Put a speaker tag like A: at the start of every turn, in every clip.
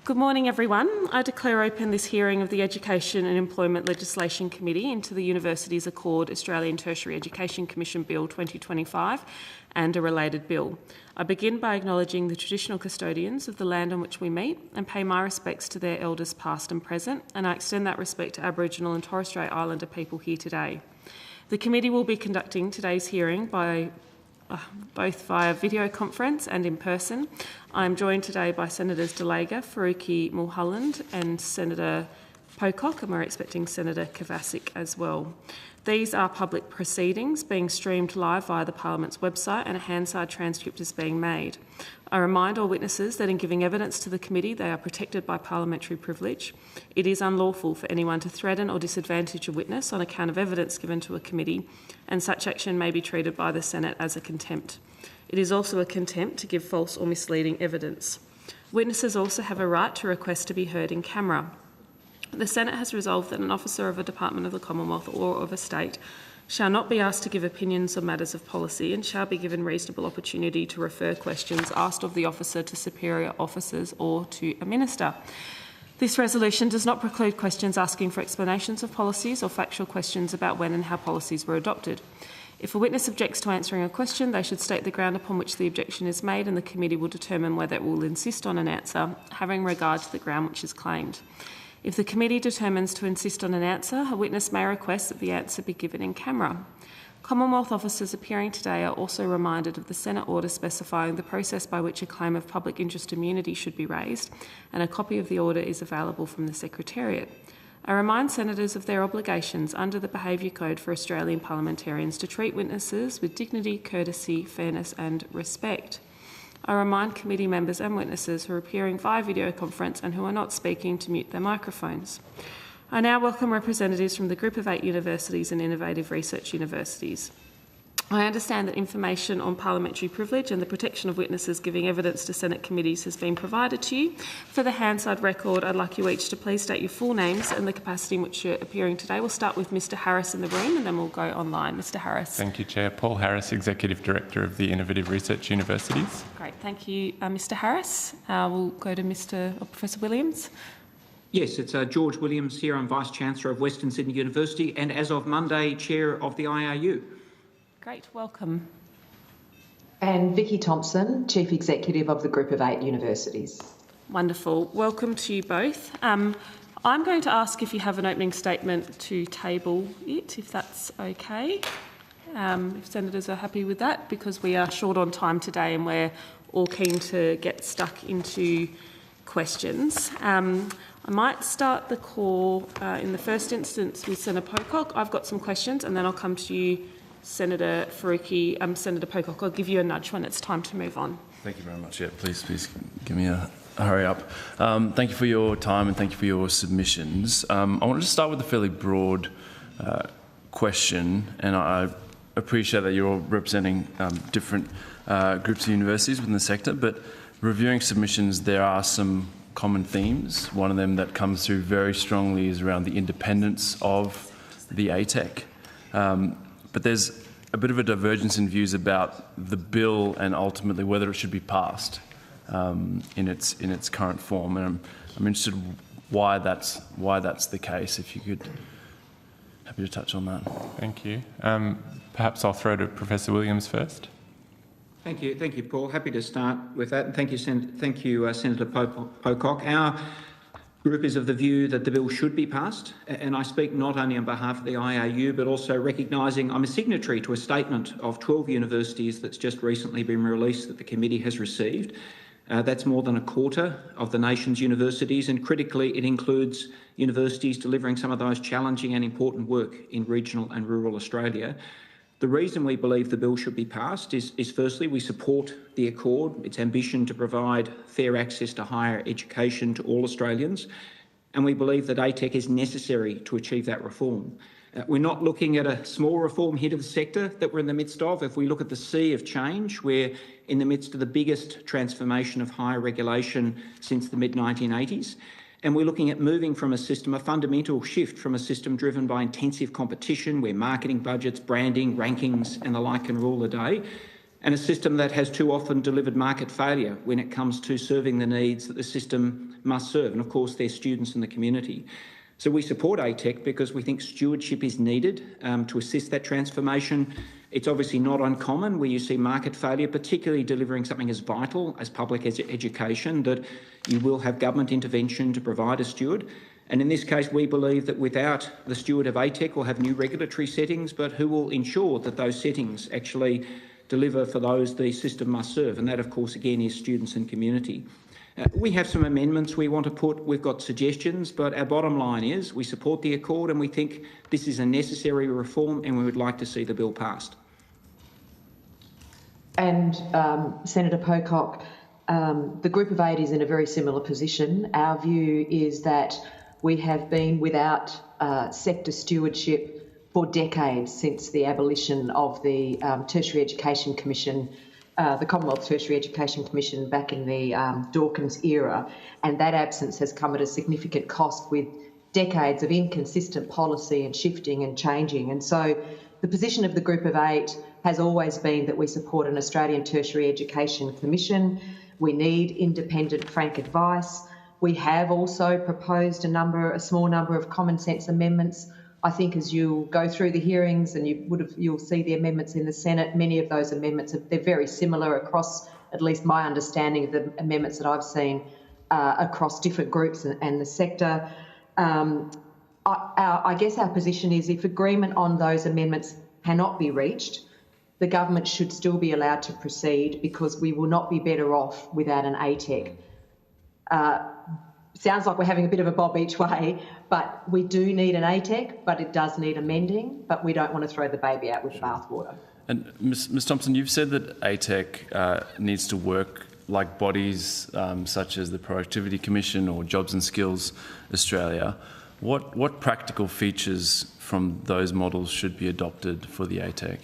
A: Good morning, everyone. I declare open this hearing of the Education and Employment Legislation Committee into the Universities Accord Australian Tertiary Education Commission Bill 2025 and a related bill. I begin by acknowledging the traditional custodians of the land on which we meet and pay my respects to their elders past and present, and I extend that respect to Aboriginal and Torres Strait Islander people here today. The committee will be conducting today's hearing by both via video conference and in person. I'm joined today by Senators Delega, Faruqi Mulholland and Senator Pocock, and we're expecting Senator Kovacic as well. These are public proceedings being streamed live via the Parliament's website, and a Hansard transcript is being made. I remind all witnesses that in giving evidence to the committee, they are protected by parliamentary privilege. It is unlawful for anyone to threaten or disadvantage a witness on account of evidence given to a committee, and such action may be treated by the Senate as a contempt. It is also a contempt to give false or misleading evidence. Witnesses also have a right to request to be heard in camera. The Senate has resolved that an officer of a Department of the Commonwealth or of a state shall not be asked to give opinions on matters of policy and shall be given reasonable opportunity to refer questions asked of the officer to superior officers or to a minister. This resolution does not preclude questions asking for explanations of policies or factual questions about when and how policies were adopted. If a witness objects to answering a question, they should state the ground upon which the objection is made, and the committee will determine whether it will insist on an answer, having regard to the ground which is claimed. If the committee determines to insist on an answer, a witness may request that the answer be given in camera. Commonwealth officers appearing today are also reminded of the Senate order specifying the process by which a claim of public interest immunity should be raised, and a copy of the order is available from the Secretariat. I remind senators of their obligations under the Behaviour Code for Australian parliamentarians to treat witnesses with dignity, courtesy, fairness and respect. I remind committee members and witnesses who are appearing via video conference and who are not speaking to mute their microphones. I now welcome representatives from the Group of 8 universities and Innovative Research Universities. I understand that information on parliamentary privilege and the protection of witnesses giving evidence to Senate committees has been provided to you. For the Hansard record, I'd like you each to please state your full names and the capacity in which you're appearing today. We'll start with Mr Harris in the room and then we'll go online. Mr Harris.
B: Thank you, Chair. Paul Harris, Executive Director of the Innovative Research Universities.
A: Great, thank you, Mr Harris. We'll go to Professor Williams.
C: Yes, it's George Williams here. I'm Vice-Chancellor of Western Sydney University and, as of Monday, Chair of the IRU.
A: Great, welcome.
D: And Vicky Thompson, Chief Executive of the Group of 8 Universities.
A: Wonderful. Welcome to you both. I'm going to ask if you have an opening statement to table it, if that's okay. If senators are happy with that, because we are short on time today and we're all keen to get stuck into questions. I might start the call in the first instance with Senator Pocock. I've got some questions and then I'll come to you, Senator Faruqi. Senator Pocock, I'll give you a nudge when it's time to move on.
E: Thank you very much. Yeah, please give me a hurry up. Thank you for your time and thank you for your submissions. I wanted to start with a fairly broad question, and I appreciate that you're all representing different groups of universities within the sector, but reviewing submissions, there are some common themes. One of them that comes through very strongly is around the independence of the ATEC. But there's a bit of a divergence in views about the bill and ultimately whether it should be passed in its current form. And I'm interested why that's the case. If you could, happy to touch on that.
B: Thank you. Perhaps I'll throw to Professor Williams first.
C: Thank you, Paul. Happy to start with that, and thank you, Senator Pocock. Our group is of the view that the bill should be passed, and I speak not only on behalf of the IRU but also recognising I'm a signatory to a statement of 12 universities that's just recently been released that the committee has received. That's more than a quarter of the nation's universities, and critically it includes universities delivering some of the most challenging and important work in regional and rural Australia. The reason we believe the bill should be passed is firstly, we support the Accord, its ambition to provide fair access to higher education to all Australians, and we believe that ATEC is necessary to achieve that reform. We're not looking at a small reform here to the sector that we're in the midst of. If we look at the sea of change, we're in the midst of the biggest transformation of higher regulation since the mid-1980s. And we're looking at moving from a fundamental shift from a system driven by intensive competition where marketing budgets, branding, rankings and the like can rule the day, and a system that has too often delivered market failure when it comes to serving the needs that the system must serve, and of course their students and the community. So we support ATEC because we think stewardship is needed to assist that transformation. It's obviously not uncommon where you see market failure, particularly delivering something as vital as public education, that you will have government intervention to provide a steward. And in this case, we believe that without the steward of ATEC, we'll have new regulatory settings, but who will ensure that those settings actually deliver for those the system must serve. And that, of course, again, is students and community. We have some amendments we want to put. We've got suggestions, but our bottom line is we support the Accord and we think this is a necessary reform and we would like to see the bill passed.
D: And Senator Pocock, the Group of 8 is in a very similar position. Our view is that we have been without sector stewardship for decades since the abolition of the Tertiary Education Commission, the Commonwealth Tertiary Education Commission back in the Dawkins era, and that absence has come at a significant cost with decades of inconsistent policy and shifting and changing. And so the position of the Group of 8 has always been that we support an Australian Tertiary Education Commission. We need independent, frank advice. We have also proposed a small number of common sense amendments. I think as you'll go through the hearings and you'll see the amendments in the Senate, many of those amendments, they're very similar across, at least my understanding of the amendments that I've seen across different groups and the sector. I guess our position is if agreement on those amendments cannot be reached, the government should still be allowed to proceed because we will not be better off without an ATEC. Sounds like we're having a bit of a bob each way, but we do need an ATEC, but it does need amending, but we don't want to throw the baby out with the bathwater.
E: And Ms Thompson, you've said that ATEC needs to work like bodies such as the Productivity Commission or Jobs and Skills Australia. What practical features from those models should be adopted for the ATEC?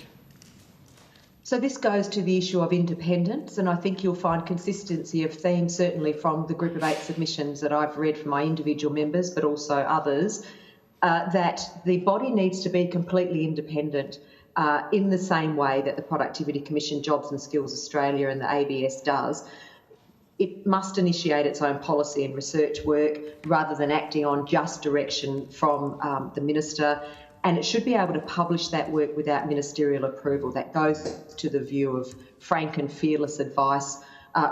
D: So this goes to the issue of independence, and I think you'll find consistency of theme certainly from the Group of 8 submissions that I've read from my individual members, but also others, that the body needs to be completely independent in the same way that the Productivity Commission, Jobs and Skills Australia and the ABS does. It must initiate its own policy and research work rather than acting on just direction from the Minister. And it should be able to publish that work without ministerial approval. That goes to the view of frank and fearless advice,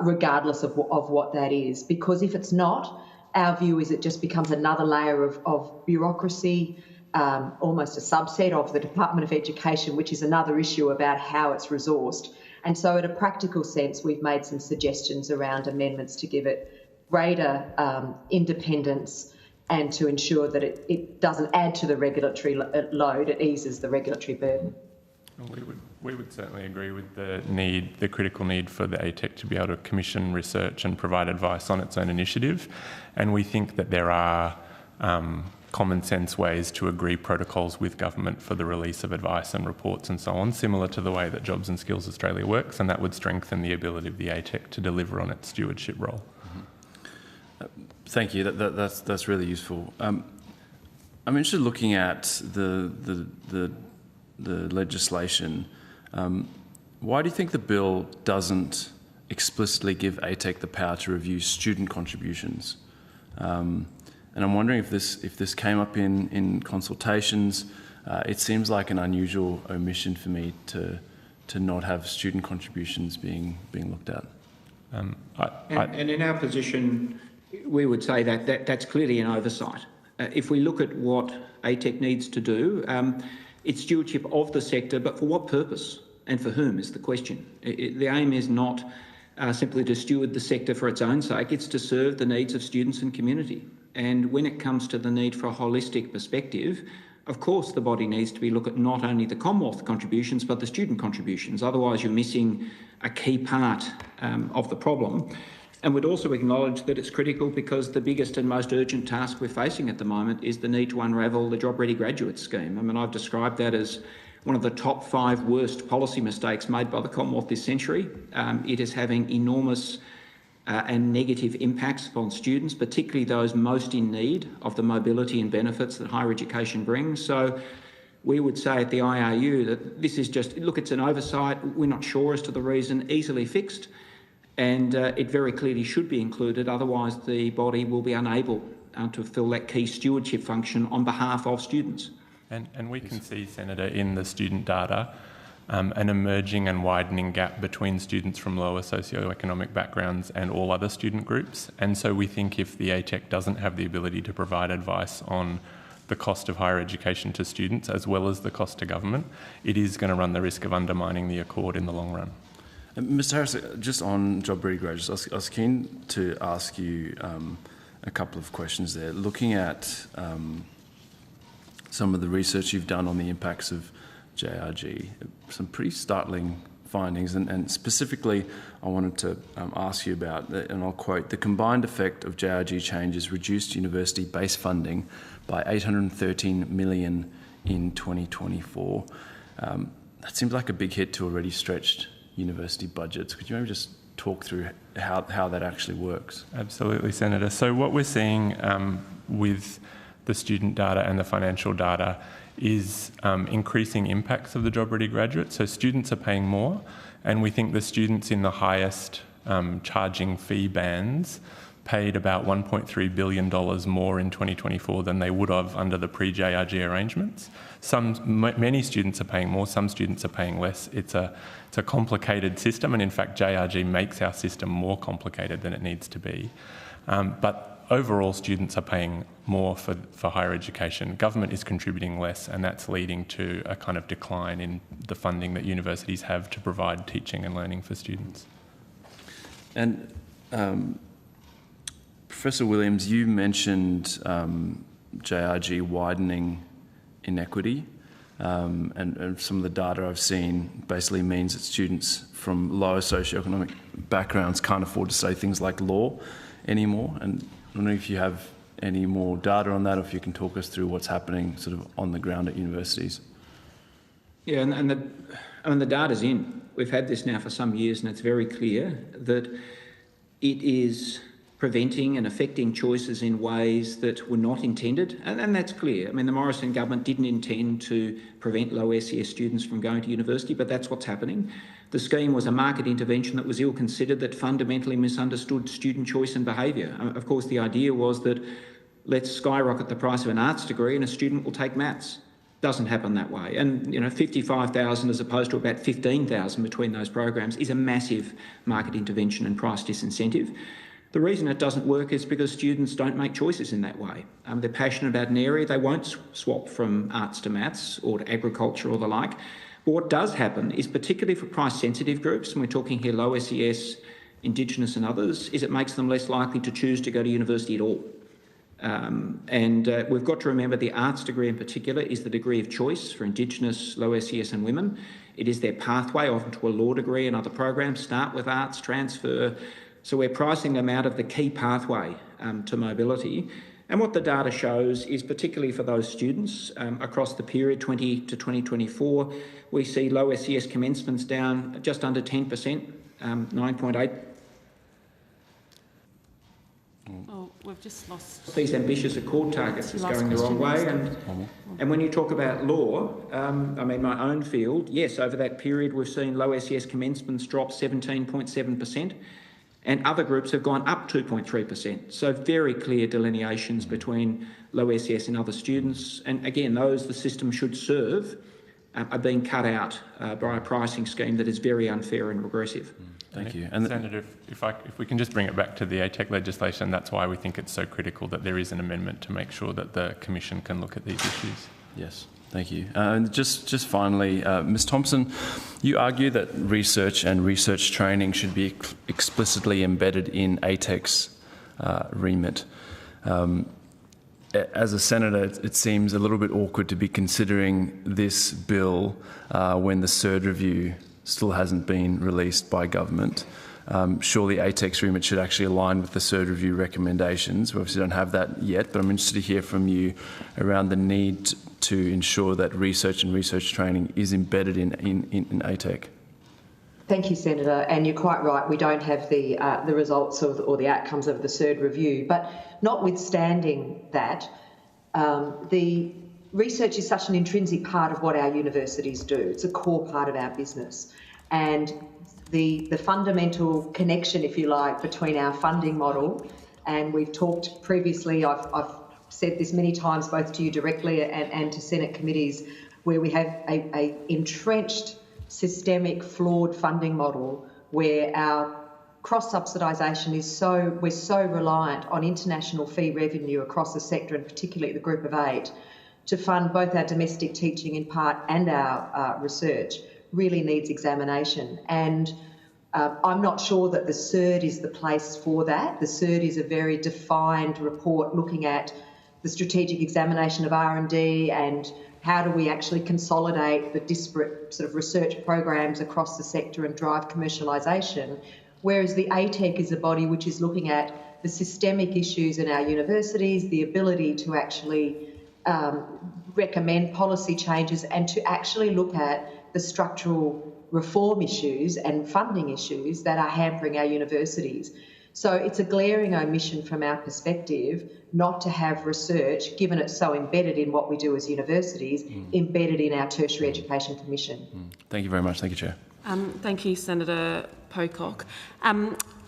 D: regardless of what that is. Because if it's not, our view is it just becomes another layer of bureaucracy, almost a subset of the Department of Education, which is another issue about how it's resourced. And so in a practical sense, we've made some suggestions around amendments to give it greater independence and to ensure that it doesn't add to the regulatory load, it eases the regulatory burden.
B: We would certainly agree with the critical need for the ATEC to be able to commission research and provide advice on its own initiative. And we think that there are common sense ways to agree protocols with government for the release of advice and reports and so on, similar to the way that Jobs and Skills Australia works, and that would strengthen the ability of the ATEC to deliver on its stewardship role.
E: Thank you. That's really useful. I'm interested looking at the legislation. Why do you think the bill doesn't explicitly give ATEC the power to review student contributions? And I'm wondering if this came up in consultations. It seems like an unusual omission for me to not have student contributions being looked at.
C: And in our position, we would say that that's clearly an oversight. If we look at what ATEC needs to do, it's stewardship of the sector, but for what purpose and for whom is the question. The aim is not simply to steward the sector for its own sake, it's to serve the needs of students and community. And when it comes to the need for a holistic perspective, of course the body needs to be look at not only the Commonwealth contributions, but the student contributions. Otherwise you're missing a key part of the problem. And we'd also acknowledge that it's critical because the biggest and most urgent task we're facing at the moment is the need to unravel the Job Ready Graduate Scheme. I mean, I've described that as one of the top 5 worst policy mistakes made by the Commonwealth this century. It is having enormous and negative impacts upon students, particularly those most in need of the mobility and benefits that higher education brings. So we would say at the IRU that this is just, look, it's an oversight, we're not sure as to the reason, easily fixed, and it very clearly should be included, otherwise the body will be unable to fill that key stewardship function on behalf of students.
B: And we can see, Senator, in the student data, an emerging and widening gap between students from lower socioeconomic backgrounds and all other student groups. And so we think if the ATEC doesn't have the ability to provide advice on the cost of higher education to students as well as the cost to government, it is going to run the risk of undermining the accord in the long run.
E: Mr Harris, just on job-ready graduates, I was keen to ask you a couple of questions there. Looking at some of the research you've done on the impacts of JRG, some pretty startling findings, and specifically I wanted to ask you about, and I'll quote, the combined effect of JRG changes reduced university base funding by $813 million in 2024. That seems like a big hit to already stretched university budgets. Could you maybe just talk through how that actually works?
B: Absolutely, Senator. So what we're seeing with the student data and the financial data is increasing impacts of the job-ready graduate. So students are paying more, and we think the students in the highest charging fee bands paid about $1.3 billion more in 2024 than they would have under the pre-JRG arrangements. Many students are paying more, some students are paying less. It's a complicated system, and in fact JRG makes our system more complicated than it needs to be. But overall, students are paying more for higher education. Government is contributing less, and that's leading to a kind of decline in the funding that universities have to provide teaching and learning for students.
E: And Professor Williams, you mentioned JRG widening inequity, and some of the data I've seen basically means that students from lower socioeconomic backgrounds can't afford to study things like law anymore. And I don't know if you have any more data on that, or if you can talk us through what's happening sort of on the ground at universities.
C: Yeah, and the data's in. We've had this now for some years, and it's very clear that it is preventing and affecting choices in ways that were not intended, and that's clear. I mean, the Morrison government didn't intend to prevent low SES students from going to university, but that's what's happening. The scheme was a market intervention that was ill-considered, that fundamentally misunderstood student choice and behaviour. Of course, the idea was that let's skyrocket the price of an arts degree and a student will take maths. Doesn't happen that way. And, 55,000 as opposed to about 15,000 between those programs is a massive market intervention and price disincentive. The reason it doesn't work is because students don't make choices in that way. They're passionate about an area, they won't swap from arts to maths or to agriculture or the like. But what does happen is, particularly for price-sensitive groups, and we're talking here low SES, Indigenous and others, is it makes them less likely to choose to go to university at all. We've got to remember the arts degree in particular is the degree of choice for Indigenous, low SES and women. It is their pathway often to a law degree and other programs, start with arts, transfer. So we're pricing them out of the key pathway to mobility. And what the data shows is, particularly for those students across the period 20 to 2024, we see low SES commencements down just under 10%, 9.8%.
A: Oh, we've just lost...
C: These ambitious accord targets is going the wrong way. And when you talk about law, my own field, yes, over that period we've seen low SES commencements drop 17.7%. And other groups have gone up 2.3%. So very clear delineations between low SES and other students. And again, those the system should serve are being cut out by a pricing scheme that is very unfair and regressive.
E: Thank you.
B: And Senator, if we can just bring it back to the ATEC legislation, that's why we think it's so critical that there is an amendment to make sure that the Commission can look at these issues.
E: Yes. Thank you. And just finally, Ms Thompson, you argue that research and research training should be explicitly embedded in ATEC's remit. As a senator, it seems a little bit awkward to be considering this bill when the third review still hasn't been released by government. Surely ATEC's remit should actually align with the third review recommendations. We obviously don't have that yet, but I'm interested to hear from you around the need to ensure that research and research training is embedded in ATEC.
D: Thank you, Senator. And you're quite right, we don't have the results or the outcomes of the third review. But notwithstanding that, the research is such an intrinsic part of what our universities do. It's a core part of our business. And the fundamental connection, if you like, between our funding model, and we've talked previously, I've said this many times, both to you directly and to Senate committees, where we have a entrenched, systemic, flawed funding model where our cross-subsidisation is we're so reliant on international fee revenue across the sector, and particularly the Group of 8, to fund both our domestic teaching in part and our research, really needs examination. And I'm not sure that the CERD is the place for that. The CERD is a very defined report looking at the strategic examination of R&D and how do we actually consolidate the disparate sort of research programs across the sector and drive commercialisation, whereas the ATEC is a body which is looking at the systemic issues in our universities, the ability to actually recommend policy changes and to actually look at the structural reform issues and funding issues that are hampering our universities. So it's a glaring omission from our perspective not to have research, given it's so embedded in what we do as universities, embedded in our Tertiary Education Commission.
E: Thank you very much. Thank you, Chair.
A: Thank you, Senator Pocock.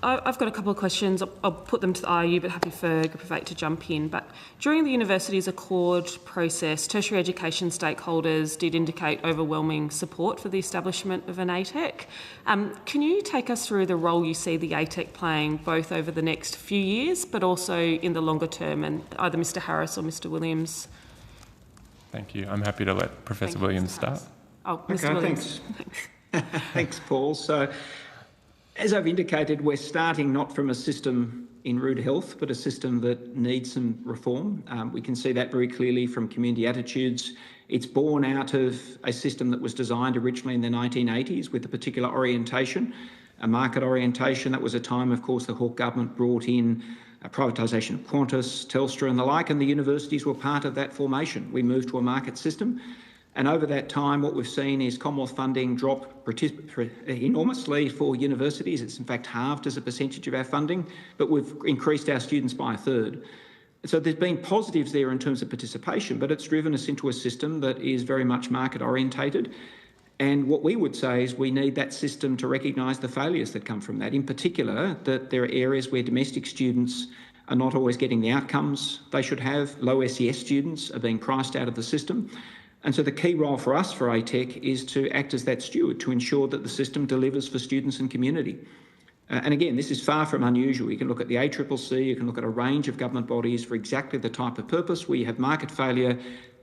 A: I've got a couple of questions. I'll put them to the IU, but happy for Group of 8 to jump in. But during the university's accord process, tertiary education stakeholders did indicate overwhelming support for the establishment of an ATEC. Can you take us through the role you see the ATEC playing both over the next few years, but also in the longer term, and either Mr Harris or Mr Williams?
B: Thank you. I'm happy to let Professor Williams start.
A: Oh, Mr Williams.
C: Thanks. Thanks, Paul. So, as I've indicated, we're starting not from a system in rude health, but a system that needs some reform. We can see that very clearly from community attitudes. It's born out of a system that was designed originally in the 1980s with a particular orientation, a market orientation. That was a time, of course, the Hawke government brought in a privatisation of Qantas, Telstra and the like, and the universities were part of that formation. We moved to a market system. And over that time, what we've seen is Commonwealth funding drop enormously for universities. It's in fact halved as a percentage of our funding, but we've increased our students by a third. So there's been positives there in terms of participation, but it's driven us into a system that is very much market orientated. And what we would say is we need that system to recognise the failures that come from that. In particular, that there are areas where domestic students are not always getting the outcomes they should have. Low SES students are being priced out of the system. And so the key role for us for ATEC is to act as that steward to ensure that the system delivers for students and community. And again, this is far from unusual. You can look at the ACCC, you can look at a range of government bodies for exactly the type of purpose where you have market failure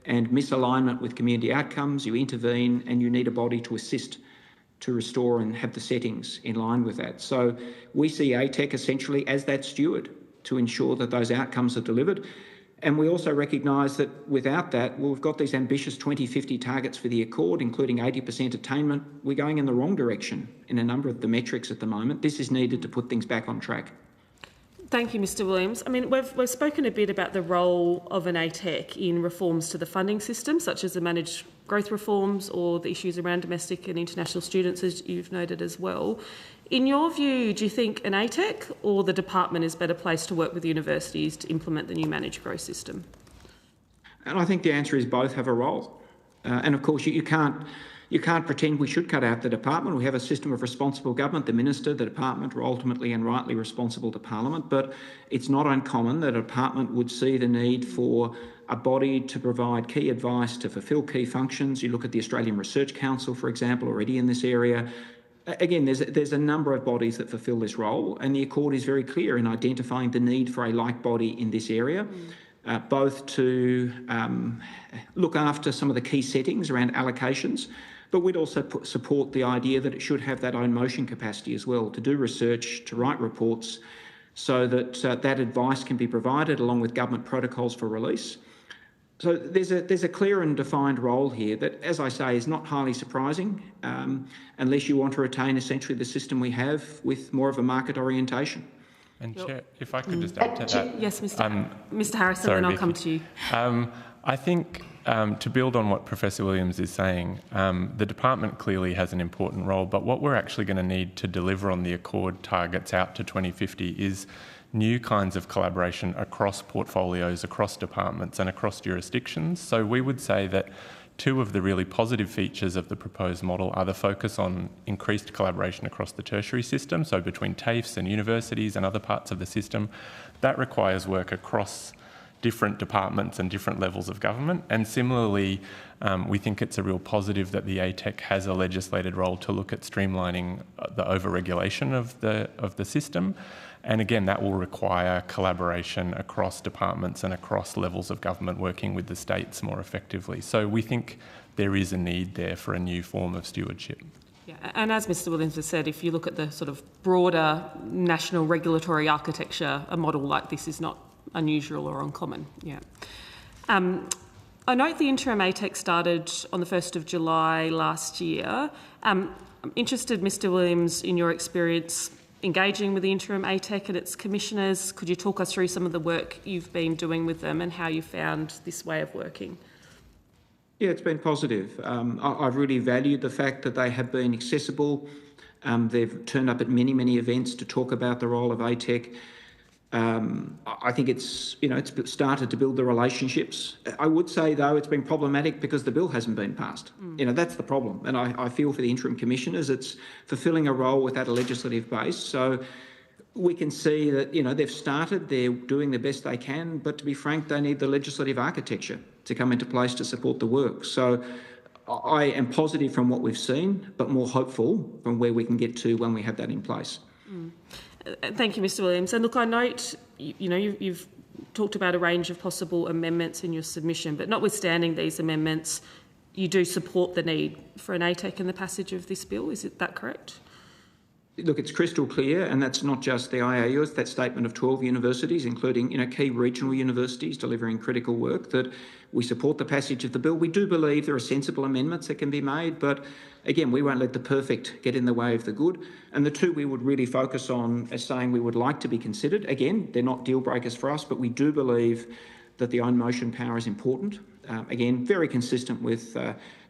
C: and misalignment with community outcomes. You intervene and you need a body to assist to restore and have the settings in line with that. So we see ATEC essentially as that steward to ensure that those outcomes are delivered. And we also recognise that without that, we've got these ambitious 2050 targets for the Accord, including 80% attainment. We're going in the wrong direction in a number of the metrics at the moment. This is needed to put things back on track.
A: Thank you, Mr Williams. I mean, we've spoken a bit about the role of an ATEC in reforms to the funding system, such as the managed growth reforms or the issues around domestic and international students, as you've noted as well. In your view, do you think an ATEC or the department is better placed to work with universities to implement the new managed growth system?
C: And I think the answer is both have a role. And of course, you can't pretend we should cut out the department. We have a system of responsible government. The minister, the department are ultimately and rightly responsible to Parliament, but it's not uncommon that a department would see the need for a body to provide key advice to fulfil key functions. You look at the Australian Research Council, for example, already in this area. Again, there's a number of bodies that fulfil this role, and the Accord is very clear in identifying the need for a like body in this area, both to look after some of the key settings around allocations, but we'd also support the idea that it should have that own motion capacity as well, to do research, to write reports, so that that advice can be provided along with government protocols for release. So there's a clear and defined role here that, as I say, is not highly surprising unless you want to retain essentially the system we have with more of a market orientation.
B: And Chair, if I could just add to that.
A: Yes, Mr Harrison,
B: sorry,
A: and I'll
B: Vicky.
A: come to you.
B: I think to build on what Professor Williams is saying, the department clearly has an important role, but what we're actually going to need to deliver on the Accord targets out to 2050 is new kinds of collaboration across portfolios, across departments and across jurisdictions. So we would say that two of the really positive features of the proposed model are the focus on increased collaboration across the tertiary system, so between TAFEs and universities and other parts of the system. That requires work across different departments and different levels of government. And similarly, we think it's a real positive that the ATEC has a legislated role to look at streamlining the over-regulation of the system. And again, that will require collaboration across departments and across levels of government working with the states more effectively. So we think there is a need there for a new form of stewardship.
A: Yeah, and as Mr Williams has said, if you look at the sort of broader national regulatory architecture, a model like this is not unusual or uncommon. Yeah. I note the Interim Ache started on the 1st of July last year. I'm interested, Mr Williams, in your experience engaging with the Interim Ache and its commissioners. Could you talk us through some of the work you've been doing with them and how you found this way of working?
C: Yeah, it's been positive. I've really valued the fact that they have been accessible. They've turned up at many events to talk about the role of ATEC. I think it's started to build the relationships. I would say, though, it's been problematic because the bill hasn't been passed. That's the problem. And I feel for the interim commissioners, it's fulfilling a role without a legislative base. So we can see that, they've started, they're doing the best they can, but to be frank, they need the legislative architecture to come into place to support the work. So I am positive from what we've seen, but more hopeful from where we can get to when we have that in place.
A: Thank you, Mr Williams. And look, I note, you've talked about a range of possible amendments in your submission, but notwithstanding these amendments, you do support the need for an ATEC in the passage of this bill. Is that correct?
C: Look, it's crystal clear, and that's not just the IAU, it's that statement of 12 universities, including key regional universities delivering critical work, that we support the passage of the bill. We do believe there are sensible amendments that can be made, but again, we won't let the perfect get in the way of the good. And the two we would really focus on as saying we would like to be considered. Again, they're not deal breakers for us, but we do believe that the own motion power is important. Again, very consistent with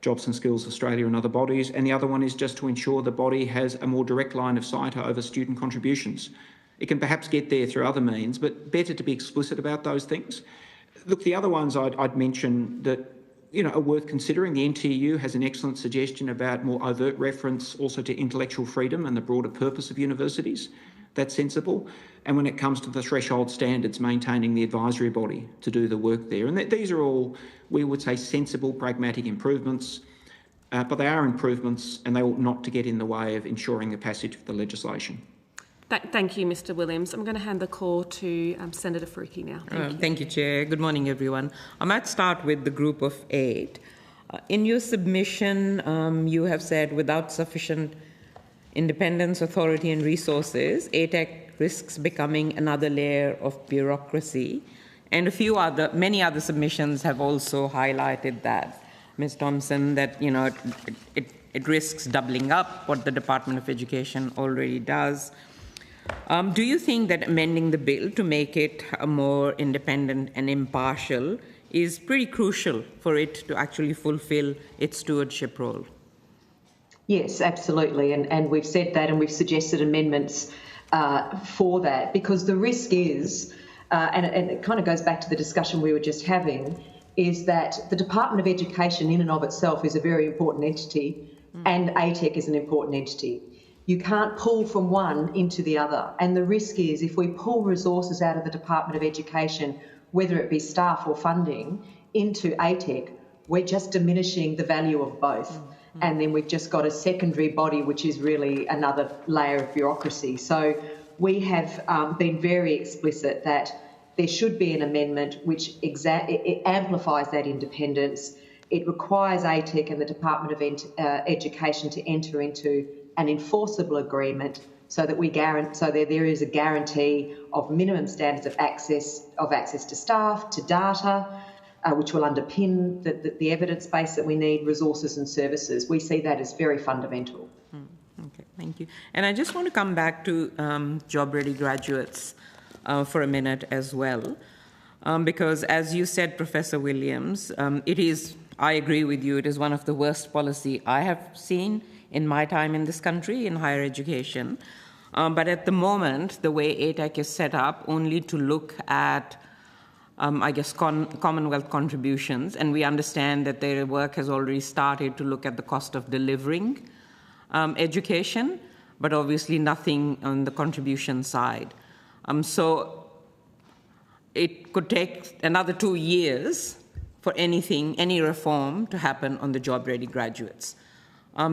C: Jobs and Skills Australia and other bodies. And the other one is just to ensure the body has a more direct line of sight over student contributions. It can perhaps get there through other means, but better to be explicit about those things. Look, the other ones I'd mention that are worth considering. The NTU has an excellent suggestion about more overt reference also to intellectual freedom and the broader purpose of universities. That's sensible. And when it comes to the threshold standards, maintaining the advisory body to do the work there. And these are all, we would say, sensible, pragmatic improvements, but they are improvements and they ought not to get in the way of ensuring the passage of the legislation.
A: Thank you, Mr Williams. I'm going to hand the call to Senator Faruqi now.
F: Thank you, Chair. Good morning, everyone. I might start with the group of 8. In your submission, you have said without sufficient independence, authority and resources, ATEC risks becoming another layer of bureaucracy. And many other submissions have also highlighted that, Ms Thompson, that it risks doubling up what the Department of Education already does. Do you think that amending the bill to make it more independent and impartial is pretty crucial for it to actually fulfil its stewardship role?
D: Yes, absolutely. And we've said that and we've suggested amendments for that, because the risk is, and it kind of goes back to the discussion we were just having, is that the Department of Education in and of itself is a very important entity and ATEC is an important entity. You can't pull from one into the other. And the risk is if we pull resources out of the Department of Education, whether it be staff or funding, into ATEC, we're just diminishing the value of both. And then we've just got a secondary body, which is really another layer of bureaucracy. So we have been very explicit that there should be an amendment which it amplifies that independence. It requires ATEC and the Department of Education to enter into an enforceable agreement so that there is a guarantee of minimum standards of access to staff, to data, which will underpin the evidence base that we need, resources and services. We see that as very fundamental.
F: Okay, thank you. And I just want to come back to job-ready graduates for a minute as well, because as you said, Professor Williams, I agree with you, it is one of the worst policy I have seen in my time in this country in higher education. But at the moment, the way ATEC is set up, only to look at, Commonwealth contributions, and we understand that their work has already started to look at the cost of delivering education, but obviously nothing on the contribution side. So it could take another 2 years for any reform to happen on the job-ready graduates.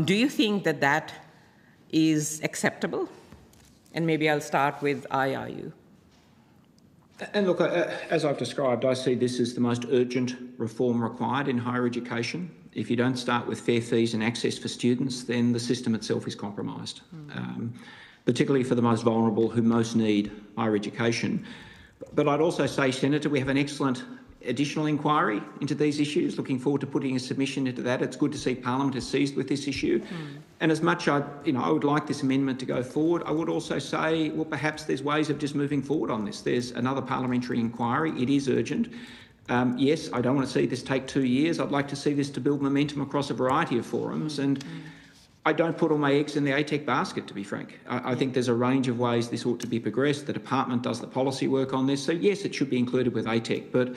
F: Do you think that that is acceptable? And maybe I'll start with IRU.
C: And look, as I've described, I see this as the most urgent reform required in higher education. If you don't start with fair fees and access for students, then the system itself is compromised, particularly for the most vulnerable who most need higher education. But I'd also say, Senator, we have an excellent additional inquiry into these issues. Looking forward to putting a submission into that. It's good to see Parliament is seized with this issue. And as much I would like this amendment to go forward, I would also say, well, perhaps there's ways of just moving forward on this. There's another parliamentary inquiry. It is urgent. Yes, I don't want to see this take 2 years. I'd like to see this to build momentum across a variety of forums. And I don't put all my eggs in the ATEC basket, to be frank. I think there's a range of ways this ought to be progressed. The department does the policy work on this. So yes, it should be included with ATEC, but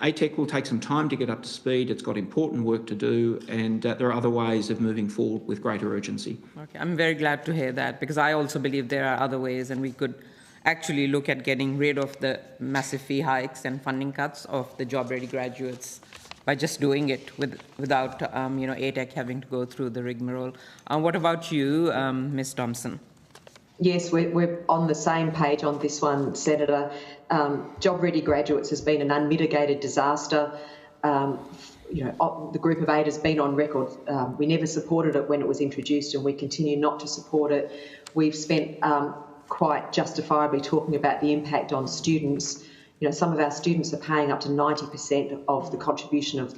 C: ATEC will take some time to get up to speed. It's got important work to do, and there are other ways of moving forward with greater urgency.
F: Okay, I'm very glad to hear that, because I also believe there are other ways, and we could actually look at getting rid of the massive fee hikes and funding cuts of the job-ready graduates by just doing it without ATEC having to go through the rigmarole. What about you, Ms. Thompson?
D: Yes, we're on the same page on this one, Senator. Job-ready graduates has been an unmitigated disaster. The Group of 8 has been on record. We never supported it when it was introduced, and we continue not to support it. We've spent quite justifiably talking about the impact on students. Some of our students are paying up to 90% of the contribution of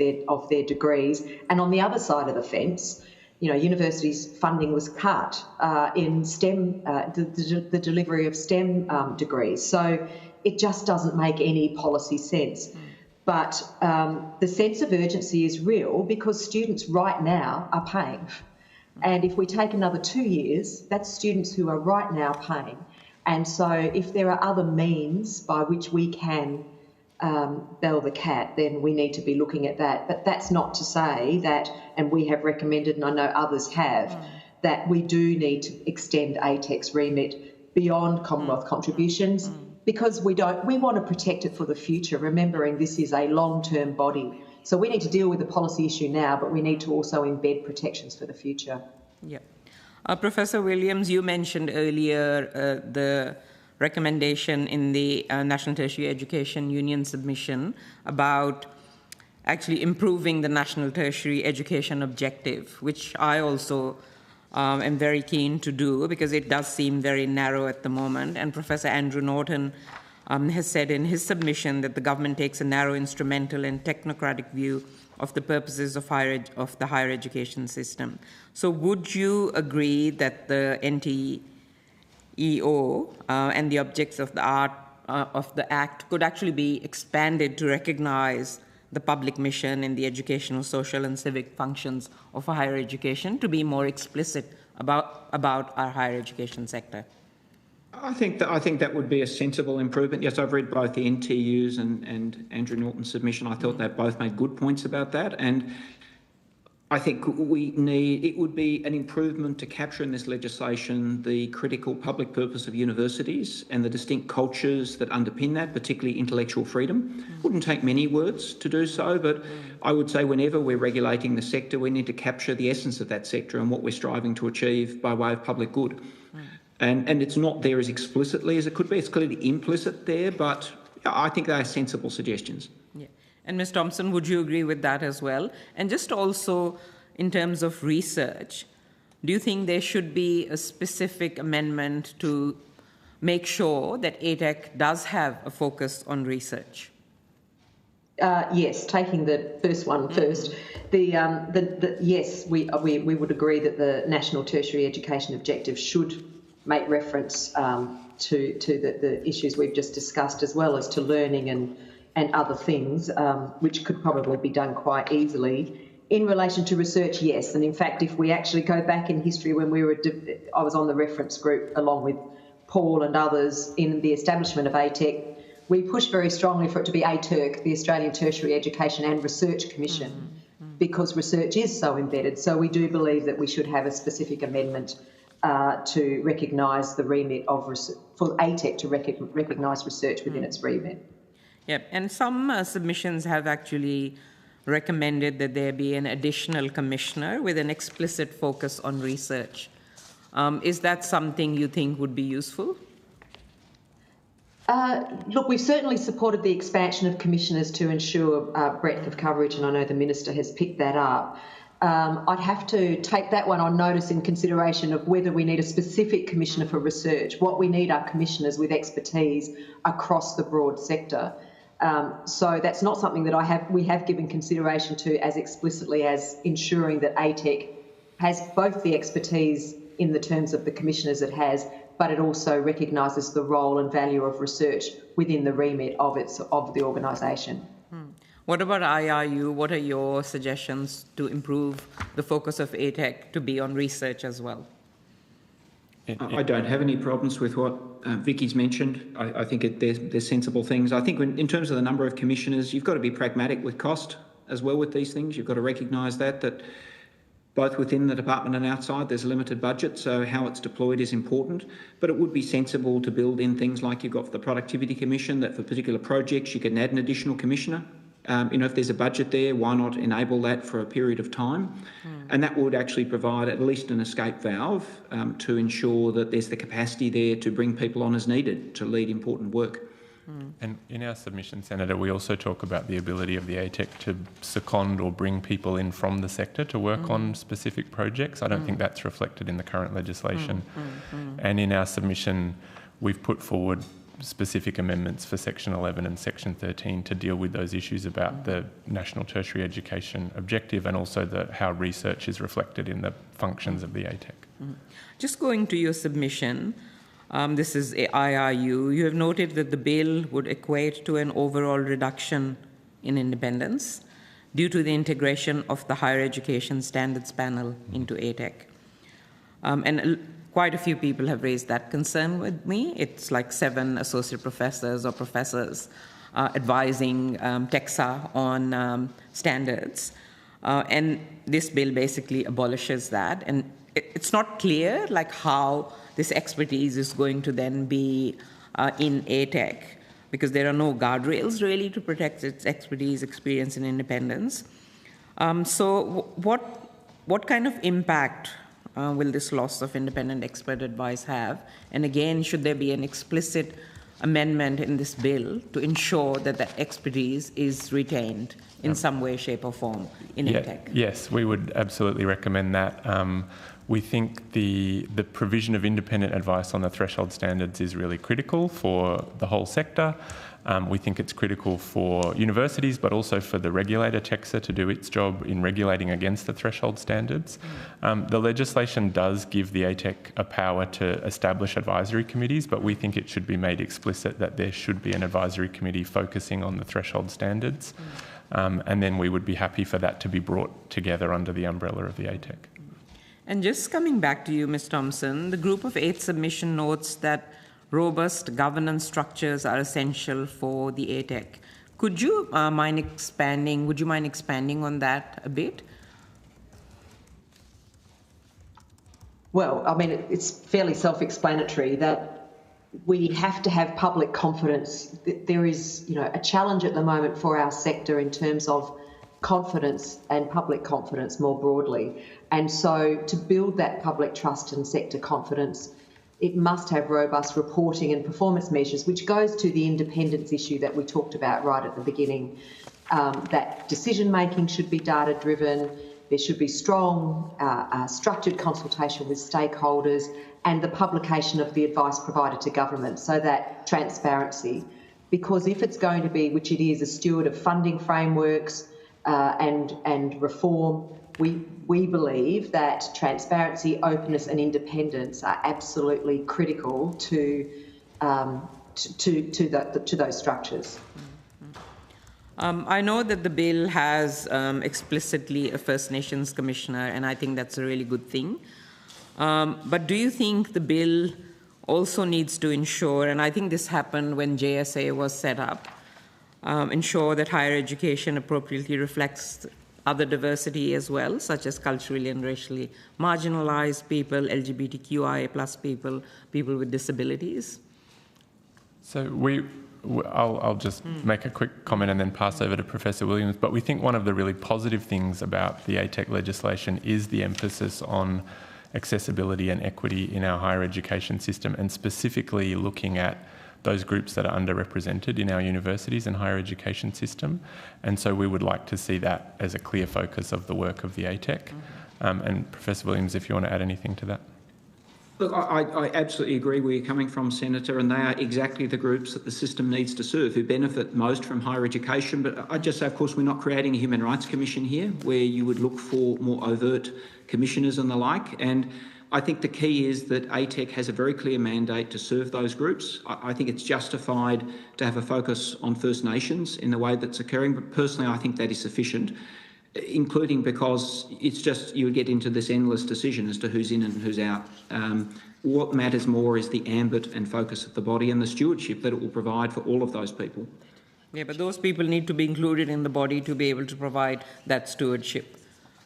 D: their degrees, and on the other side of the fence, universities' funding was cut in STEM, the delivery of STEM degrees. So it just doesn't make any policy sense. But the sense of urgency is real because students right now are paying. And if we take another 2 years, that's students who are right now paying. And so if there are other means by which we can bell the cat, then we need to be looking at that. But that's not to say that, and we have recommended, and I know others have, that we do need to extend ATEC's remit beyond Commonwealth contributions, because we want to protect it for the future, remembering this is a long-term body. So we need to deal with the policy issue now, but we need to also embed protections for the future.
F: Yeah. Professor Williams, you mentioned earlier the recommendation in the National Tertiary Education Union submission about actually improving the National Tertiary Education objective, which I also am very keen to do because it does seem very narrow at the moment. And Professor Andrew Norton has said in his submission that the government takes a narrow, instrumental and technocratic view of the purposes of the higher education system. So would you agree that the NTEO and the objects of the Act could actually be expanded to recognise the public mission in the educational, social and civic functions of higher education, to be more explicit about our higher education sector?
C: I think that would be a sensible improvement. Yes, I've read both the NTU's and Andrew Norton's submission. I thought they both made good points about that, and I think it would be an improvement to capture in this legislation the critical public purpose of universities and the distinct cultures that underpin that, particularly intellectual freedom. Wouldn't take many words to do so, but I would say whenever we're regulating the sector, we need to capture the essence of that sector and what we're striving to achieve by way of public good. And it's not there as explicitly as it could be. It's clearly implicit there, but I think they are sensible suggestions.
F: Yeah. And Ms. Thompson, would you agree with that as well? And just also in terms of research, do you think there should be a specific amendment to make sure that ATEC does have a focus on research?
D: Yes, taking the first one first. Yes, we would agree that the National Tertiary Education Objective should make reference to the issues we've just discussed, as well as to learning and other things, which could probably be done quite easily. In relation to research, yes, and in fact, if we actually go back in history when I was on the reference group along with Paul and others in the establishment of ATEC, we push very strongly for it to be ATERC, the Australian Tertiary Education and Research Commission, because research is so embedded. So we do believe that we should have a specific amendment to recognise the remit of for ATEC to recognise research within its remit.
F: Yep, and some submissions have actually recommended that there be an additional commissioner with an explicit focus on research. Is that something you think would be useful?
D: Look, we've certainly supported the expansion of commissioners to ensure breadth of coverage, and I know the Minister has picked that up. I'd have to take that one on notice in consideration of whether we need a specific commissioner for research. What we need are commissioners with expertise across the broad sector. So that's not something that we have given consideration to as explicitly as ensuring that ATEC has both the expertise in the terms of the commissioners it has, but it also recognises the role and value of research within the remit of the organisation.
F: What about IRU? What are your suggestions to improve the focus of ATEC to be on research as well?
C: I don't have any problems with what Vicky's mentioned. I think there's sensible things. I think in terms of the number of commissioners, you've got to be pragmatic with cost as well with these things. You've got to recognise that both within the department and outside there's a limited budget, so how it's deployed is important. But it would be sensible to build in things like you've got for the Productivity Commission, that for particular projects you can add an additional commissioner. If there's a budget there, why not enable that for a period of time? And that would actually provide at least an escape valve to ensure that there's the capacity there to bring people on as needed to lead important work.
B: And in our submission, Senator, we also talk about the ability of the ATEC to second or bring people in from the sector to work on specific projects. I don't think that's reflected in the current legislation. And in our submission, we've put forward specific amendments for Section 11 and Section 13 to deal with those issues about the National Tertiary Education Objective and also how research is reflected in the functions of the ATEC.
F: Just going to your submission, this is IRU. You have noted that the bill would equate to an overall reduction in independence due to the integration of the Higher Education Standards Panel into ATEC. Quite a few people have raised that concern with me. It's like 7 associate professors or professors advising TEXA on standards. And this bill basically abolishes that. And it's not clear like how this expertise is going to then be in ATEC, because there are no guardrails really to protect its expertise, experience, and independence. So what kind of impact will this loss of independent expert advice have? And again, should there be an explicit amendment in this bill to ensure that that expertise is retained in some way, shape or form in ATEC?
B: Yes, we would absolutely recommend that. We think the provision of independent advice on the threshold standards is really critical for the whole sector. We think it's critical for universities, but also for the regulator, TEXA, to do its job in regulating against the threshold standards. The legislation does give the ATEC a power to establish advisory committees, but we think it should be made explicit that there should be an advisory committee focusing on the threshold standards. And then we would be happy for that to be brought together under the umbrella of the ATEC.
F: And just coming back to you, Ms. Thompson, the Group of 8 submission notes that robust governance structures are essential for the ATEC. Would you mind expanding on that a bit?
D: Well, I mean, it's fairly self-explanatory that we have to have public confidence. There is, a challenge at the moment for our sector in terms of confidence and public confidence more broadly. And so to build that public trust and sector confidence, it must have robust reporting and performance measures, which goes to the independence issue that we talked about right at the beginning. That decision-making should be data-driven, there should be strong, structured consultation with stakeholders and the publication of the advice provided to government, so that transparency. Because if it's going to be, which it is, a steward of funding frameworks and reform, we believe that transparency, openness and independence are absolutely critical to those structures.
F: I know that the bill has explicitly a First Nations Commissioner, and I think that's a really good thing. But do you think the bill also needs to ensure, and I think this happened when JSA was set up, ensure that higher education appropriately reflects other diversity as well, such as culturally and racially marginalised people, LGBTQIA+ people, people with disabilities.
B: So I'll just make a quick comment and then pass over to Professor Williams. But we think one of the really positive things about the ATEC legislation is the emphasis on accessibility and equity in our higher education system, and specifically looking at those groups that are underrepresented in our universities and higher education system. And so we would like to see that as a clear focus of the work of the ATEC. And Professor Williams, if you want to add anything to that.
C: Look, I absolutely agree where you're coming from, Senator, and they are exactly the groups that the system needs to serve, who benefit most from higher education. But I just say, of course, we're not creating a Human Rights Commission here, where you would look for more overt commissioners and the like. And I think the key is that ATEC has a very clear mandate to serve those groups. I think it's justified to have a focus on First Nations in the way that's occurring, but personally I think that is sufficient, including because it's just, you would get into this endless decision as to who's in and who's out. What matters more is the ambit and focus of the body and the stewardship that it will provide for all of those people.
F: Yeah, but those people need to be included in the body to be able to provide that stewardship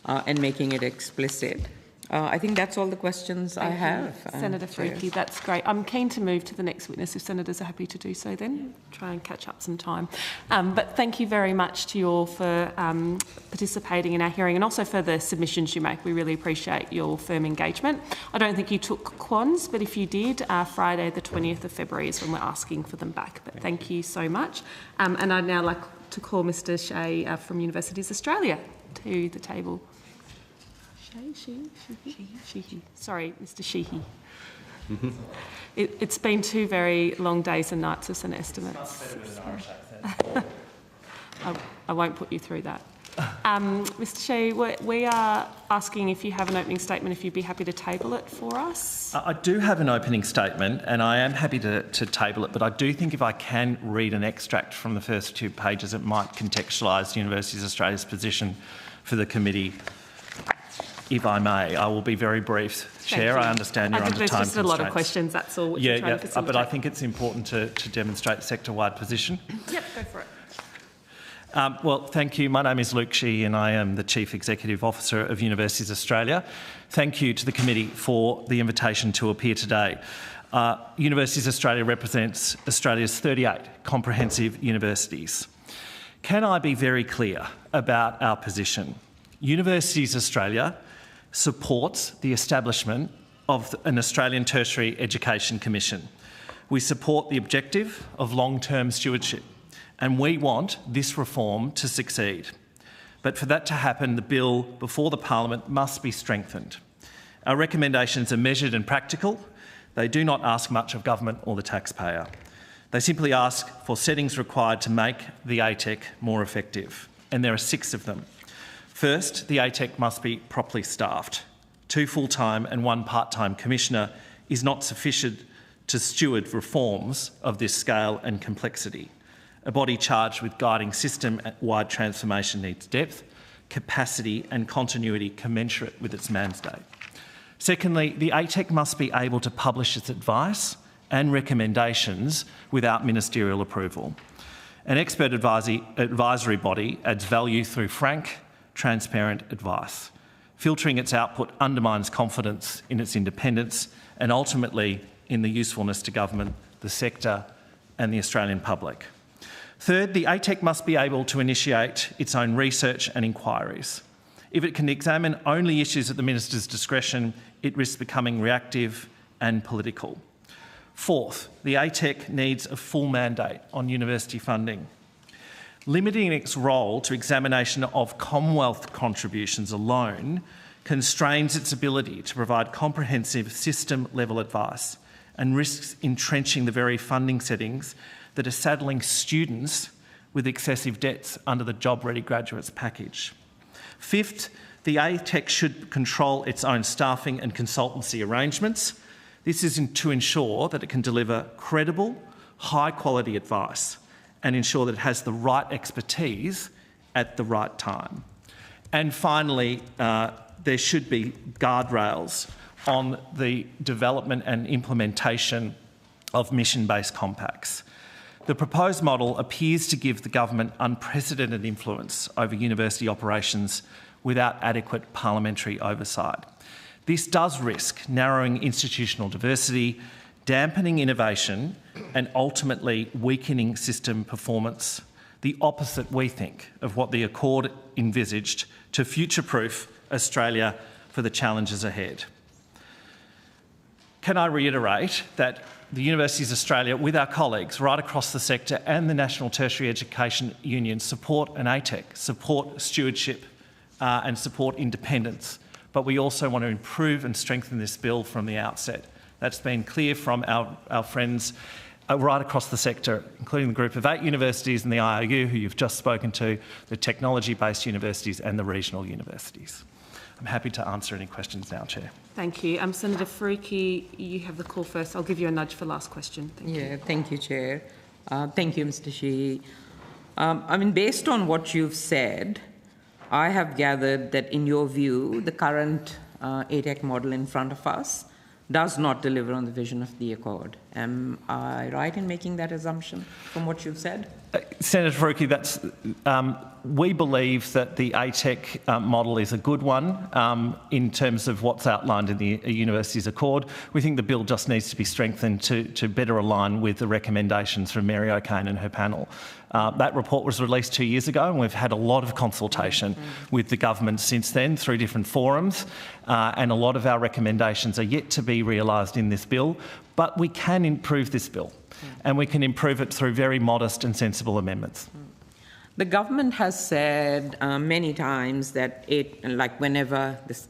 F: and making it explicit. I think that's all the questions I have.
A: Senator Freaky, that's great. I'm keen to move to the next witness if senators are happy to do so then. Try and catch up some time. But thank you very much to you all for participating in our hearing and also for the submissions you make. We really appreciate your firm engagement. I don't think you took quans, but if you did, Friday the 20th of February is when we're asking for them back. But thank you so much. And I'd now like to call Mr Shea from Universities Australia to the table. Sheehy. Sorry, Mr. Sheehy. It's been 2 very long days and nights of Senate estimates. I won't put you through that. Mr. Shea, we are asking if you have an opening statement, if you'd be happy to table it for us.
G: I do have an opening statement and I am happy to table it, but I do think if I can read an extract from the first 2 pages, it might contextualise Universities Australia's position for the committee. If I may, I will be very brief. Chair, I understand you're under time constraints.
A: There's just a lot of questions, that's all. Yeah,
G: but I think it's important to demonstrate sector-wide position.
A: Yep, go for it.
G: Well, thank you. My name is Luke Shee and I am the Chief Executive Officer of Universities Australia. Thank you to the committee for the invitation to appear today. Universities Australia represents Australia's 38 comprehensive universities. Can I be very clear about our position? Universities Australia supports the establishment of an Australian Tertiary Education Commission. We support the objective of long-term stewardship and we want this reform to succeed. But for that to happen, the bill before the Parliament must be strengthened. Our recommendations are measured and practical. They do not ask much of government or the taxpayer. They simply ask for settings required to make the ATEC more effective, and there are 6 of them. First, the ATEC must be properly staffed. 2 full-time and 1 part-time commissioner is not sufficient to steward reforms of this scale and complexity. A body charged with guiding system-wide transformation needs depth, capacity and continuity commensurate with its mandate. Secondly, the ATEC must be able to publish its advice and recommendations without ministerial approval. An expert advisory body adds value through frank, transparent advice. Filtering its output undermines confidence in its independence and ultimately in the usefulness to government, the sector and the Australian public. Third, the ATEC must be able to initiate its own research and inquiries. If it can examine only issues at the Minister's discretion, it risks becoming reactive and political. Fourth, the ATEC needs a full mandate on university funding. Limiting its role to examination of Commonwealth contributions alone constrains its ability to provide comprehensive system-level advice and risks entrenching the very funding settings that are saddling students with excessive debts under the Job Ready Graduates package. Fifth, the ATEC should control its own staffing and consultancy arrangements. This is to ensure that it can deliver credible, high-quality advice and ensure that it has the right expertise at the right time. And finally, there should be guardrails on the development and implementation of mission-based compacts. The proposed model appears to give the government unprecedented influence over university operations without adequate parliamentary oversight. This does risk narrowing institutional diversity, dampening innovation, and ultimately weakening system performance, the opposite, we think, of what the Accord envisaged to future-proof Australia for the challenges ahead. Can I reiterate that the Universities Australia, with our colleagues right across the sector and the National Tertiary Education Union, support an ATEC, support stewardship and support independence, but we also want to improve and strengthen this bill from the outset. That's been clear from our friends right across the sector, including the group of 8 universities and the IOU who you've just spoken to, the technology-based universities and the regional universities. I'm happy to answer any questions now, Chair.
A: Thank you. Senator Faruqi, you have the call first. I'll give you a nudge for last question. Thank you.
F: Thank you, Chair. Thank you, Mr. Sheehy. Based on what you've said, I have gathered that in your view, the current ATEC model in front of us does not deliver on the vision of the Accord. Am I right in making that assumption from what you've said?
G: Senator Faruqi, we believe that the ATEC model is a good one in terms of what's outlined in the Universities Accord. We think the bill just needs to be strengthened to better align with the recommendations from Mary O'Kane and her panel. That report was released 2 years ago, and we've had a lot of consultation with the government since then through different forums, and a lot of our recommendations are yet to be realised in this bill, but we can improve this bill, and we can improve it through very modest and sensible amendments.
F: The government has said many times that whenever this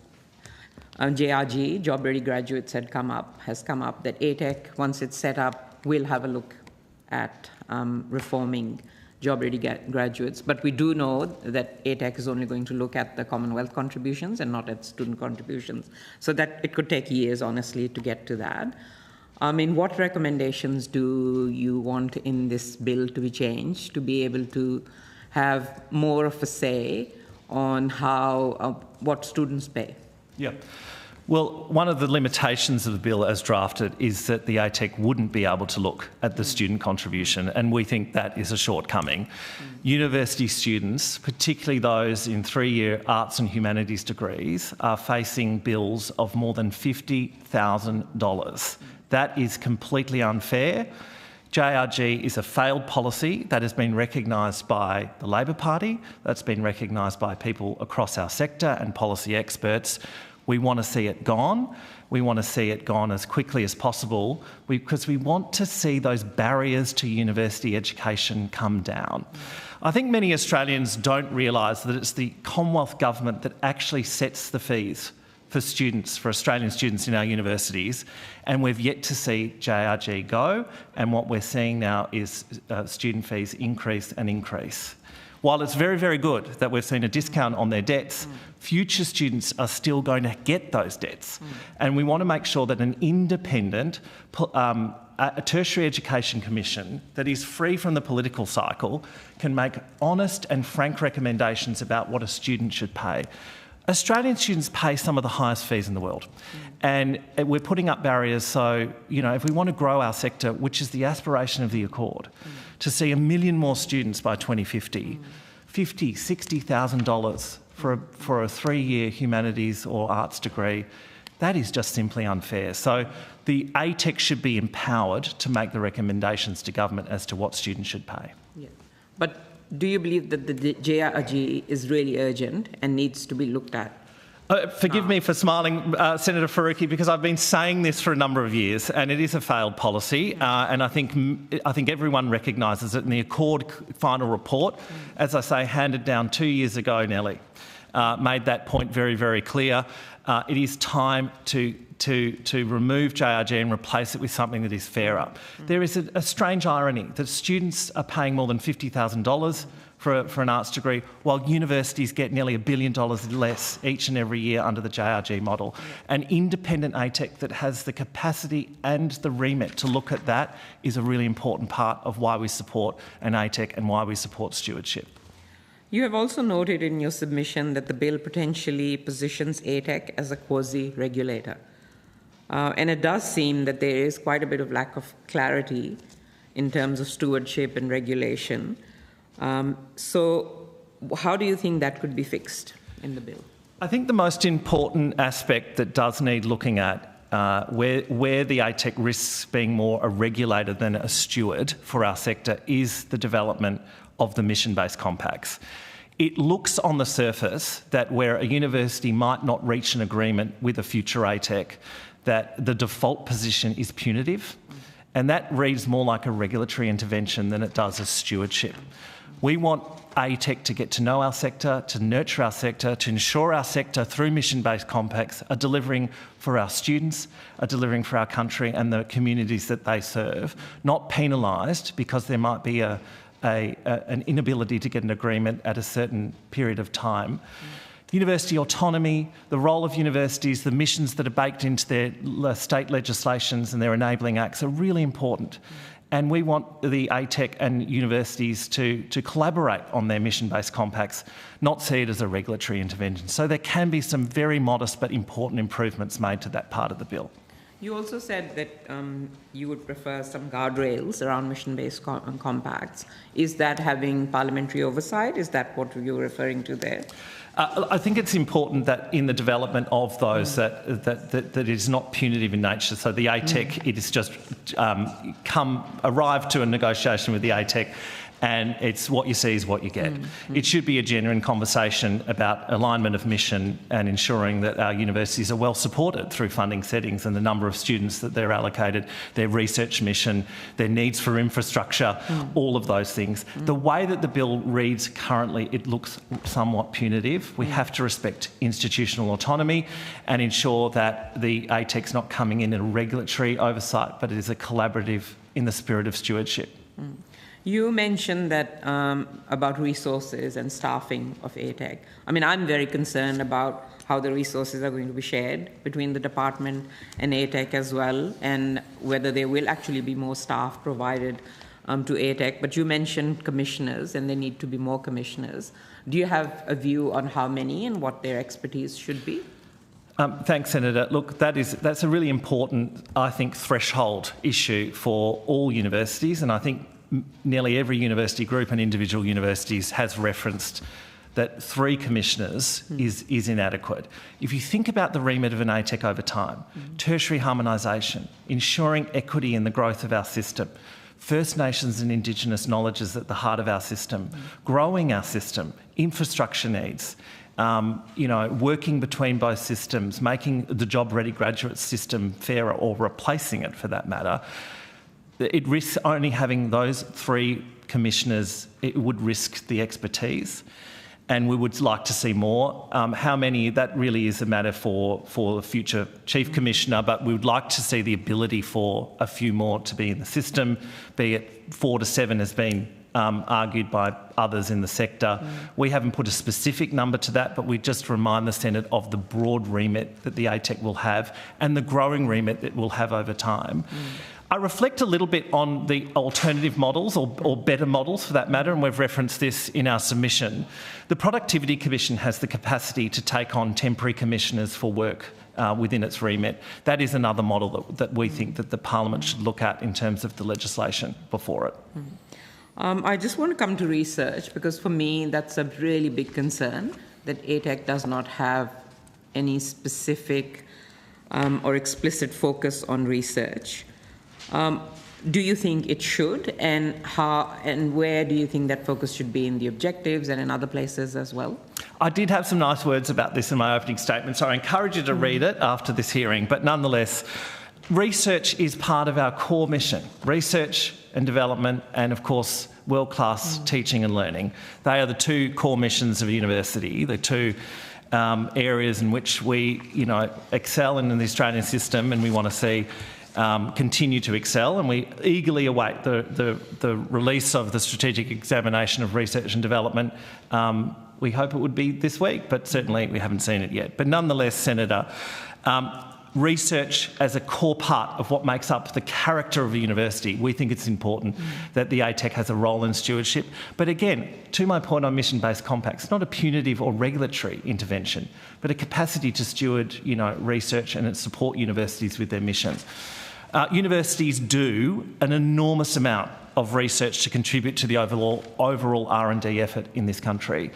F: JRG, Job Ready Graduates, has come up, that ATEC, once it's set up, will have a look at reforming Job Ready Graduates. But we do know that ATEC is only going to look at the Commonwealth contributions and not at student contributions. So that it could take years, honestly, to get to that. What recommendations do you want in this bill to be changed to be able to have more of a say on how what students pay?
G: Yeah. Well, one of the limitations of the bill as drafted is that the ATEC wouldn't be able to look at the student contribution, and we think that is a shortcoming. University students, particularly those in 3-year arts and humanities degrees, are facing bills of more than $50,000. That is completely unfair. JRG is a failed policy that has been recognised by the Labor Party, that's been recognised by people across our sector and policy experts. We want to see it gone. We want to see it gone as quickly as possible because we want to see those barriers to university education come down. I think many Australians don't realise that it's the Commonwealth Government that actually sets the fees for students, for Australian students in our universities, and we've yet to see JRG go, and what we're seeing now is student fees increase and increase. While it's very, very good that we've seen a discount on their debts, future students are still going to get those debts. And we want to make sure that an independent a Tertiary Education Commission that is free from the political cycle can make honest and frank recommendations about what a student should pay. Australian students pay some of the highest fees in the world, and we're putting up barriers. So, if we want to grow our sector, which is the aspiration of the Accord, to see 1 million more students by 2050, $50,000, $60,000 for a 3-year humanities or arts degree, that is just simply unfair. So the ATEC should be empowered to make the recommendations to government as to what students should pay.
F: Yeah. But do you believe that the JRG is really urgent and needs to be looked at?
G: Forgive me for smiling, Senator Faruqi, because I've been saying this for a number of years, and it is a failed policy. And I think everyone recognises it. In the Accord final report, as I say, handed down 2 years ago, Nellie, made that point very, very clear. It is time to remove JRG and replace it with something that is fairer. There is a strange irony that students are paying more than $50,000 for an arts degree, while universities get nearly $1 billion less each and every year under the JRG model. An independent ATEC that has the capacity and the remit to look at that is a really important part of why we support an ATEC and why we support stewardship.
F: You have also noted in your submission that the bill potentially positions ATEC as a quasi-regulator. And it does seem that there is quite a bit of lack of clarity in terms of stewardship and regulation. So how do you think that could be fixed in the bill?
G: I think the most important aspect that does need looking at where the ATEC risks being more a regulator than a steward for our sector is the development of the mission-based compacts. It looks on the surface that where a university might not reach an agreement with a future ATEC, that the default position is punitive, and that reads more like a regulatory intervention than it does as stewardship. We want ATEC to get to know our sector, to nurture our sector, to ensure our sector through mission-based compacts are delivering for our students, are delivering for our country and the communities that they serve, not penalised because there might be an inability to get an agreement at a certain period of time. University autonomy, the role of universities, the missions that are baked into their state legislations and their enabling acts are really important. And we want the ATEC and universities to collaborate on their mission-based compacts, not see it as a regulatory intervention. So there can be some very modest but important improvements made to that part of the bill.
F: You also said that you would prefer some guardrails around mission-based compacts. Is that having parliamentary oversight? Is that what you're referring to there?
G: I think it's important that in the development of those that it is not punitive in nature. So the ATEC, it is just arrived to a negotiation with the ATEC, and it's what you see is what you get. It should be a genuine conversation about alignment of mission and ensuring that our universities are well supported through funding settings and the number of students that they're allocated, their research mission, their needs for infrastructure, all of those things. The way that the bill reads currently, it looks somewhat punitive. We have to respect institutional autonomy and ensure that the ATEC's not coming in a regulatory oversight, but it is a collaborative in the spirit of stewardship.
F: You mentioned that about resources and staffing of ATEC. I mean, I'm very concerned about how the resources are going to be shared between the department and ATEC as well, and whether there will actually be more staff provided to ATEC. But you mentioned commissioners, and there need to be more commissioners. Do you have a view on how many and what their expertise should be?
G: Thanks, Senator. Look, that's a really important, I think, threshold issue for all universities, and I think nearly every university group and individual universities has referenced that 3 commissioners is inadequate. If you think about the remit of an ATEC over time, tertiary harmonisation, ensuring equity in the growth of our system, First Nations and Indigenous knowledge is at the heart of our system, growing our system, infrastructure needs, working between both systems, making the job-ready graduate system fairer or replacing it for that matter. It risks only having those 3 commissioners, it would risk the expertise, and we would like to see more. How many, that really is a matter for the future Chief Commissioner, but we would like to see the ability for a few more to be in the system, be it 4 to 7 has been argued by others in the sector. We haven't put a specific number to that, but we just remind the Senate of the broad remit that the ATEC will have and the growing remit it will have over time. I reflect a little bit on the alternative models or better models for that matter, and we've referenced this in our submission. The Productivity Commission has the capacity to take on temporary commissioners for work within its remit. That is another model that we think that the Parliament should look at in terms of the legislation before it.
F: I just want to come to research, because for me that's a really big concern that ATEC does not have any specific or explicit focus on research. Do you think it should, and how and where do you think that focus should be in the objectives and in other places as well?
G: I did have some nice words about this in my opening statement, so I encourage you to read it after this hearing, but nonetheless, research is part of our core mission. Research and development and, of course, world-class teaching and learning. They are the 2 core missions of a university, the 2 areas in which we, excel in the Australian system, and we want to see continue to excel, and we eagerly await the release of the strategic examination of research and development. We hope it would be this week, but certainly we haven't seen it yet. But nonetheless, Senator, research as a core part of what makes up the character of a university. We think it's important that the ATEC has a role in stewardship. But again, to my point on mission-based compacts, it's not a punitive or regulatory intervention, but a capacity to steward, research and support universities with their mission. Universities do an enormous amount of research to contribute to the overall R&D effort in this country.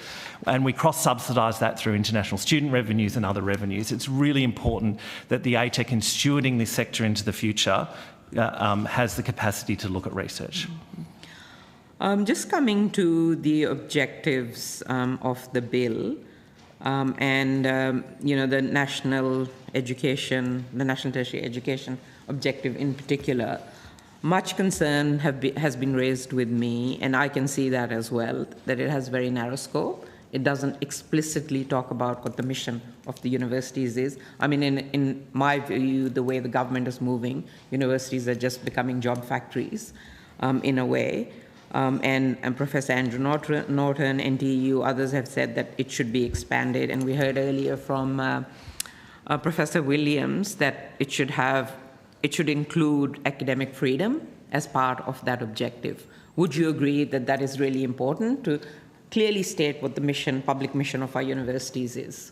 G: And we cross-subsidise that through international student revenues and other revenues. It's really important that the ATEC, in stewarding this sector into the future, has the capacity to look at research.
F: Just coming to the objectives of the bill and, the national tertiary education objective in particular, much concern has been raised with me, and I can see that as well, that it has very narrow scope. It doesn't explicitly talk about what the mission of the universities is. I mean, in my view, the way the government is moving, universities are just becoming job factories in a way. And Professor Andrew Norton, NTU, others have said that it should be expanded. And we heard earlier from Professor Williams that it should include academic freedom as part of that objective. Would you agree that that is really important to clearly state what the public mission of our universities is?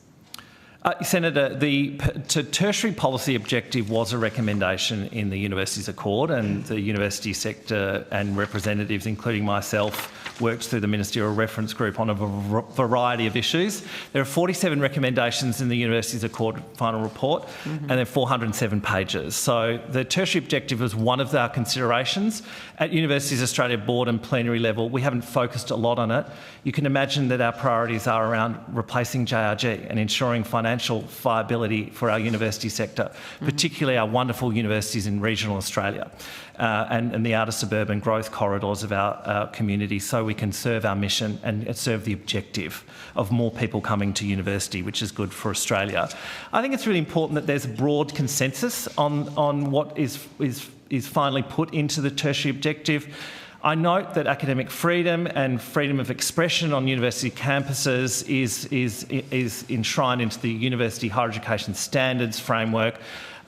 G: Senator, the tertiary policy objective was a recommendation in the Universities Accord, and the university sector and representatives, including myself, worked through the Ministerial Reference Group on a variety of issues. There are 47 recommendations in the Universities Accord final report, and they're 407 pages. So the tertiary objective was one of our considerations. At Universities Australia board and plenary level, we haven't focused a lot on it. You can imagine that our priorities are around replacing JRG and ensuring financial viability for our university sector, particularly our wonderful universities in regional Australia and the outer suburban growth corridors of our community, so we can serve our mission and serve the objective of more people coming to university, which is good for Australia. I think it's really important that there's a broad consensus on what is finally put into the tertiary objective. I note that academic freedom and freedom of expression on university campuses is enshrined into the University Higher Education Standards framework,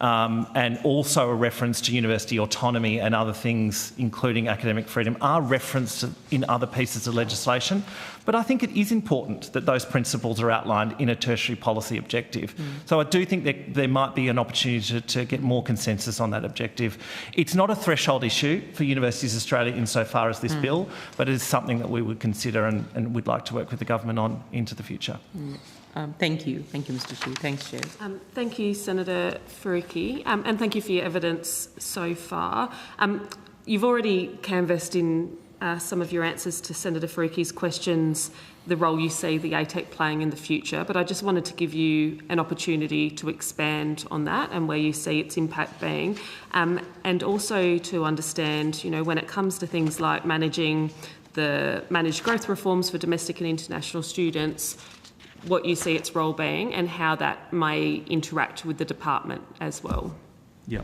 G: and also a reference to university autonomy and other things, including academic freedom, are referenced in other pieces of legislation. But I think it is important that those principles are outlined in a tertiary policy objective. So I do think that there might be an opportunity to get more consensus on that objective. It's not a threshold issue for Universities Australia insofar as this bill, but it is something that we would consider and would like to work with the government on into the future.
F: Thank you. Thank you, Mr. Chu. Thanks, Chair.
A: Thank you, Senator Faruqi, and thank you for your evidence so far. You've already canvassed in some of your answers to Senator Faruqi's questions the role you see the ATEC playing in the future, but I just wanted to give you an opportunity to expand on that and where you see its impact being, and also to understand, when it comes to things like managing the managed growth reforms for domestic and international students, what you see its role being and how that may interact with the department as well.
G: Yeah.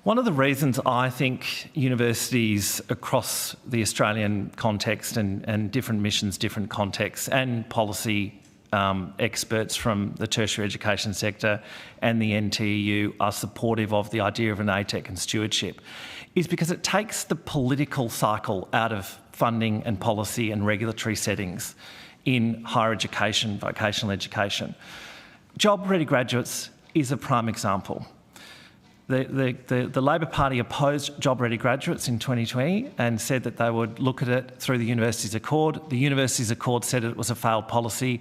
G: One of the reasons I think universities across the Australian context and different missions, different contexts, and policy experts from the tertiary education sector and the NTEU are supportive of the idea of an ATEC and stewardship is because it takes the political cycle out of funding and policy and regulatory settings in higher education, vocational education. Job-ready graduates is a prime example. The Labor Party opposed job-ready graduates in 2020 and said that they would look at it through the Universities Accord. The Universities Accord said it was a failed policy.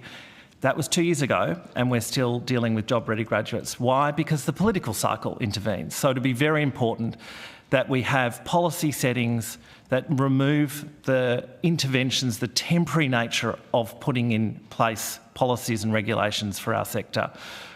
G: That was 2 years ago, and we're still dealing with job-ready graduates. Why? Because the political cycle intervenes. So it'd be very important that we have policy settings that remove the interventions, the temporary nature of putting in place policies and regulations for our sector.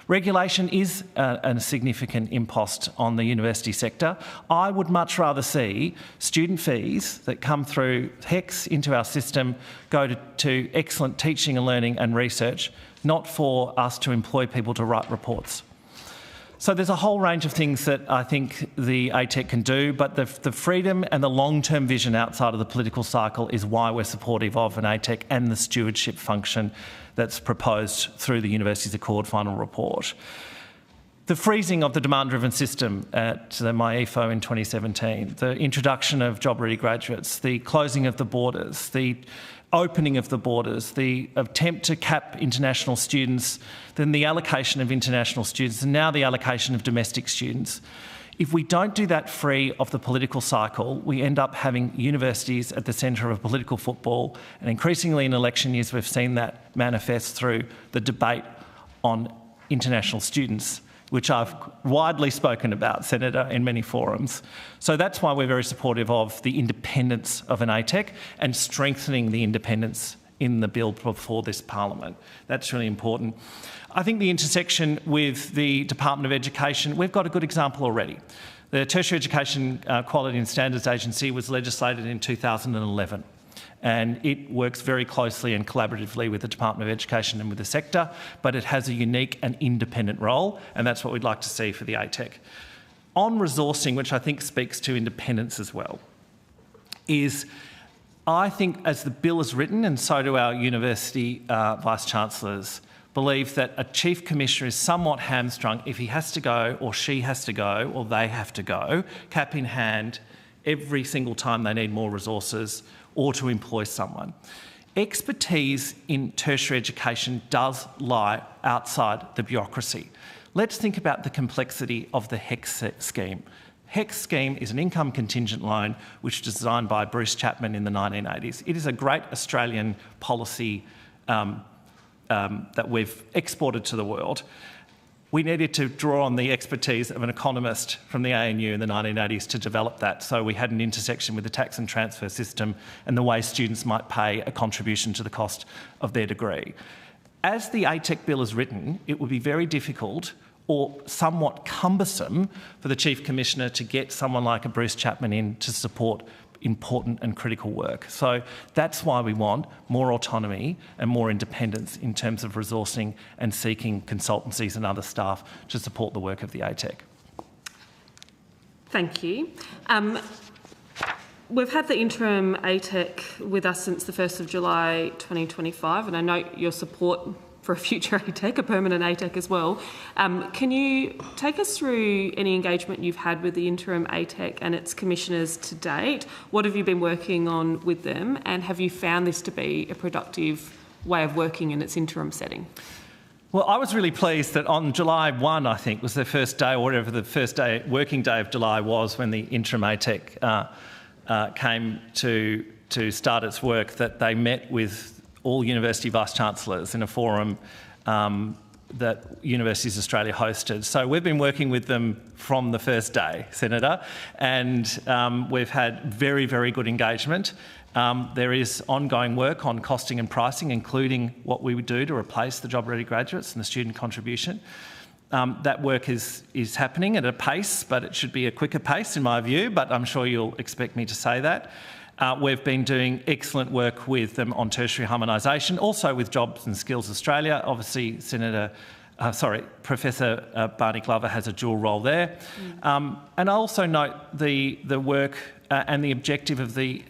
G: Regulation is a significant impost on the university sector. I would much rather see student fees that come through HECS into our system go to excellent teaching and learning and research, not for us to employ people to write reports. So there's a whole range of things that I think the ATEC can do, but the freedom and the long-term vision outside of the political cycle is why we're supportive of an ATEC and the stewardship function that's proposed through the Universities Accord final report. The freezing of the demand-driven system at the MyEFO in 2017, the introduction of job-ready graduates, the closing of the borders, the opening of the borders, the attempt to cap international students, then the allocation of international students, and now the allocation of domestic students. If we don't do that free of the political cycle, we end up having universities at the centre of political football, and increasingly in election years we've seen that manifest through the debate on international students, which I've widely spoken about, Senator, in many forums. So that's why we're very supportive of the independence of an ATEC and strengthening the independence in the bill before this Parliament. That's really important. I think the intersection with the Department of Education, we've got a good example already. The Tertiary Education Quality and Standards Agency was legislated in 2011. And it works very closely and collaboratively with the Department of Education and with the sector, but it has a unique and independent role, and that's what we'd like to see for the ATEC. On resourcing, which I think speaks to independence as well, is I think as the bill is written, and so do our university vice-chancellors, believe that a chief commissioner is somewhat hamstrung if he has to go or she has to go or they have to go, cap in hand, every single time they need more resources or to employ someone. Expertise in tertiary education does lie outside the bureaucracy. Let's think about the complexity of the HEX scheme. HEX scheme is an income contingent loan which was designed by Bruce Chapman in the 1980s. It is a great Australian policy that we've exported to the world. We needed to draw on the expertise of an economist from the ANU in the 1980s to develop that. So we had an intersection with the tax and transfer system and the way students might pay a contribution to the cost of their degree. As the ATEC bill is written, it would be very difficult or somewhat cumbersome for the Chief Commissioner to get someone like a Bruce Chapman in to support important and critical work. So that's why we want more autonomy and more independence in terms of resourcing and seeking consultancies and other staff to support the work of the ATEC.
A: Thank you. We've had the interim ATEC with us since the 1st of July 2025, and I note your support for a future ATEC, a permanent ATEC as well. Can you take us through any engagement you've had with the interim ATEC and its commissioners to date? What have you been working on with them, and have you found this to be a productive way of working in its interim setting?
G: Well, I was really pleased that on July 1, I think, was the first day, or whatever the first day, working day of July was, when the interim ATEC came to start its work, that they met with all university vice-chancellors in a forum that Universities Australia hosted. So we've been working with them from the first day, Senator, and we've had very, very good engagement. There is ongoing work on costing and pricing, including what we would do to replace the job-ready graduates and the student contribution. That work is happening at a pace, but it should be a quicker pace in my view, but I'm sure you'll expect me to say that. We've been doing excellent work with them on tertiary harmonisation, also with Jobs and Skills Australia. Obviously, Professor Barney Glover has a dual role there. And I also note the work and the objective of the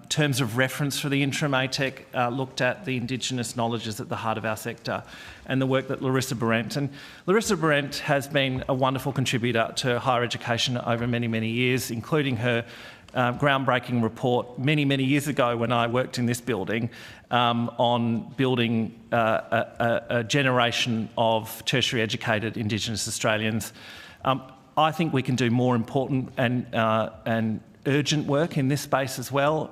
G: terms of reference for the interim ATEC looked at the Indigenous knowledges at the heart of our sector, and the work that Larissa Berendt. And Larissa Berendt has been a wonderful contributor to higher education over many, many years, including her groundbreaking report many, many years ago when I worked in this building on building a generation of tertiary educated Indigenous Australians. I think we can do more important and urgent work in this space as well,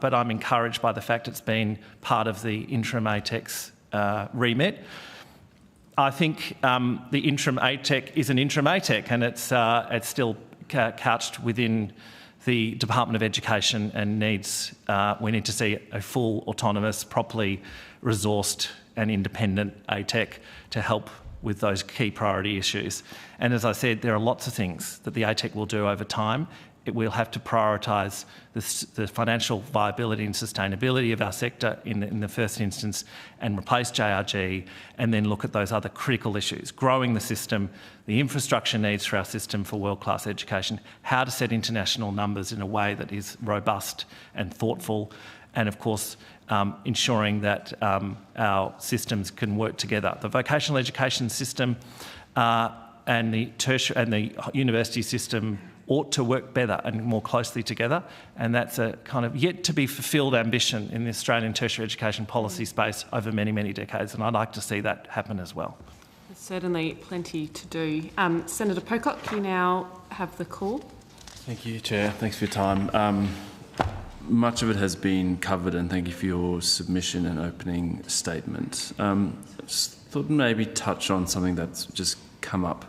G: but I'm encouraged by the fact it's been part of the interim ATEC's remit. I think the interim ATEC is an interim ATEC, and it's still couched within the Department of Education, and we need to see a full, autonomous, properly resourced and independent ATEC to help with those key priority issues. And as I said, there are lots of things that the ATEC will do over time. It will have to prioritise the financial viability and sustainability of our sector in the first instance, and replace JRG, and then look at those other critical issues: growing the system, the infrastructure needs for our system for world-class education, how to set international numbers in a way that is robust and thoughtful, and of course ensuring that our systems can work together. The vocational education system and the tertiary and the university system ought to work better and more closely together, and that's a kind of yet to be fulfilled ambition in the Australian tertiary education policy space over many, many decades, and I'd like to see that happen as well.
A: There's certainly plenty to do. Senator Pocock, you now have the call.
E: Thank you, Chair. Thanks for your time. Much of it has been covered, and thank you for your submission and opening statement. Just thought maybe touch on something that's just come up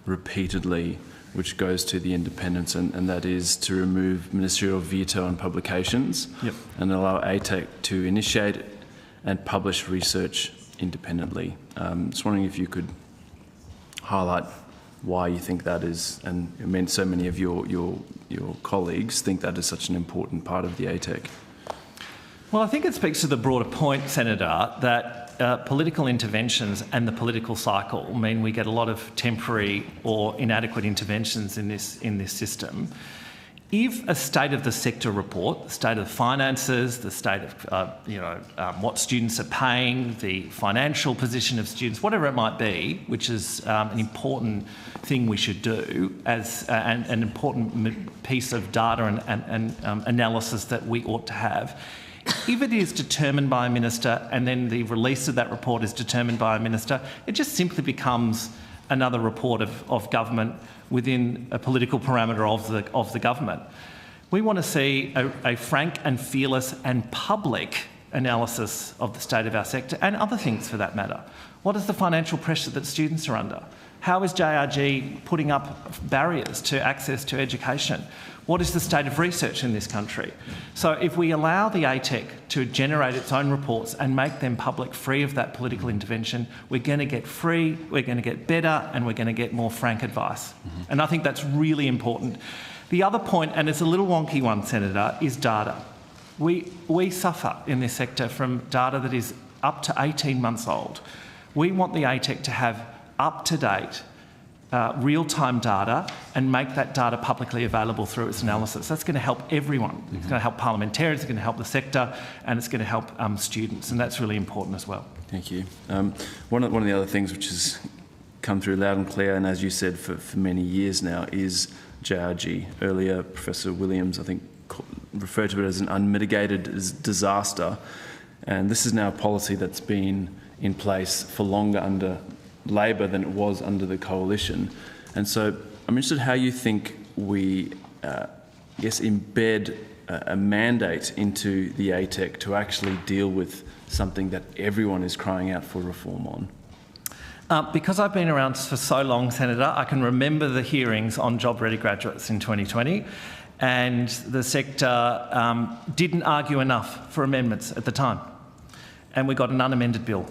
E: repeatedly, which goes to the independence, and that is to remove ministerial veto on publications and allow ATEC to initiate and publish research independently. Just wondering if you could highlight why you think that is, and I mean, so many of your colleagues think that is such an important part of the ATEC.
G: Well, I think it speaks to the broader point, Senator, that political interventions and the political cycle mean we get a lot of temporary or inadequate interventions in this system. If a state of the sector report, the state of the finances, the state of what students are paying, the financial position of students, whatever it might be, which is an important thing we should do as an important piece of data and analysis that we ought to have. If it is determined by a minister and then the release of that report is determined by a minister, it just simply becomes another report of government within a political parameter of the government. We want to see a frank and fearless and public analysis of the state of our sector and other things for that matter. What is the financial pressure that students are under? How is JRG putting up barriers to access to education? What is the state of research in this country? So if we allow the ATEC to generate its own reports and make them public, free of that political intervention, we're going to get free, we're going to get better, and we're going to get more frank advice. And I think that's really important. The other point, and it's a little wonky one, Senator, is data. We suffer in this sector from data that is up to 18 months old. We want the ATEC to have up-to-date real-time data and make that data publicly available through its analysis. That's going to help everyone. It's going to help parliamentarians, it's going to help the sector, and it's going to help students, and that's really important as well.
E: Thank you. One of the other things which has come through loud and clear, and as you said for many years now, is JRG. Earlier, Professor Williams, I think, referred to it as an unmitigated disaster, and this is now a policy that's been in place for longer under Labor than it was under the coalition. And so I'm interested how you think we, embed a mandate into the ATEC to actually deal with something that everyone is crying out for reform on.
G: Because I've been around for so long, Senator, I can remember the hearings on job-ready graduates in 2020, and the sector didn't argue enough for amendments at the time, and we got an unamended bill.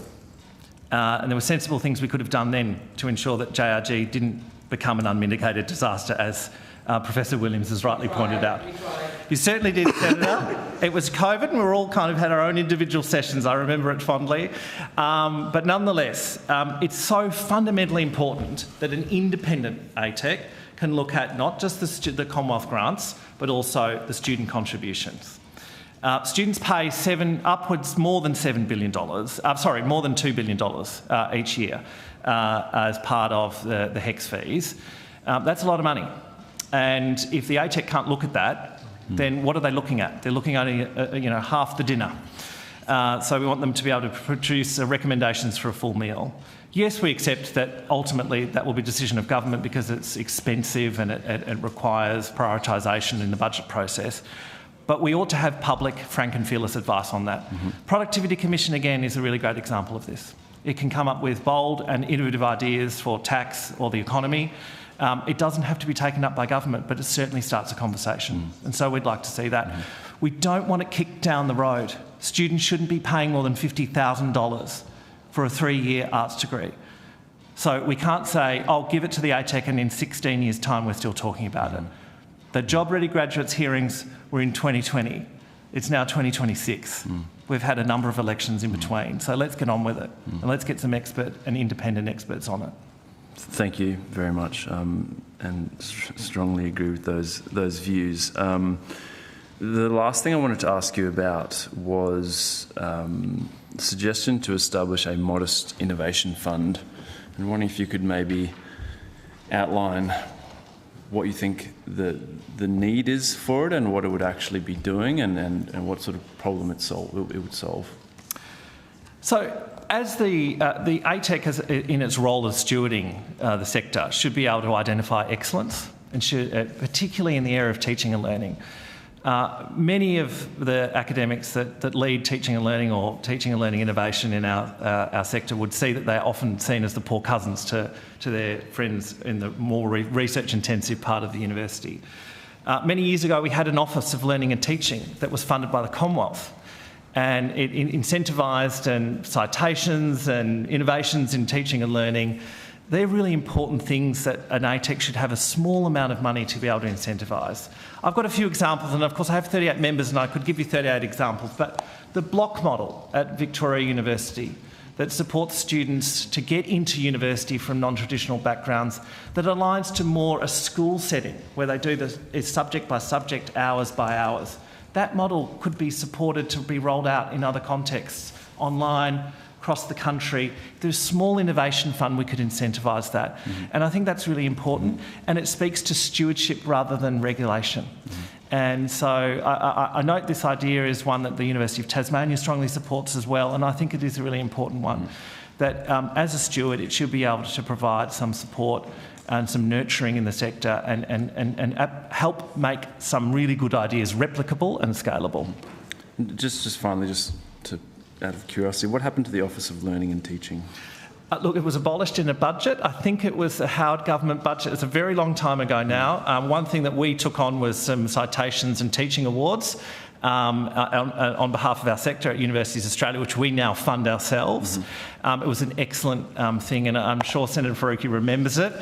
G: And there were sensible things we could have done then to ensure that JRG didn't become an unmitigated disaster, as Professor Williams has rightly pointed out. You certainly did, Senator. It was COVID and we all kind of had our own individual sessions. I remember it fondly. But nonetheless, it's so fundamentally important that an independent ATEC can look at not just the Commonwealth grants, but also the student contributions. Students pay more than $2 billion each year as part of the HEX fees. That's a lot of money. And if the ATEC can't look at that, then what are they looking at? They're looking at half the dinner. So we want them to be able to produce recommendations for a full meal. Yes, we accept that ultimately that will be a decision of government because it's expensive and it requires prioritisation in the budget process. But we ought to have public, frank and fearless advice on that. Productivity Commission, again, is a really great example of this. It can come up with bold and innovative ideas for tax or the economy. It doesn't have to be taken up by government, but it certainly starts a conversation. And so we'd like to see that. We don't want it kicked down the road. Students shouldn't be paying more than $50,000 for a 3-year arts degree. So we can't say, oh, give it to the ATEC and in 16 years' time we're still talking about it. The job-ready graduates hearings were in 2020. It's now 2026. We've had a number of elections in between, so let's get on with it and let's get some expert and independent experts on it.
E: Thank you very much, and strongly agree with those views. The last thing I wanted to ask you about was the suggestion to establish a modest innovation fund, and wondering if you could maybe outline what you think the need is for it and what it would actually be doing, and what sort of problem it would solve? So, as the ATEC, in its role of stewarding the sector, should be able to identify excellence, and particularly in the area of teaching and learning. Many of the academics that lead teaching and learning or teaching and learning innovation in our sector would see that they're often seen as the poor cousins to their friends in the more research-intensive part of the university. Many years ago, we had an Office of Learning and Teaching that was funded by the Commonwealth, and it incentivised and citations and innovations in teaching and learning. They're really important things that an ATEC should have a small amount of money to be able to incentivise. I've got a few examples, and of course I have 38 members and I could give you 38 examples, but the block model at Victoria University that supports students to get into university from non-traditional backgrounds, that aligns to more a school setting where they do this subject by subject, hours by hours. That model could be supported to be rolled out in other contexts, online, across the country. There's a small innovation fund, we could incentivise that. And I think that's really important, and it speaks to stewardship rather than regulation. And so I note this idea is one that the University of Tasmania strongly supports as well, and I think it is a really important one, that as a steward it should be able to provide some support and some nurturing in the sector and help make some really good ideas replicable and scalable. Just finally, out of curiosity, what happened to the Office of Learning and Teaching?
G: Look, it was abolished in a budget. I think it was a Howard government budget. It's a very long time ago now. One thing that we took on was some citations and teaching awards on behalf of our sector at Universities Australia, which we now fund ourselves. It was an excellent thing, and I'm sure Senator Faruqi remembers it.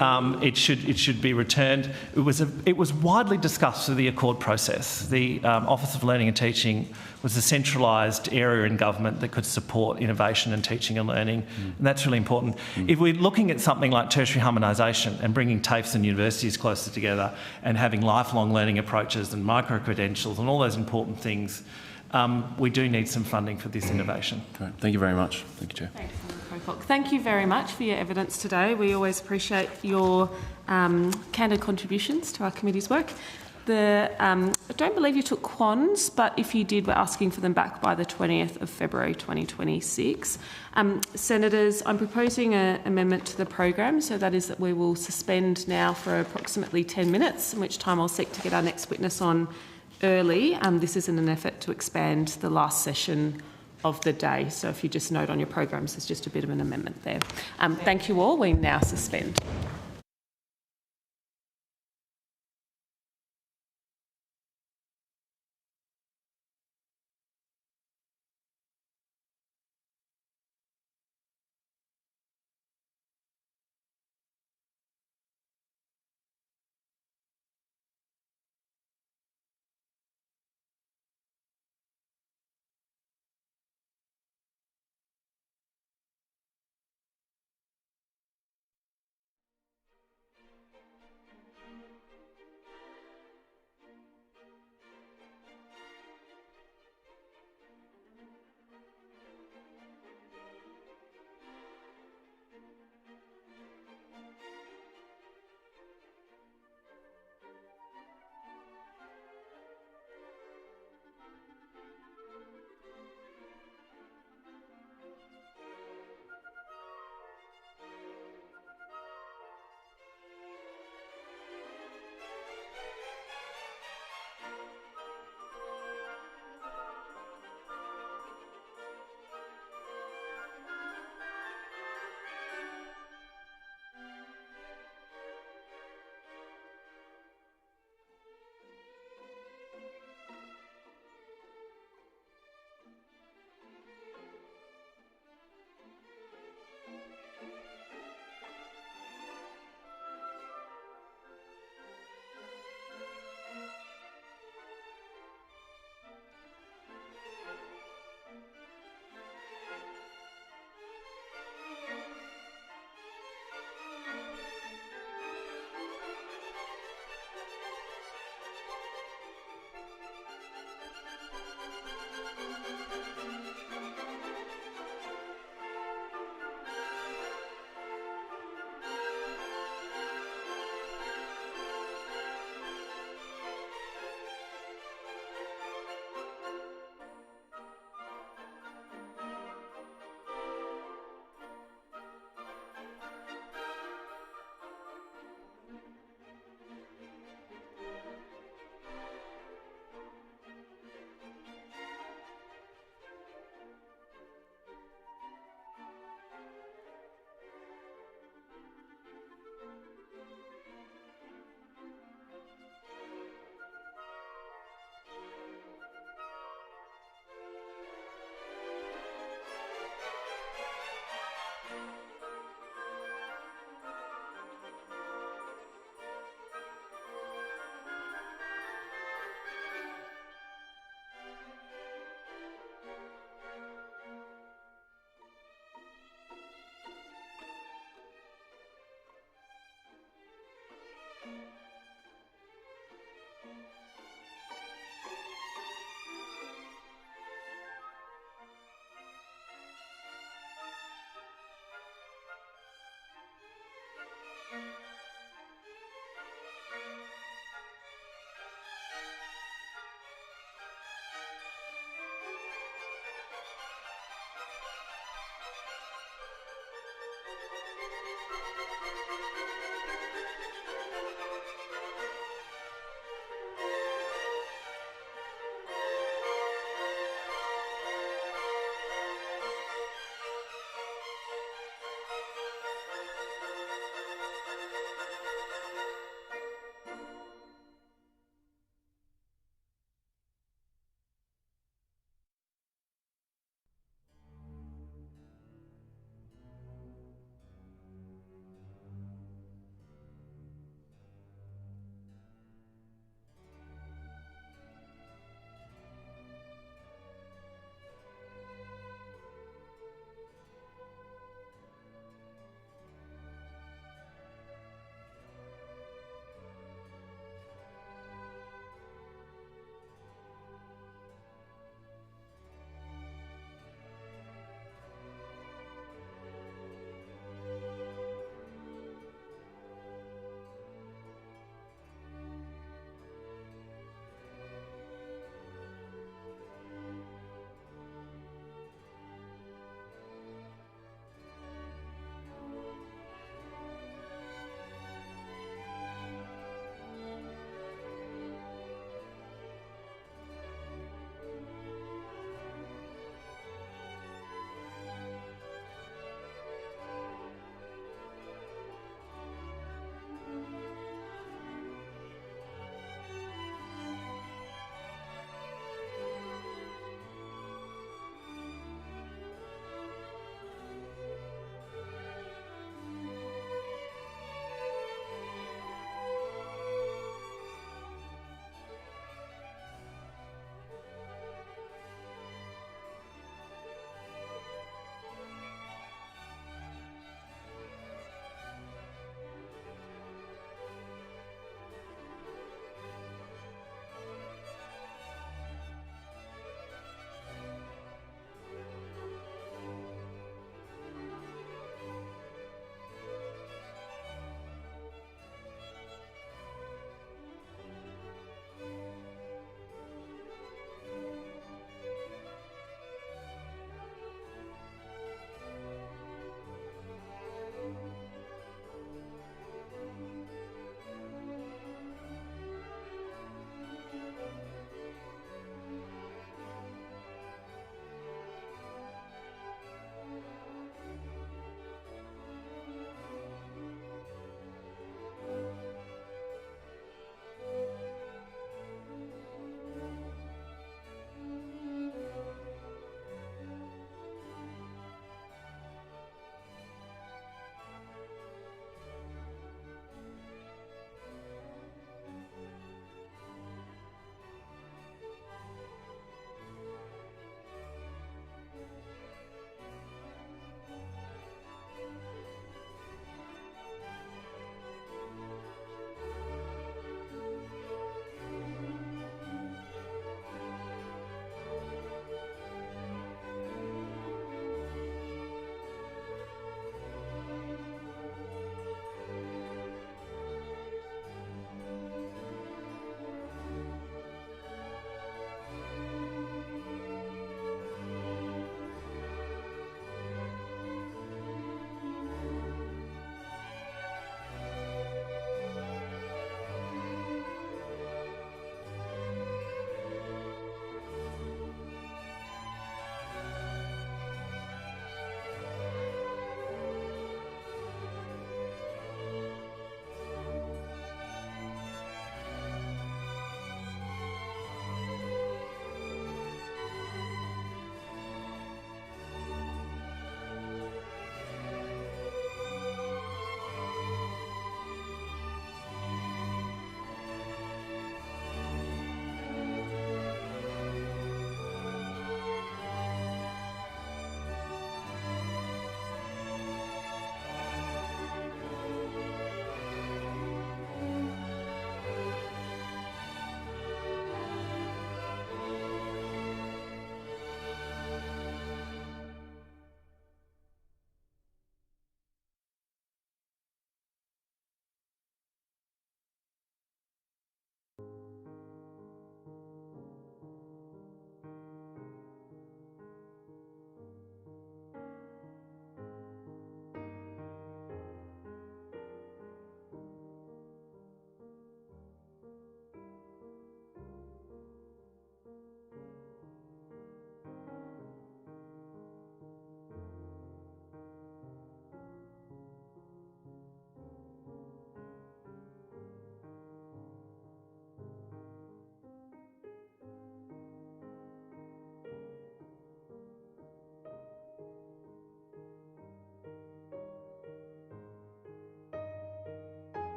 G: It should be returned. It was widely discussed through the Accord process. The Office of Learning and Teaching was a centralised area in government that could support innovation and teaching and learning, and that's really important. If we're looking at something like tertiary harmonisation and bringing TAFEs and universities closer together and having lifelong learning approaches and micro-credentials and all those important things, we do need some funding for this innovation.
E: Great. Thank you very much. Thank you, Chair.
A: Thanks, Senator Pocock. Thank you very much for your evidence today. We always appreciate your candid contributions to our committee's work. I don't believe you took quans, but if you did, we're asking for them back by the 20th of February 2026. Senators, I'm proposing an amendment to the program, so that is that we will suspend now for approximately 10 minutes, in which time I'll seek to get our next witness on early. This is in an effort to expand the last session of the day. So if you just note on your programs, there's just a bit of an amendment there. Thank you all. We now suspend.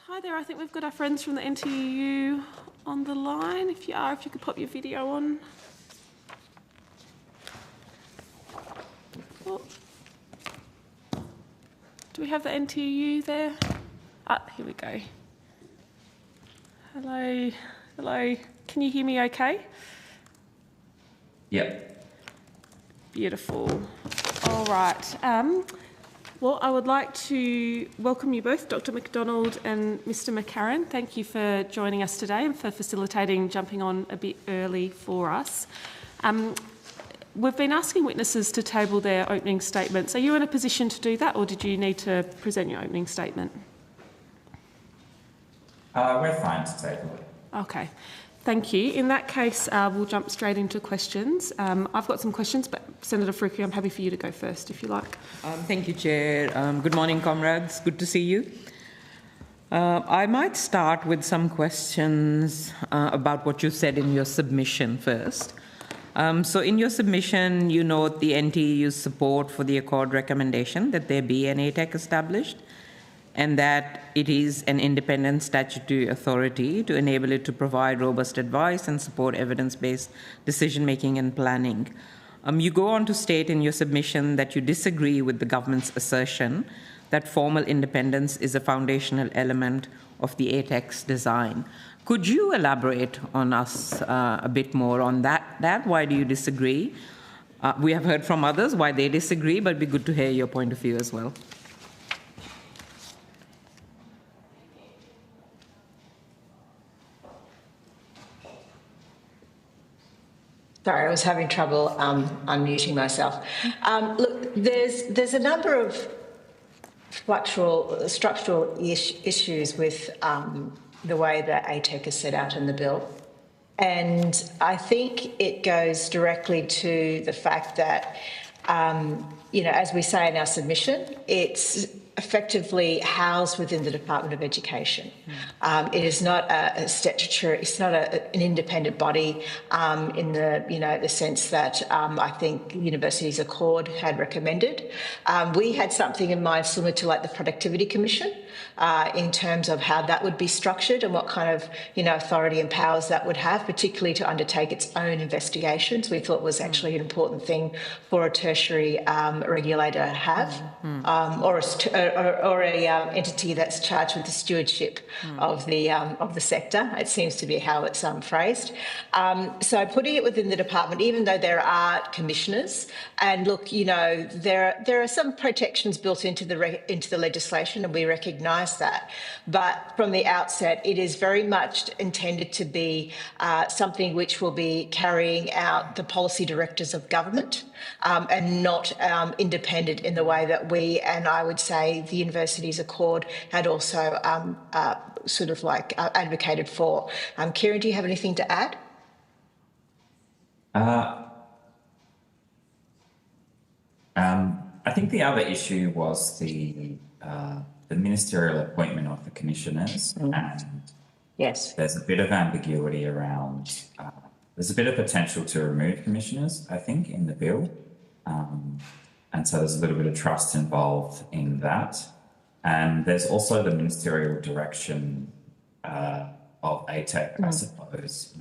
A: Hi there. I think we've got our friends from the NTU on the line. If you could pop your video on. Oh. Do we have the NTU there? Here we go. Hello. Hello. Can you hear me okay?
H: Yep.
A: Beautiful. All right. Well, I would like to welcome you both, Dr. McDonald and Mr. McCarran. Thank you for joining us today and for facilitating jumping on a bit early for us. We've been asking witnesses to table their opening statements. Are you in a position to do that, or did you need to present your opening statement?
H: We're fine to table it.
A: Okay. Thank you. In that case, we'll jump straight into questions. I've got some questions, but Senator Faruqi, I'm happy for you to go first, if you like.
F: Thank you, Chair. Good morning, comrades. Good to see you. I might start with some questions about what you said in your submission first. So in your submission, you note the NTU's support for the Accord recommendation that there be an ATEC established, and that it is an independent statutory authority to enable it to provide robust advice and support evidence-based decision-making and planning. You go on to state in your submission that you disagree with the government's assertion that formal independence is a foundational element of the ATEC's design. Could you elaborate on us a bit more on that? Why do you disagree? We have heard from others why they disagree, but it'd be good to hear your point of view as well.
I: Sorry, I was having trouble unmuting myself. Look, there's a number of structural issues with the way that ATEC is set out in the bill. And I think it goes directly to the fact that, as we say in our submission, it's effectively housed within the Department of Education. It is not a statutory, it's not an independent body in the sense that I think Universities Accord had recommended. We had something in mind similar to like the Productivity Commission in terms of how that would be structured and what kind of authority and powers that would have, particularly to undertake its own investigations. We thought was actually an important thing for a tertiary regulator to have, or a entity that's charged with the stewardship of the sector. It seems to be how it's phrased. So putting it within the department, even though there are commissioners, and look, there are some protections built into the legislation, and we recognise that. But from the outset, it is very much intended to be something which will be carrying out the policy directives of government, and not independent in the way that we, and I would say the Universities Accord, had also advocated for. Kieran, do you have anything to add?
H: I think the other issue was the ministerial appointment of the commissioners, and
I: yes,
H: there's a bit of ambiguity around. There's a bit of potential to remove commissioners, I think, in the bill, and so there's a little bit of trust involved in that. And there's also the ministerial direction of ATEC, I suppose,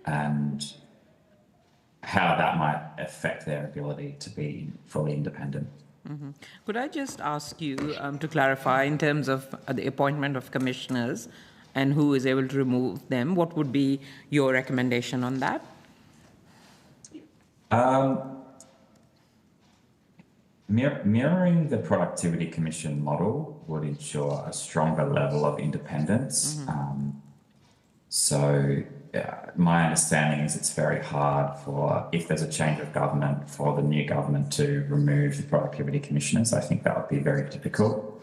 H: and how that might affect their ability to be fully independent.
F: Could I just ask you to clarify in terms of the appointment of commissioners and who is able to remove them? What would be your recommendation on that?
H: Mirroring the Productivity Commission model would ensure a stronger level of independence. My understanding is it's very hard for, if there's a change of government, for the new government to remove the Productivity Commissioners. I think that would be very difficult.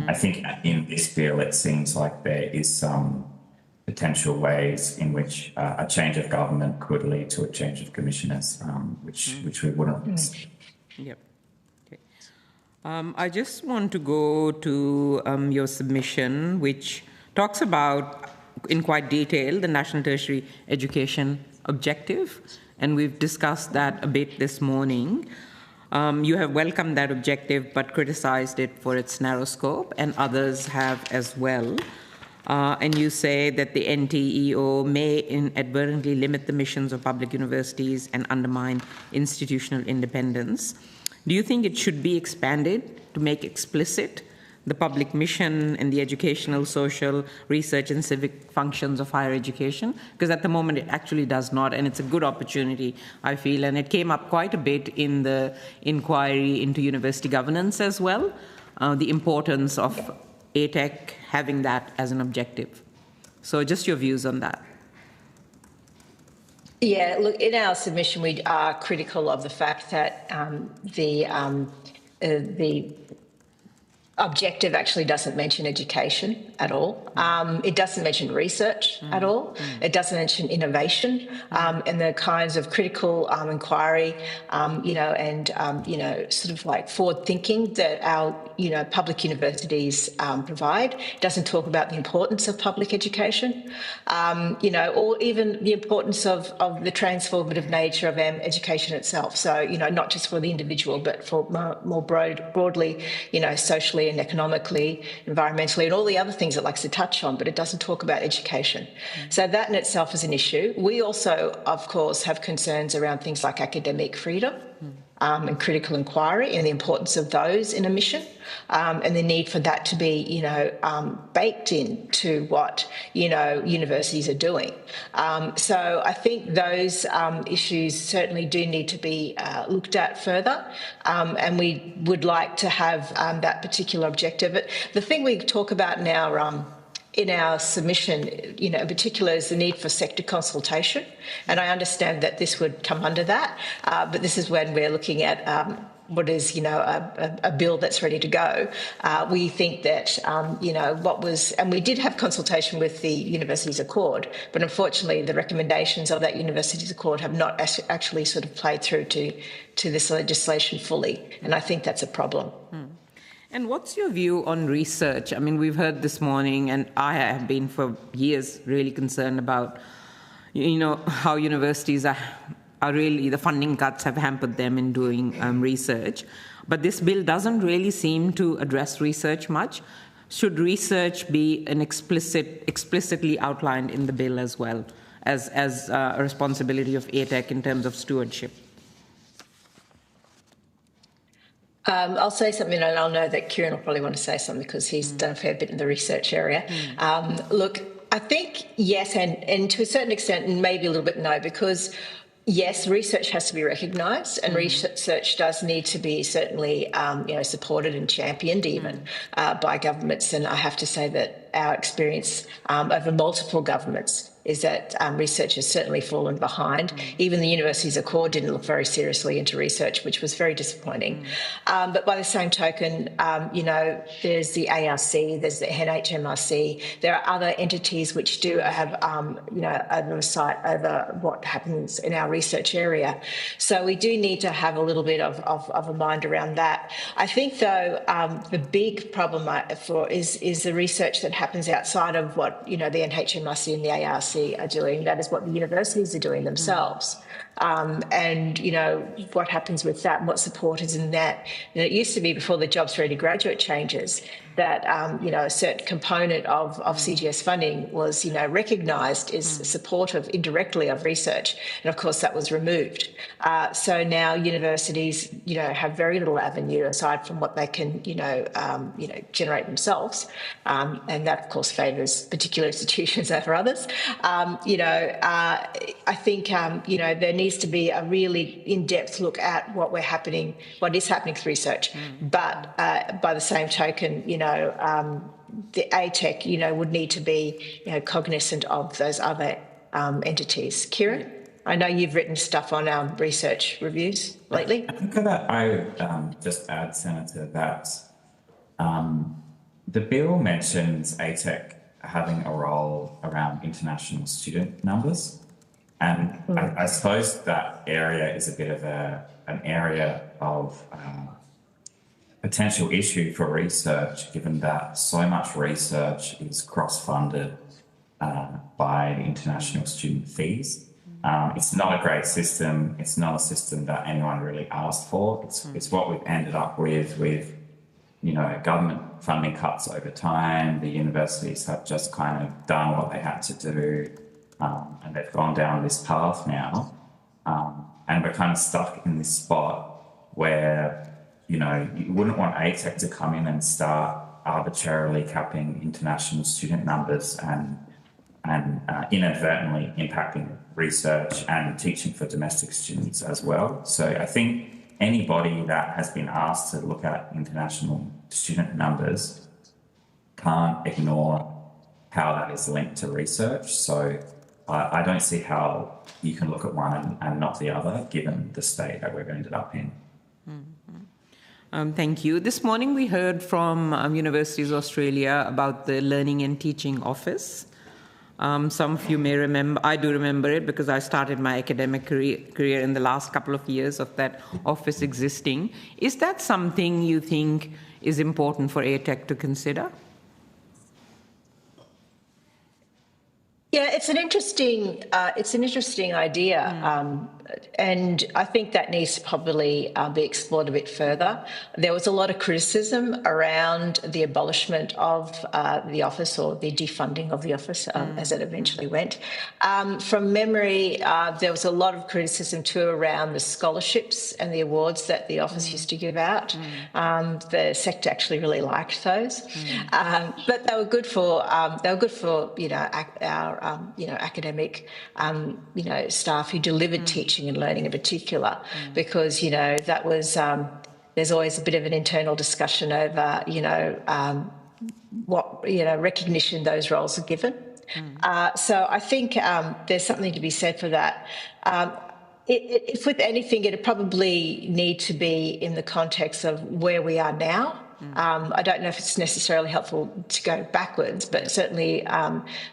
H: I think in this bill, it seems like there is some potential ways in which a change of government could lead to a change of commissioners, which we wouldn't.
F: Yep. Okay. I just want to go to your submission, which talks about, in quite detail, the National Tertiary Education Objective, and we've discussed that a bit this morning. You have welcomed that objective but criticized it for its narrow scope, and others have as well. And you say that the NTEO may inadvertently limit the missions of public universities and undermine institutional independence. Do you think it should be expanded to make explicit the public mission and the educational, social, research and civic functions of higher education? Because at the moment it actually does not, and it's a good opportunity, I feel, and it came up quite a bit in the inquiry into university governance as well, the importance of ATEC having that as an objective. So just your views on that.
I: Yeah, look, in our submission, we are critical of the fact that the objective actually doesn't mention education at all. It doesn't mention research at all. It doesn't mention innovation and the kinds of critical inquiry, and sort of like forward thinking that our, public universities provide. It doesn't talk about the importance of public education, or even the importance of the transformative nature of education itself. So, not just for the individual, but for more broadly, socially and economically, environmentally, and all the other things it likes to touch on, but it doesn't talk about education. So that in itself is an issue. We also, of course, have concerns around things like academic freedom and critical inquiry and the importance of those in a mission, and the need for that to be, baked into what, universities are doing. So I think those issues certainly do need to be looked at further, and we would like to have that particular objective. But the thing we talk about in our submission, in particular, is the need for sector consultation. And I understand that this would come under that, but this is when we're looking at what is, a bill that's ready to go. We think that, and we did have consultation with the Universities Accord, but unfortunately the recommendations of that Universities Accord have not actually sort of played through to this legislation fully. And I think that's a problem.
F: And what's your view on research? I mean, we've heard this morning, and I have been for years really concerned about, how universities are really, the funding cuts have hampered them in doing research. But this bill doesn't really seem to address research much. Should research be an explicitly outlined in the bill as well as a responsibility of ATEC in terms of stewardship?
I: I'll say something, and I'll know that Kieran will probably want to say something because he's done a fair bit in the research area. Look, I think yes, and to a certain extent, and maybe a little bit no, because yes, research has to be recognised, and research does need to be certainly, supported and championed even by governments. And I have to say that our experience over multiple governments is that research has certainly fallen behind. Even the Universities Accord didn't look very seriously into research, which was very disappointing. But by the same token, there's the ARC, there's the NHMRC, there are other entities which do have, oversight over what happens in our research area. So we do need to have a little bit of a mind around that. I think, though, the big problem is the research that happens outside of what, the NHMRC and the ARC are doing. That is what the universities are doing themselves. And, what happens with that and what support is in that. And it used to be before the Jobs Ready graduate changes that, a certain component of CGS funding was, recognised as supportive indirectly of research. And, of course, that was removed. So now universities, have very little avenue aside from what they can, generate themselves. And that, of course, favours particular institutions over others. I think, there needs to be a really in-depth look at what is happening with research. But by the same token, the ATEC, would need to be, cognizant of those other entities. Kieran, I know you've written stuff on our research reviews lately.
H: I think that I just add, Senator, that the bill mentions ATEC having a role around international student numbers. And I suppose that area is a bit of an area of potential issue for research, given that so much research is cross-funded by international student fees. It's not a great system. It's not a system that anyone really asked for. It's what we've ended up with, you know, government funding cuts over time. The universities have just kind of done what they had to do, and they've gone down this path now. And we're kind of stuck in this spot where, you know, you wouldn't want ATEC to come in and start arbitrarily capping international student numbers and inadvertently impacting research and teaching for domestic students as well. So I think anybody that has been asked to look at international student numbers can't ignore how that is linked to research. So I don't see how you can look at one and not the other, given the state that we've ended up in.
F: Thank you. This morning we heard from Universities Australia about the Learning and Teaching Office. Some of you may remember, I do remember it because I started my academic career in the last couple of years of that office existing. Is that something you think is important for ATEC to consider?
I: Yeah, it's an interesting idea, and I think that needs to probably be explored a bit further. There was a lot of criticism around the abolishment of the office, or the defunding of the office, as it eventually went. From memory, there was a lot of criticism too around the scholarships and the awards that the office used to give out. The sector actually really liked those, but they were good for you know, our academic staff who delivered teaching and learning in particular, because, you know, that was there's always a bit of an internal discussion over, you know, what, you know, recognition those roles are given. So I think there's something to be said for that. If with anything, it'd probably need to be in the context of where we are now. I don't know if it's necessarily helpful to go backwards, but certainly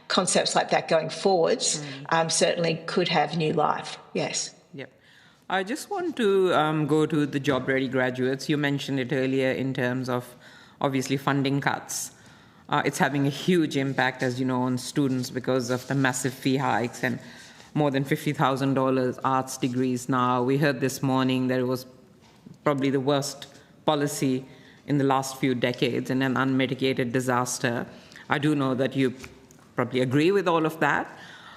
I: concepts like that going forwards certainly could have new life. Yes.
F: Yep. I just want to go to the job-ready graduates. You mentioned it earlier in terms of obviously funding cuts. It's having a huge impact, as you know, on students because of the massive fee hikes and more than $50,000 arts degrees now. We heard this morning that it was probably the worst policy in the last few decades and an unmitigated disaster. I do know that you probably agree with all of that.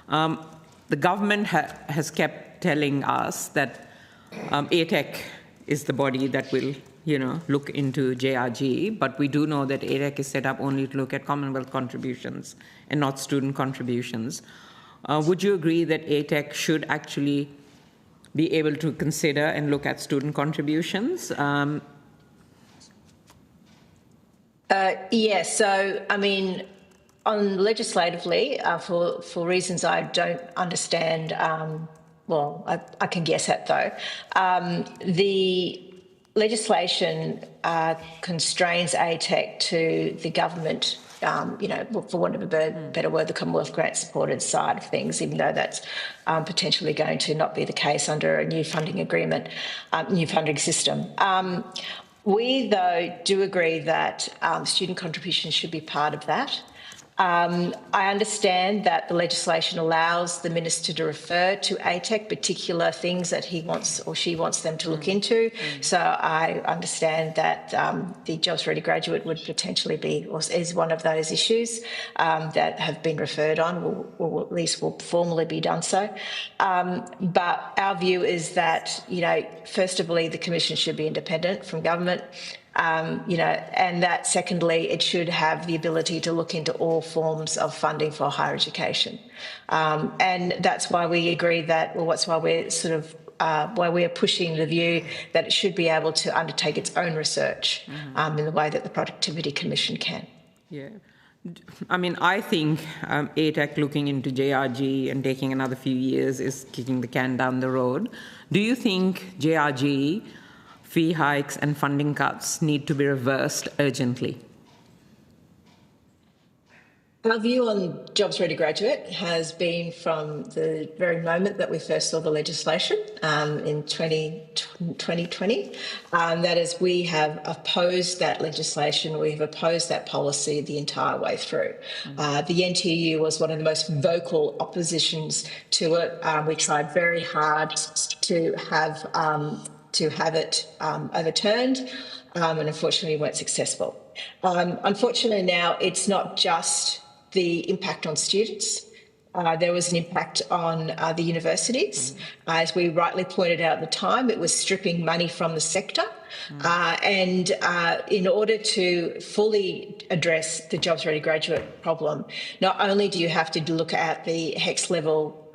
F: The government has kept telling us that ATEC is the body that will, you know, look into JRG, but we do know that ATEC is set up only to look at Commonwealth contributions and not student contributions. Would you agree that ATEC should actually be able to consider and look at student contributions?
I: Yes. So, I mean, on legislatively, for reasons I don't understand, well, I can guess at though, the legislation constrains ATEC to the government, you know, for want of a better word, the Commonwealth grant-supported side of things, even though that's potentially going to not be the case under a new funding agreement, new funding system. We, though, do agree that student contributions should be part of that. I understand that the legislation allows the minister to refer to ATEC particular things that he wants or she wants them to look into. So I understand that the Jobs Ready graduate would potentially be, or is one of those issues that have been referred on, or at least will formally be done so. But our view is that, you know, first of all, the Commission should be independent from government. You know, and that secondly, it should have the ability to look into all forms of funding for higher education. And that's why we agree that, well, that's why we're sort of, why we're pushing the view that it should be able to undertake its own research in the way that the Productivity Commission can.
F: Yeah. I mean, I think ATEC looking into JRG and taking another few years is kicking the can down the road. Do you think JRG fee hikes and funding cuts need to be reversed urgently?
I: Our view on jobs ready graduate has been from the very moment that we first saw the legislation in 2020. That is, we have opposed that legislation, we've opposed that policy the entire way through. The NTU was one of the most vocal oppositions to it. We tried very hard to have it overturned, and unfortunately weren't successful. Unfortunately now it's not just the impact on students. There was an impact on the universities. As we rightly pointed out at the time, it was stripping money from the sector. And in order to fully address the jobs ready graduate problem, not only do you have to look at the HECS level,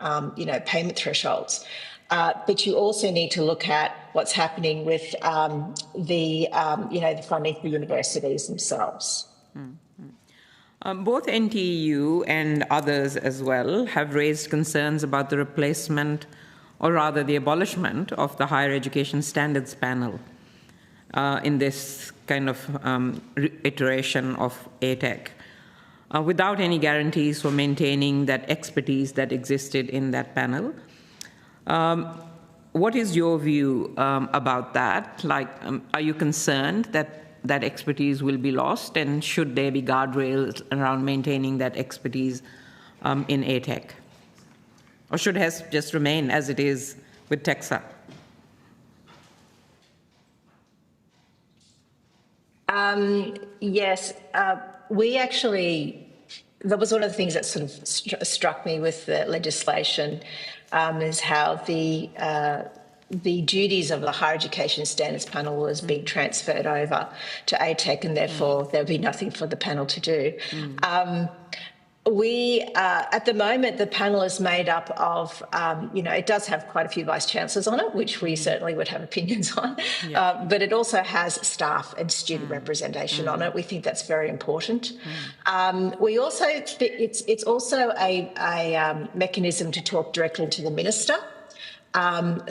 I: payment thresholds, but you also need to look at what's happening with the funding for universities themselves.
F: Both NTU and others as well have raised concerns about the replacement, or rather the abolishment, of the Higher Education Standards Panel in this kind of iteration of ATEC, without any guarantees for maintaining that expertise that existed in that panel. What is your view about that? Are you concerned that that expertise will be lost, and should there be guardrails around maintaining that expertise in ATEC? Or should it just remain as it is with TEXA?
I: Yes, we actually, that was one of the things that sort of struck me with the legislation, is how the duties of the Higher Education Standards Panel was being transferred over to ATEC, and therefore there'll be nothing for the panel to do. At the moment, the panel is made up of, it does have quite a few vice-chancellors on it, which we certainly would have opinions on, but it also has staff and student representation on it. We think that's very important. We also, it's also a mechanism to talk directly to the minister. That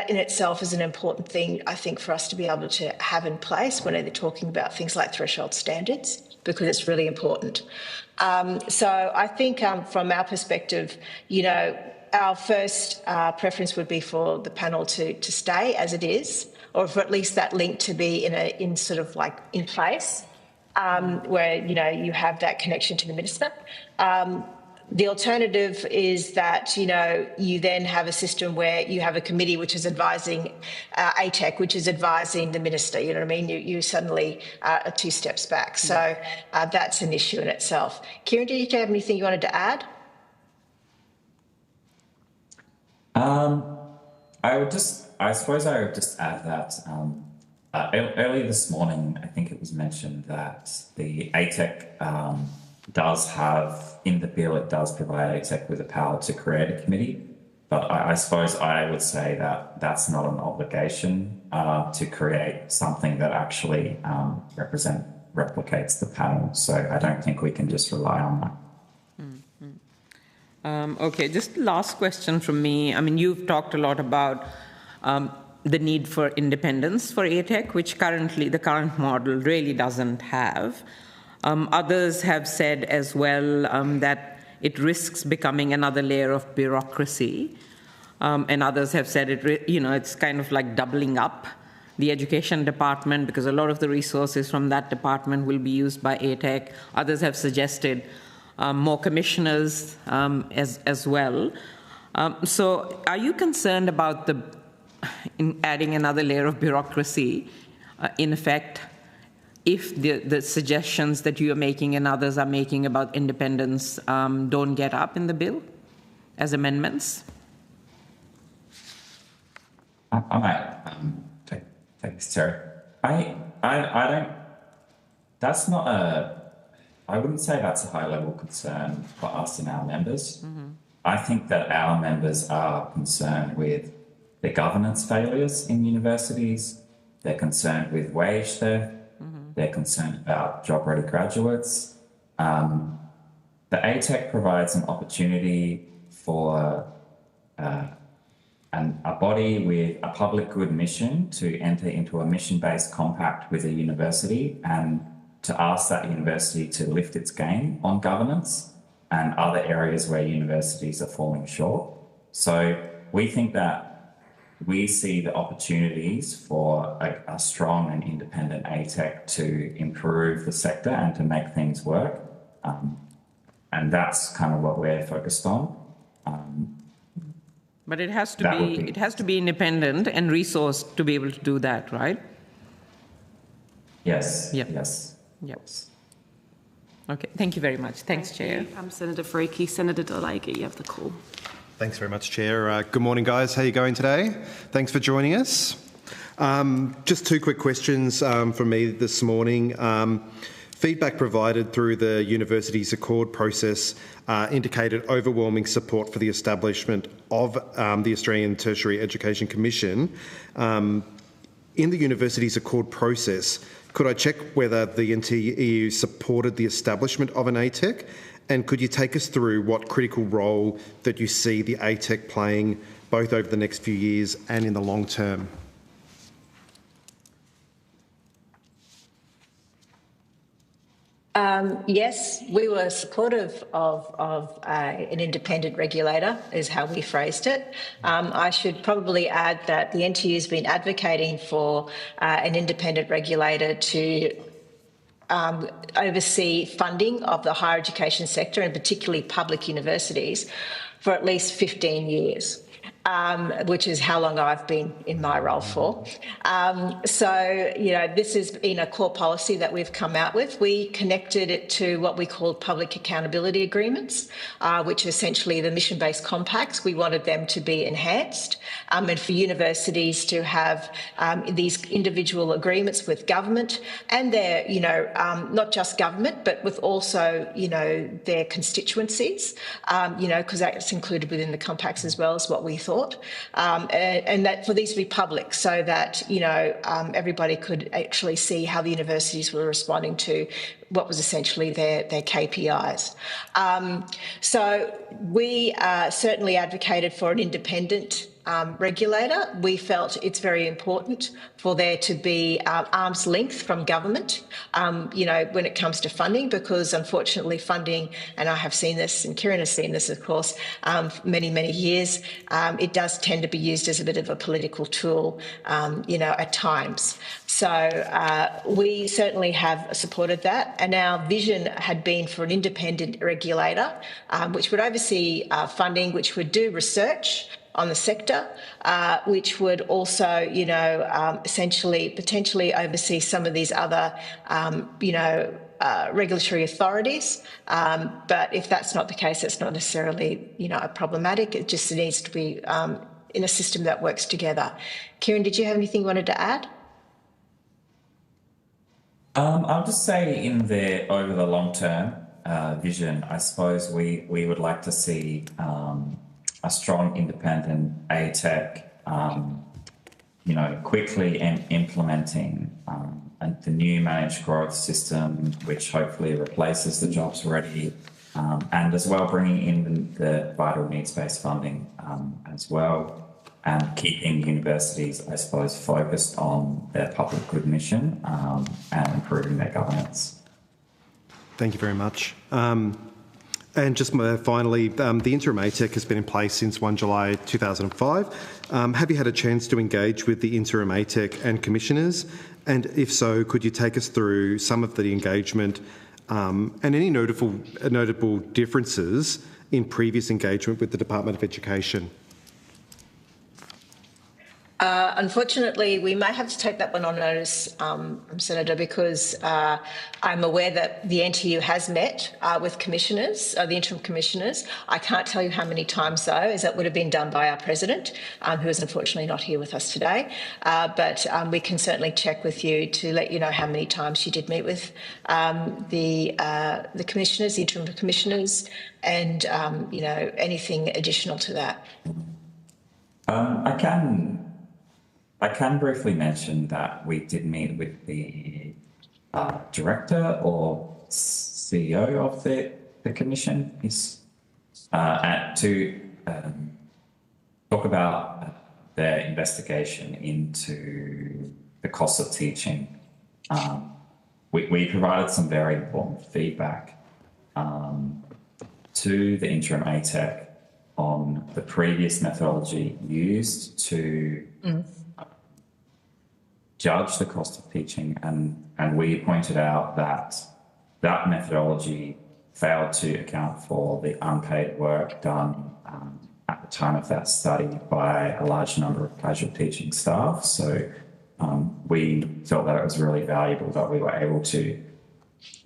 I: in itself is an important thing, I think, for us to be able to have in place when they're talking about things like threshold standards, because it's really important. So I think from our perspective, our first preference would be for the panel to stay as it is, or for at least that link to be in place, where, you have that connection to the minister. The alternative is that, you then have a system where you have a committee which is advising ATEC, which is advising the minister, you know what I mean? You suddenly are 2 steps back. So that's an issue in itself. Kieran, did you have anything you wanted to add?
H: I suppose I would just add that earlier this morning, I think it was mentioned that the ATEC does have, in the bill, it does provide ATEC with the power to create a committee. But I suppose I would say that that's not an obligation to create something that actually replicates the panel. So I don't think we can just rely on that.
F: Okay, just last question from me. I mean, you've talked a lot about the need for independence for ATEC, which currently the current model really doesn't have. Others have said as well that it risks becoming another layer of bureaucracy, and others have said it's kind of like doubling up the education department, because a lot of the resources from that department will be used by ATEC. Others have suggested more commissioners as well. So are you concerned about adding another layer of bureaucracy, in effect, if the suggestions that you are making and others are making about independence don't get up in the bill as amendments?
H: I might take this, Terry. I don't, that's not I wouldn't say that's a high level concern for us and our members. I think that our members are concerned with the governance failures in universities. They're concerned with wage theft. They're concerned about job-ready graduates. The ATEC provides an opportunity for a body with a public good mission to enter into a mission-based compact with a university and to ask that university to lift its game on governance and other areas where universities are falling short. So we think that we see the opportunities for a strong and independent ATEC to improve the sector and to make things work. And that's kind of what we're focused on.
F: But it has to be independent and resourced to be able to do that, right?
H: Yes.
F: Yep.
H: Yes.
F: Yep. Okay. Thank you very much. Thanks, Chair.
A: Senator Freakey. Senator Delegate, you have the call.
J: Thanks very much, Chair. Good morning, guys. How are you going today? Thanks for joining us. Just two quick questions from me this morning. Feedback provided through the university's Accord process indicated overwhelming support for the establishment of the Australian Tertiary Education Commission. In the university's Accord process, could I check whether the NTEU supported the establishment of an ATEC? And could you take us through what critical role that you see the ATEC playing both over the next few years and in the long term?
I: Yes, we were supportive of an independent regulator, is how we phrased it. I should probably add that the NTU has been advocating for an independent regulator to oversee funding of the higher education sector, and particularly public universities, for at least 15 years. Which is how long I've been in my role for. So, this has been a core policy that we've come out with. We connected it to what we call public accountability agreements, which are essentially the mission-based compacts. We wanted them to be enhanced and for universities to have these individual agreements with government and their, not just government, but with also, their constituencies, because that's included within the compacts as well as what we thought. And that for these to be public so that, everybody could actually see how the universities were responding to what was essentially their KPIs. So we certainly advocated for an independent regulator. We felt it's very important for there to be arm's length from government, when it comes to funding, because unfortunately funding, and I have seen this, and Kieran has seen this, of course, for many, many years, it does tend to be used as a bit of a political tool, at times. So we certainly have supported that, and our vision had been for an independent regulator, which would oversee funding, which would do research on the sector, which would also, essentially potentially oversee some of these other, regulatory authorities. But if that's not the case, it's not necessarily, problematic. It just needs to be in a system that works together. Kieran, did you have anything you wanted to add?
H: I'll just say over the long term vision, I suppose we would like to see a strong independent ATEC, quickly implementing the new managed growth system, which hopefully replaces the jobs already, and as well bringing in the vital needs-based funding as well, and keeping universities, I suppose, focused on their public good mission and improving their governance.
J: Thank you very much. And just finally, the Interim ATEC has been in place since 1 July 2005. Have you had a chance to engage with the Interim ATEC and commissioners? And if so, could you take us through some of the engagement and any notable differences in previous engagement with the Department of Education?
I: Unfortunately, we may have to take that one on notice, Senator, because I'm aware that the NTU has met with commissioners, the interim commissioners. I can't tell you how many times, though, as that would have been done by our president, who is unfortunately not here with us today. But we can certainly check with you to let you know how many times she did meet with the commissioners, the interim commissioners, and anything additional to that.
H: I can briefly mention that we did meet with the director or CEO of the commission to talk about their investigation into the cost of teaching we provided some very important feedback to the Interim Ache on the previous methodology used to judge the cost of teaching, and we pointed out that that methodology failed to account for the unpaid work done at the time of that study by a large number of casual teaching staff. So we felt that it was really valuable that we were able to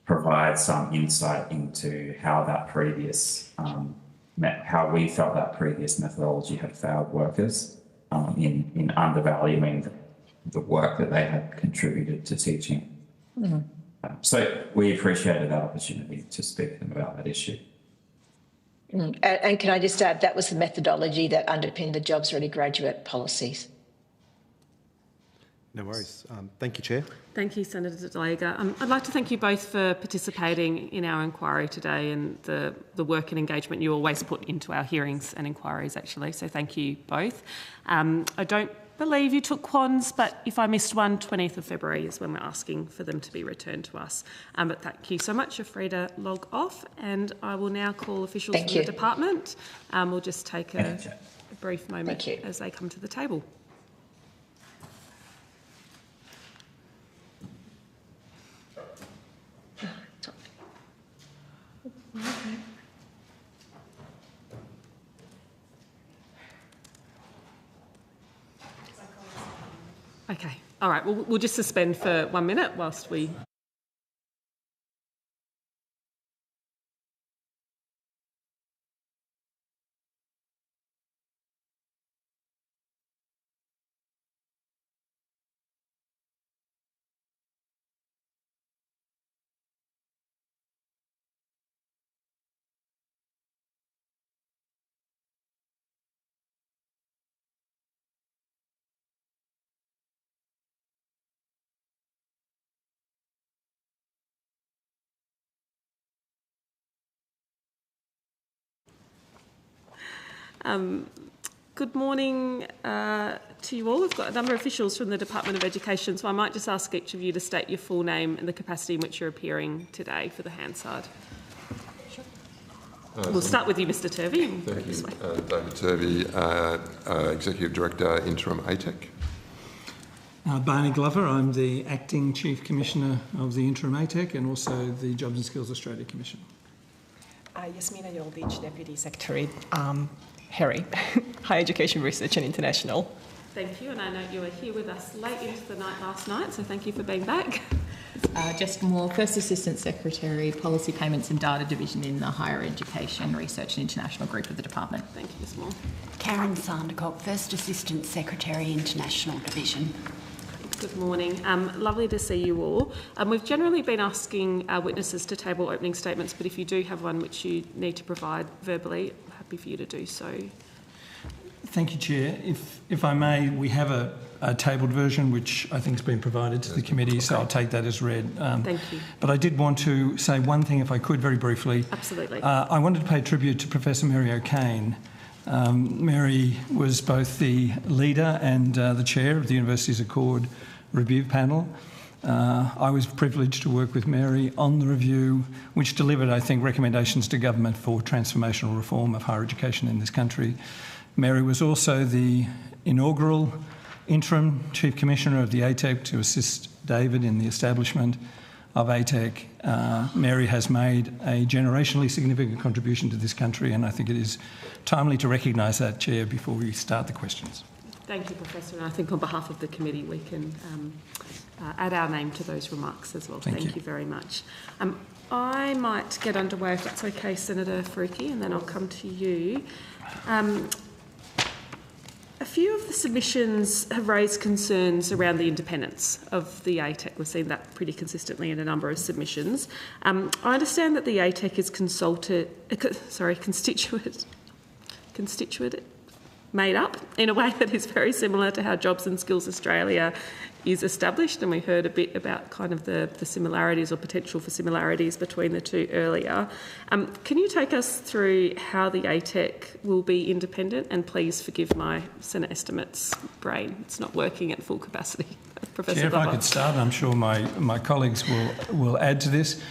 H: provide some insight into how that previous, how we felt that previous methodology had failed workers in undervaluing the work that they had contributed to teaching. So we appreciated that opportunity to speak to them about that issue.
I: And can I just add, that was the methodology that underpinned the Jobs Ready graduate policies.
J: No worries. Thank you, Chair.
A: Thank you, Senator Delaga. I'd like to thank you both for participating in our inquiry today and the work and engagement you always put into our hearings and inquiries, actually. So thank you both. I don't believe you took quans, but if I missed one, 20th of February is when we're asking for them to be returned to us. But thank you so much. You're free to log off, and I will now call officials from the department. We'll just take a brief moment as they come to the table. Okay, all right, we'll just suspend for 1 minute whilst we... Good morning to you all. We've got a number of officials from the Department of Education, so I might just ask each of you to state your full name and the capacity in which you're appearing today for the Hansard. We'll start with you, Mr Turvey.
K: Thank you. David Turvey, Executive Director, Interim Ache.
L: Barney Glover, I'm the Acting Chief Commissioner of the Interim Ache and also the Jobs and Skills Australia Commission.
M: Yasmina Yoldic, Deputy Secretary, Harry, Higher Education Research and International.
A: Thank you, and I know you were here with us late into the night last night, so thank you for being back.
N: Jessica Moore, First Assistant Secretary, Policy Payments and Data Division in the Higher Education Research and International Group of the Department.
A: Thank you, Ms Moore.
O: Karen Sandercock, First Assistant Secretary, International Division.
A: Good morning. Lovely to see you all. We've generally been asking our witnesses to table opening statements, but if you do have one which you need to provide verbally, I'm happy for you to do so.
L: Thank you, Chair. If I may, we have a tabled version which I think has been provided to the committee, so I'll take that as read.
A: Thank you.
L: But I did want to say one thing, if I could, very briefly.
A: Absolutely.
L: I wanted to pay tribute to Professor Mary O'Kane. Mary was both the leader and the chair of the University's Accord review panel. I was privileged to work with Mary on the review, which delivered, I think, recommendations to government for transformational reform of higher education in this country. Mary was also the inaugural interim Chief Commissioner of the ATEC to assist David in the establishment of ATEC. Mary has made a generationally significant contribution to this country, and I think it is timely to recognise that, Chair, before we start the questions.
A: Thank you, Professor, and I think on behalf of the committee we can add our name to those remarks as well. Thank you very much. I might get underway, if that's okay, Senator Faruqi, and then I'll come to you. A few of the submissions have raised concerns around the independence of the ATEC. We've seen that pretty consistently in a number of submissions. I understand that the ATEC is constituted made up in a way that is very similar to how Jobs and Skills Australia is established, and we heard a bit about kind of the similarities or potential for similarities between the two earlier. Can you take us through how the ATEC will be independent? And please forgive my Senate estimates brain, it's not working at full capacity. Professor
L: Chair, if I could start, I'm sure my colleagues will add to this.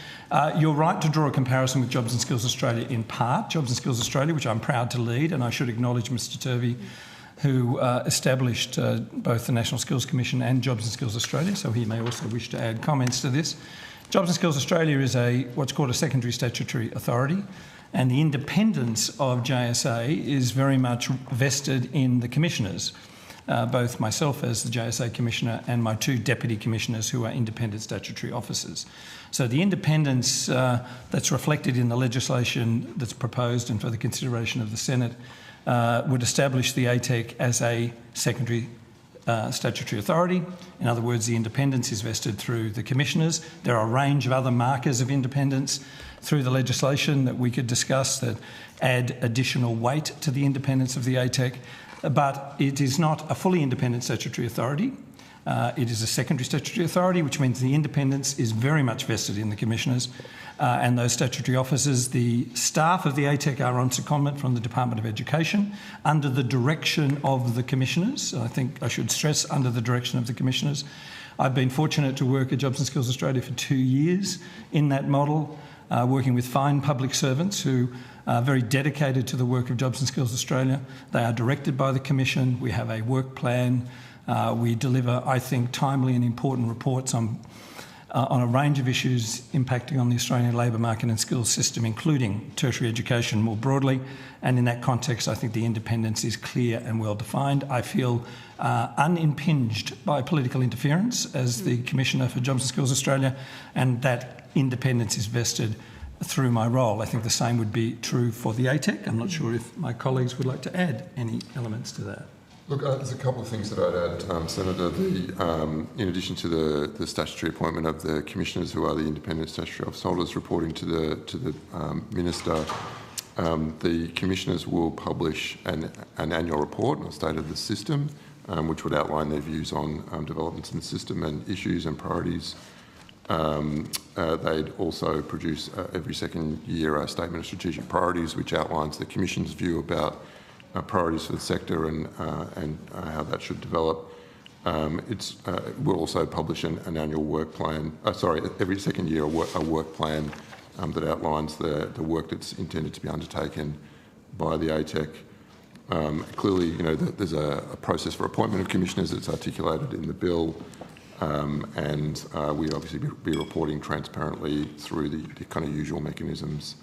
L: You're right to draw a comparison with Jobs and Skills Australia in part. Jobs and Skills Australia, which I'm proud to lead, and I should acknowledge Mr Turvey, who established both the National Skills Commission and Jobs and Skills Australia, so he may also wish to add comments to this. Jobs and Skills Australia is what's called a secondary statutory authority, and the independence of JSA is very much vested in the commissioners, both myself as the JSA Commissioner and my two Deputy Commissioners who are independent statutory officers. So the independence that's reflected in the legislation that's proposed and for the consideration of the Senate would establish the ATEC as a secondary statutory authority. In other words, the independence is vested through the commissioners. There are a range of other markers of independence through the legislation that we could discuss that add additional weight to the independence of the ATEC, but it is not a fully independent statutory authority. It is a secondary statutory authority, which means the independence is very much vested in the commissioners and those statutory officers. The staff of the ATEC are on secondment from the Department of Education under the direction of the commissioners. I think I should stress under the direction of the commissioners. I've been fortunate to work at Jobs and Skills Australia for 2 years in that model, working with fine public servants who are very dedicated to the work of Jobs and Skills Australia. They are directed by the Commission. We have a work plan. We deliver, I think, timely and important reports on a range of issues impacting on the Australian labour market and skills system, including tertiary education more broadly. And in that context, I think the independence is clear and well defined. I feel unimpinged by political interference as the Commissioner for Jobs and Skills Australia, and that independence is vested through my role. I think the same would be true for the ATEC. I'm not sure if my colleagues would like to add any elements to that.
K: Look, there's a couple of things that I'd add, Senator. In addition to the statutory appointment of the commissioners, who are the independent statutory office holders reporting to the minister, the commissioners will publish an annual report on the state of the system, which would outline their views on developments in the system and issues and priorities. They'd also produce every second year a statement of strategic priorities, which outlines the Commission's view about priorities for the sector and how that should develop. We'll also publish an annual work plan. Every second year a work plan that outlines the work that's intended to be undertaken by the ATEC. Clearly, there's a process for appointment of commissioners that's articulated in the bill. And we'd obviously be reporting transparently through the kind of usual mechanisms.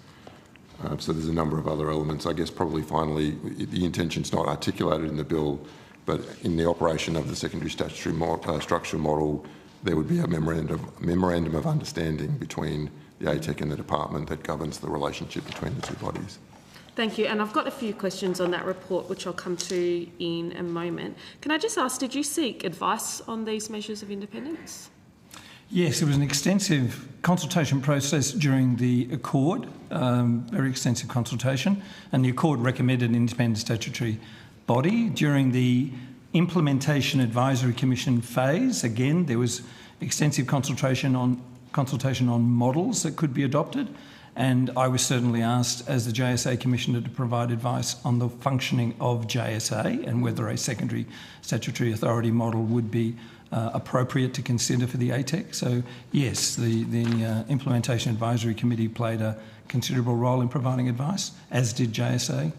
K: So there's a number of other elements. I guess probably finally, the intention's not articulated in the bill, but in the operation of the secondary statutory structure model, there would be a memorandum of understanding between the ATEC and the department that governs the relationship between the two bodies.
A: Thank you. And I've got a few questions on that report, which I'll come to in a moment. Can I just ask, did you seek advice on these measures of independence?
L: Yes, it was an extensive consultation process during the Accord, very extensive consultation, and the Accord recommended an independent statutory body. During the Implementation Advisory Commission phase, again, there was extensive consultation on models that could be adopted. And I was certainly asked as the JSA Commissioner to provide advice on the functioning of JSA and whether a secondary statutory authority model would be appropriate to consider for the ATEC. So yes, the Implementation Advisory Committee played a considerable role in providing advice, as did JSA.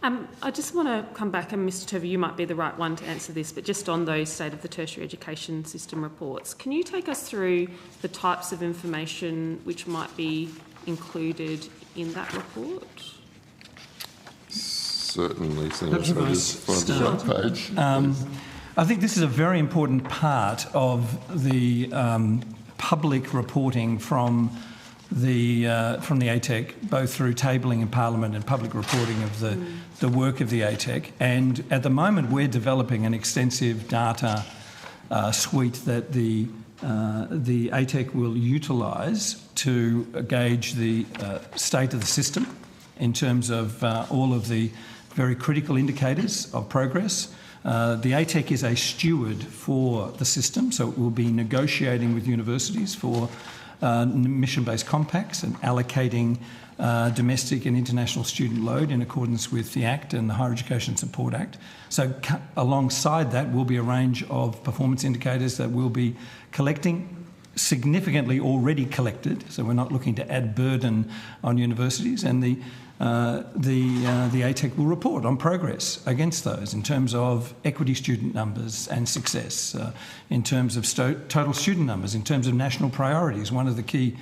A: I just want to come back, and Mr Turvey, you might be the right one to answer this, but just on those State of the Tertiary Education System reports, can you take us through the types of information which might be included in that report?
K: Certainly, Senator. So just find the right page.
L: I think this is a very important part of the public reporting from the ATEC, both through tabling in Parliament and public reporting of the work of the ATEC. And at the moment, we're developing an extensive data suite that the ATEC will utilise to gauge the state of the system in terms of all of the very critical indicators of progress. The ATEC is a steward for the system, so it will be negotiating with universities for mission-based compacts and allocating domestic and international student load in accordance with the Act and the Higher Education Support Act. So alongside that will be a range of performance indicators that we'll be collecting, significantly already collected, so we're not looking to add burden on universities, and the ATEC will report on progress against those in terms of equity student numbers and success, in terms of total student numbers, in terms of national priorities. One of the key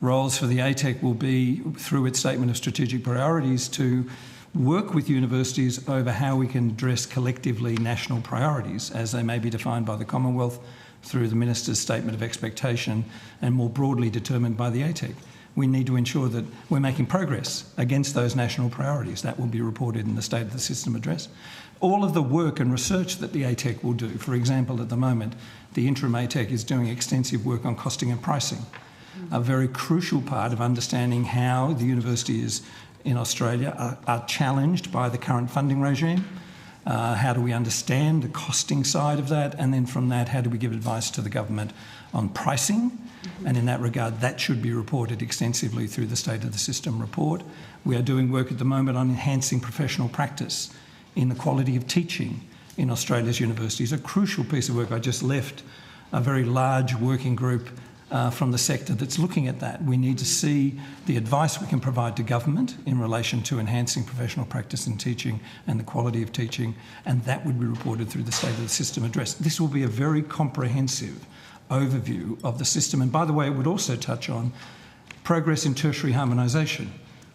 L: roles for the ATEC will be, through its statement of strategic priorities, to work with universities over how we can address collectively national priorities as they may be defined by the Commonwealth through the Minister's statement of expectation and more broadly determined by the ATEC. We need to ensure that we're making progress against those national priorities. That will be reported in the State of the System address. All of the work and research that the ATEC will do, for example, at the moment, the Interim Ache is doing extensive work on costing and pricing, a very crucial part of understanding how the universities in Australia are challenged by the current funding regime. How do we understand the costing side of that? And then from that, how do we give advice to the government on pricing? And in that regard, that should be reported extensively through the State of the System report. We are doing work at the moment on enhancing professional practice in the quality of teaching in Australia's universities, a crucial piece of work. I just left a very large working group from the sector that's looking at that. We need to see the advice we can provide to government in relation to enhancing professional practice in teaching and the quality of teaching, and that would be reported through the State of the System address. This will be a very comprehensive overview of the system, and by the way, it would also touch on progress in tertiary harmonisation.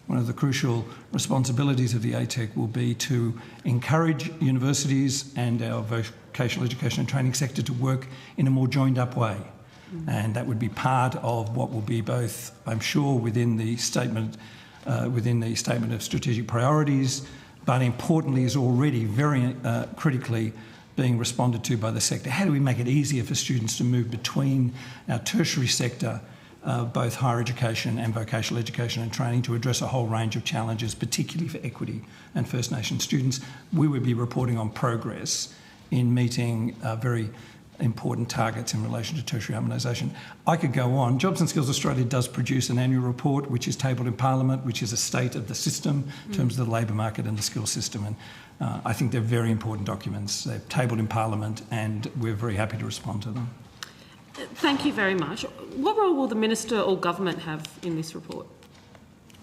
L: One of the crucial responsibilities of the ATEC will be to encourage universities and our vocational education and training sector to work in a more joined-up way. And that would be part of what will be both, I'm sure, within the statement of strategic priorities, but importantly is already very critically being responded to by the sector. How do we make it easier for students to move between our tertiary sector, both higher education and vocational education and training, to address a whole range of challenges, particularly for equity and First Nation students? We would be reporting on progress in meeting very important targets in relation to tertiary harmonisation. I could go on. Jobs and Skills Australia does produce an annual report which is tabled in Parliament, which is a state of the system in terms of the labour market and the skills system. And I think they're very important documents. They're tabled in Parliament and we're very happy to respond to them.
A: Thank you very much. What role will the Minister or Government have in this report?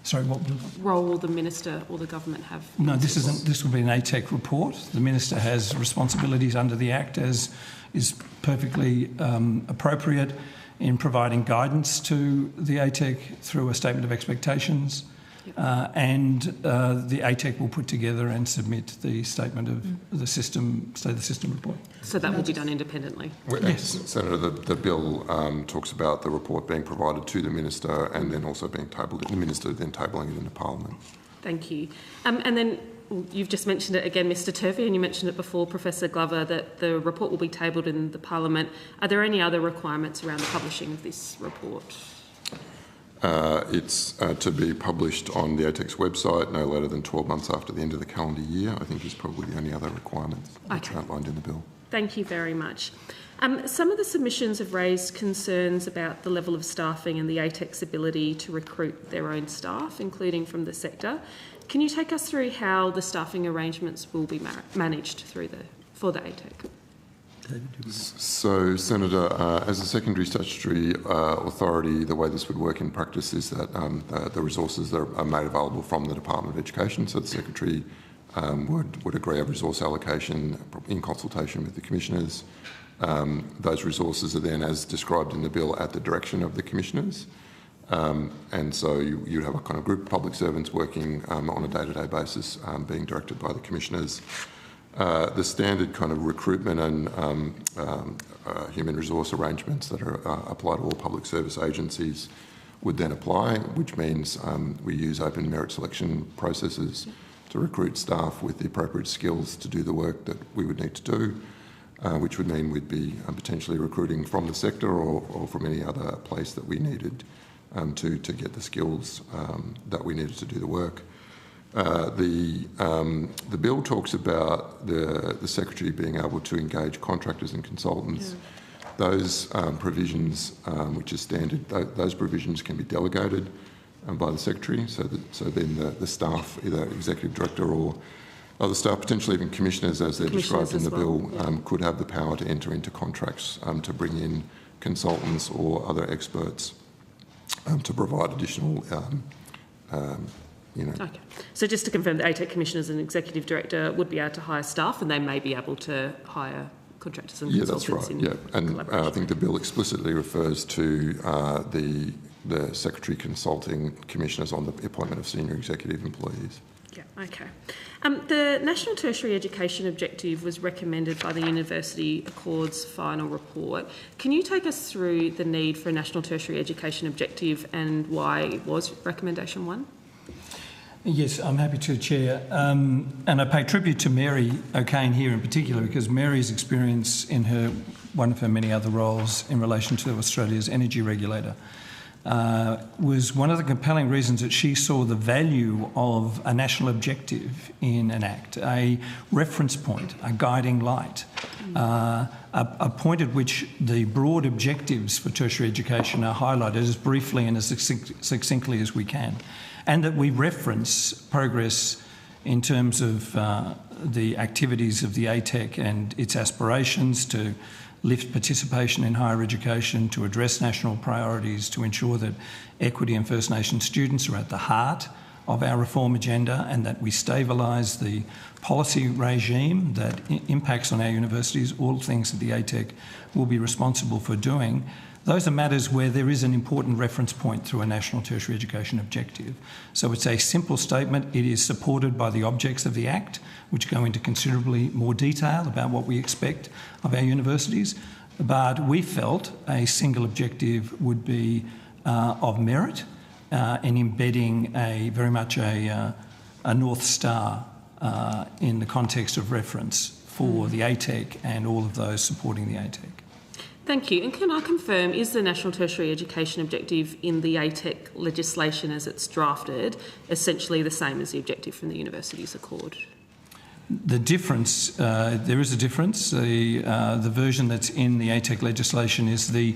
L: Sorry, what
A: role will the Minister or the Government have?
L: No, this will be an ATEC report. The Minister has responsibilities under the Act, as is perfectly appropriate, in providing guidance to the ATEC through a statement of expectations. And the ATEC will put together and submit the statement of the system, State of the System report.
A: So that will be done independently?
L: Yes.
K: Senator, the bill talks about the report being provided to the Minister and then also being tabled, the Minister then tabling it into Parliament.
A: Thank you. And then you've just mentioned it again, Mr Turvey, and you mentioned it before, Professor Glover, that the report will be tabled in the Parliament. Are there any other requirements around the publishing of this report?
K: It's to be published on the ATEC's website no later than 12 months after the end of the calendar year, I think is probably the only other requirement that's outlined in the bill.
A: Thank you very much. Some of the submissions have raised concerns about the level of staffing and the ATEC's ability to recruit their own staff, including from the sector. Can you take us through how the staffing arrangements will be managed for the ATEC?
K: So, Senator, as a secondary statutory authority, the way this would work in practice is that the resources that are made available from the Department of Education, so the Secretary would agree a resource allocation in consultation with the Commissioners. Those resources are then, as described in the bill, at the direction of the Commissioners. And so you'd have a kind of group of public servants working on a day-to-day basis being directed by the Commissioners. The standard kind of recruitment and human resource arrangements that are apply to all public service agencies would then apply, which means we use open merit selection processes to recruit staff with the appropriate skills to do the work that we would need to do, which would mean we'd be potentially recruiting from the sector or from any other place that we needed to get the skills that we needed to do the work. The bill talks about the Secretary being able to engage contractors and consultants. Those provisions, which is standard, those provisions can be delegated by the Secretary, so then the staff, either Executive Director or other staff, potentially even commissioners as they're described in the bill, could have the power to enter into contracts to bring in consultants or other experts to provide additional
A: Okay. So just to confirm, the ATEC commissioners and executive director would be able to hire staff, and they may be able to hire contractors and consultants.
K: Yeah, that's right. And I think the bill explicitly refers to the Secretary consulting commissioners on the appointment of senior executive employees.
A: Yeah, okay. The National Tertiary Education Objective was recommended by the University Accord's final report. Can you take us through the need for a National Tertiary Education Objective and why it was recommendation 1?
L: Yes, I'm happy to, Chair. And I pay tribute to Mary O'Kane here in particular, because Mary's experience in one of her many other roles in relation to Australia's energy regulator was one of the compelling reasons that she saw the value of a national objective in an act, a reference point, a guiding light, a point at which the broad objectives for tertiary education are highlighted as briefly and as succinctly as we can, and that we reference progress in terms of the activities of the ATEC and its aspirations to lift participation in higher education, to address national priorities, to ensure that equity and First Nations students are at the heart of our reform agenda, and that we stabilise the policy regime that impacts on our universities, all things that the ATEC will be responsible for doing. Those are matters where there is an important reference point through a National Tertiary Education Objective. So it's a simple statement. It is supported by the objects of the Act, which go into considerably more detail about what we expect of our universities. But we felt a single objective would be of merit in embedding very much a North Star in the context of reference for the ATEC and all of those supporting the ATEC.
A: Thank you. And can I confirm, is the National Tertiary Education Objective in the ATEC legislation as it's drafted essentially the same as the objective from the Universities Accord?
L: The difference, there is a difference. The version that's in the ATEC legislation is the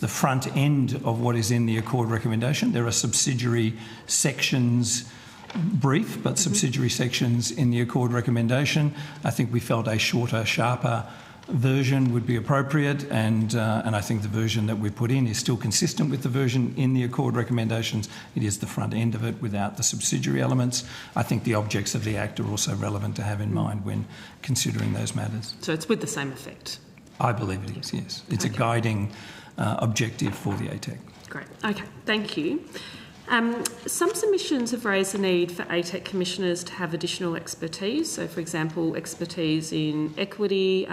L: front end of what is in the Accord recommendation. There are subsidiary sections, brief, but subsidiary sections in the Accord recommendation. I think we felt a shorter, sharper version would be appropriate, and I think the version that we put in is still consistent with the version in the Accord recommendations. It is the front end of it without the subsidiary elements. I think the objects of the Act are also relevant to have in mind when considering those matters.
A: So it's with the same effect?
L: I believe it is, yes. It's a guiding objective for the ATEC.
A: Great. Okay, thank you. Some submissions have raised the need for ATEC commissioners to have additional expertise. So, for example, expertise in equity,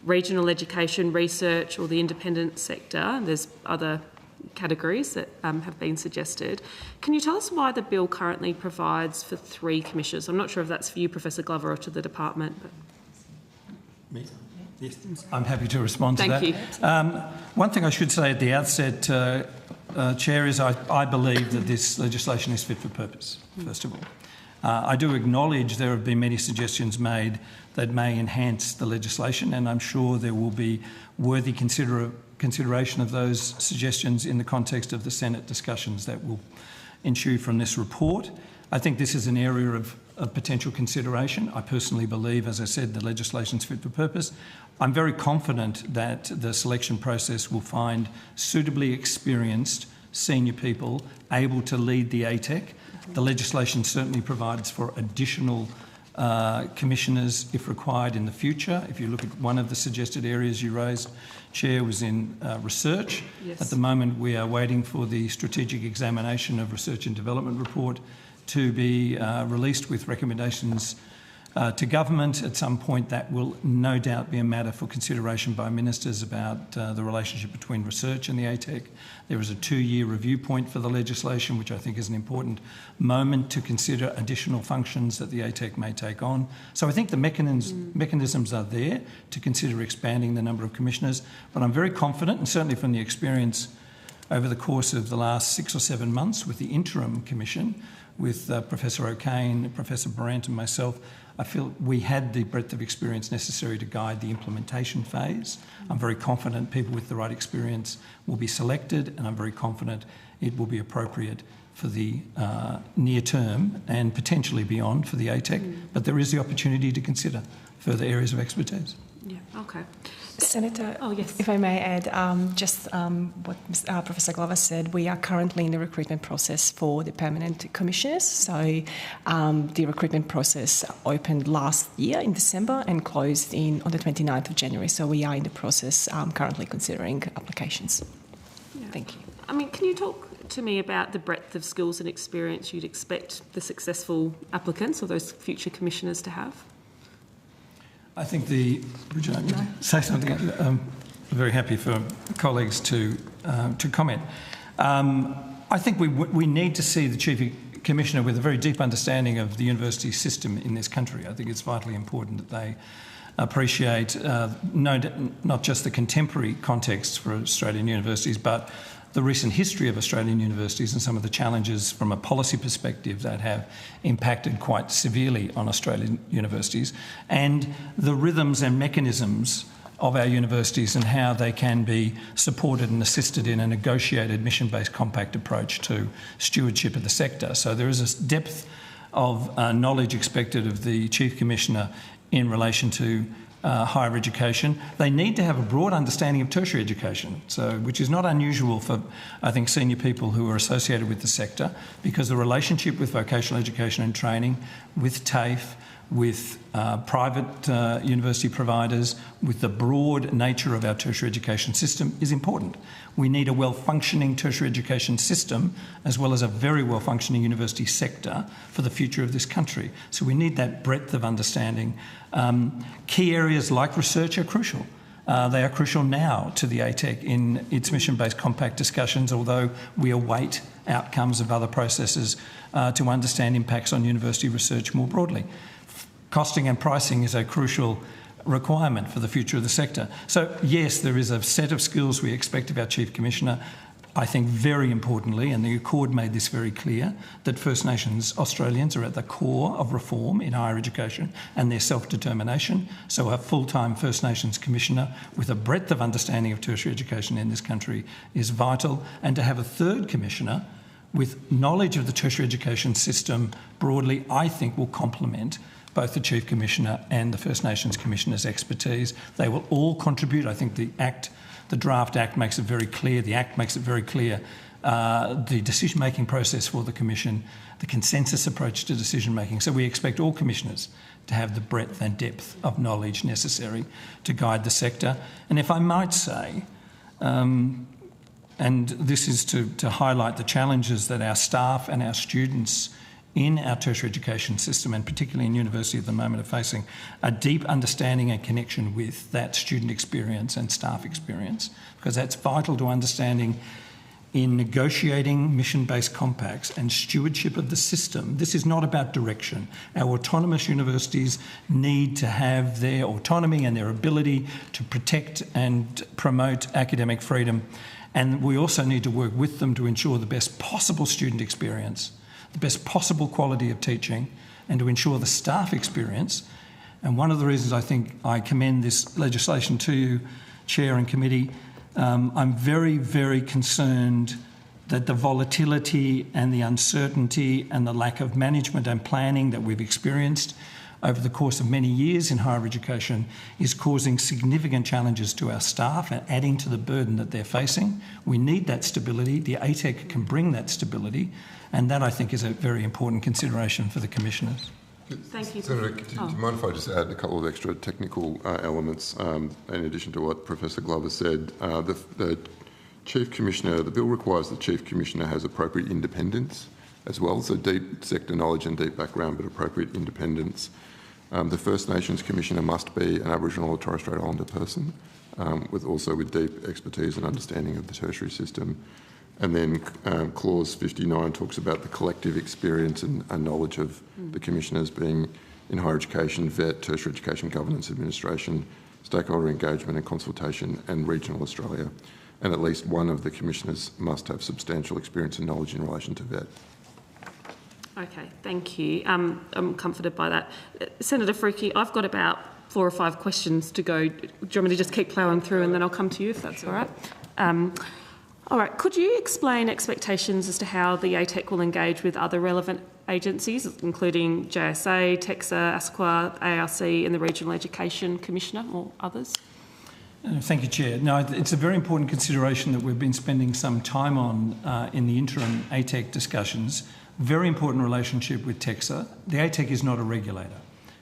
A: regional education, research, or the independent sector. There's other categories that have been suggested. Can you tell us why the bill currently provides for 3 commissioners? I'm not sure if that's for you, Professor Glover, or to the department. But...
L: Me? Yes, I'm happy to respond to that.
A: Thank you.
L: One thing I should say at the outset, Chair, is I believe that this legislation is fit for purpose, first of all. I do acknowledge there have been many suggestions made that may enhance the legislation, and I'm sure there will be worthy consideration of those suggestions in the context of the Senate discussions that will ensue from this report. I think this is an area of potential consideration. I personally believe, as I said, the legislation is fit for purpose. I'm very confident that the selection process will find suitably experienced senior people able to lead the ATEC. The legislation certainly provides for additional commissioners if required in the future. If you look at one of the suggested areas you raised, Chair, was in research.
A: Yes.
L: At the moment, we are waiting for the strategic examination of research and development report to be released with recommendations to government. At some point, that will no doubt be a matter for consideration by ministers about the relationship between research and the ATEC. There is a 2-year review point for the legislation, which I think is an important moment to consider additional functions that the ATEC may take on. So I think the mechanisms are there to consider expanding the number of commissioners, but I'm very confident, and certainly from the experience over the course of the last 6 or 7 months with the Interim Commission, with Professor O'Kane, Professor Brandt and myself, I feel we had the breadth of experience necessary to guide the implementation phase. I'm very confident people with the right experience will be selected, and I'm very confident it will be appropriate for the near term and potentially beyond for the ATEC. But there is the opportunity to consider further areas of expertise.
A: Yeah, okay.
M: Senator,
A: oh, yes.
M: If I may add, what Professor Glover said, we are currently in the recruitment process for the permanent commissioners. So the recruitment process opened last year in December and closed on the 29th of January. So we are in the process currently considering applications.
A: Yeah.
M: Thank you.
A: I mean, can you talk to me about the breadth of skills and experience you'd expect the successful applicants or those future commissioners to have?
L: I think would you like me to say something? I'm very happy for colleagues to comment. I think we need to see the Chief Commissioner with a very deep understanding of the university system in this country. I think it's vitally important that they appreciate not just the contemporary context for Australian universities, but the recent history of Australian universities and some of the challenges from a policy perspective that have impacted quite severely on Australian universities, and the rhythms and mechanisms of our universities and how they can be supported and assisted in a negotiated mission-based compact approach to stewardship of the sector. So there is a depth of knowledge expected of the Chief Commissioner in relation to higher education. They need to have a broad understanding of tertiary education, which is not unusual for, I think, senior people who are associated with the sector, because the relationship with vocational education and training, with TAFE, with private university providers, with the broad nature of our tertiary education system is important. We need a well-functioning tertiary education system as well as a very well-functioning university sector for the future of this country. So we need that breadth of understanding. Key areas like research are crucial. They are crucial now to the ATEC in its mission-based compact discussions, although we await outcomes of other processes to understand impacts on university research more broadly. Costing and pricing is a crucial requirement for the future of the sector. So, yes, there is a set of skills we expect of our Chief Commissioner. I think very importantly, and the Accord made this very clear, that First Nations Australians are at the core of reform in higher education and their self-determination. So a full-time First Nations Commissioner with a breadth of understanding of tertiary education in this country is vital. And to have a third Commissioner with knowledge of the tertiary education system broadly, I think will complement both the Chief Commissioner and the First Nations Commissioner's expertise. They will all contribute. I think the draft Act makes it very clear, the Act makes it very clear, the decision-making process for the Commission, the consensus approach to decision-making. So we expect all Commissioners to have the breadth and depth of knowledge necessary to guide the sector. And if I might say, and this is to highlight the challenges that our staff and our students in our tertiary education system, and particularly in university at the moment, are facing a deep understanding and connection with that student experience and staff experience, because that's vital to understanding in negotiating mission-based compacts and stewardship of the system. This is not about direction. Our autonomous universities need to have their autonomy and their ability to protect and promote academic freedom, and we also need to work with them to ensure the best possible student experience, the best possible quality of teaching, and to ensure the staff experience. And one of the reasons I think I commend this legislation to you, Chair and Committee, I'm very, very concerned that the volatility and the uncertainty and the lack of management and planning that we've experienced over the course of many years in higher education is causing significant challenges to our staff and adding to the burden that they're facing. We need that stability. The ATEC can bring that stability, and that, I think, is a very important consideration for the Commissioners.
A: Thank you.
K: Senator, do you mind if I just add a couple of extra technical elements in addition to what Professor Glover said? The Chief Commissioner, the bill requires the Chief Commissioner has appropriate independence as well, so deep sector knowledge and deep background, but appropriate independence. The First Nations Commissioner must be an Aboriginal or Torres Strait Islander person, with deep expertise and understanding of the tertiary system. And then Clause 59 talks about the collective experience and knowledge of the commissioners being in higher education, vet, tertiary education, governance, administration, stakeholder engagement and consultation, and regional Australia. And at least one of the commissioners must have substantial experience and knowledge in relation to vet.
A: Okay, thank you. I'm comforted by that. Senator Fruki, I've got about 4 or 5 questions to go. Do you want me to just keep ploughing through and then I'll come to you if that's all right? All right, could you explain expectations as to how the ATEC will engage with other relevant agencies, including JSA, TEXA, ASQA, ARC and the Regional Education Commissioner or others?
L: Thank you, Chair. No, it's a very important consideration that we've been spending some time on in the interim ATEC discussions. Very important relationship with TEXA. The ATEC is not a regulator.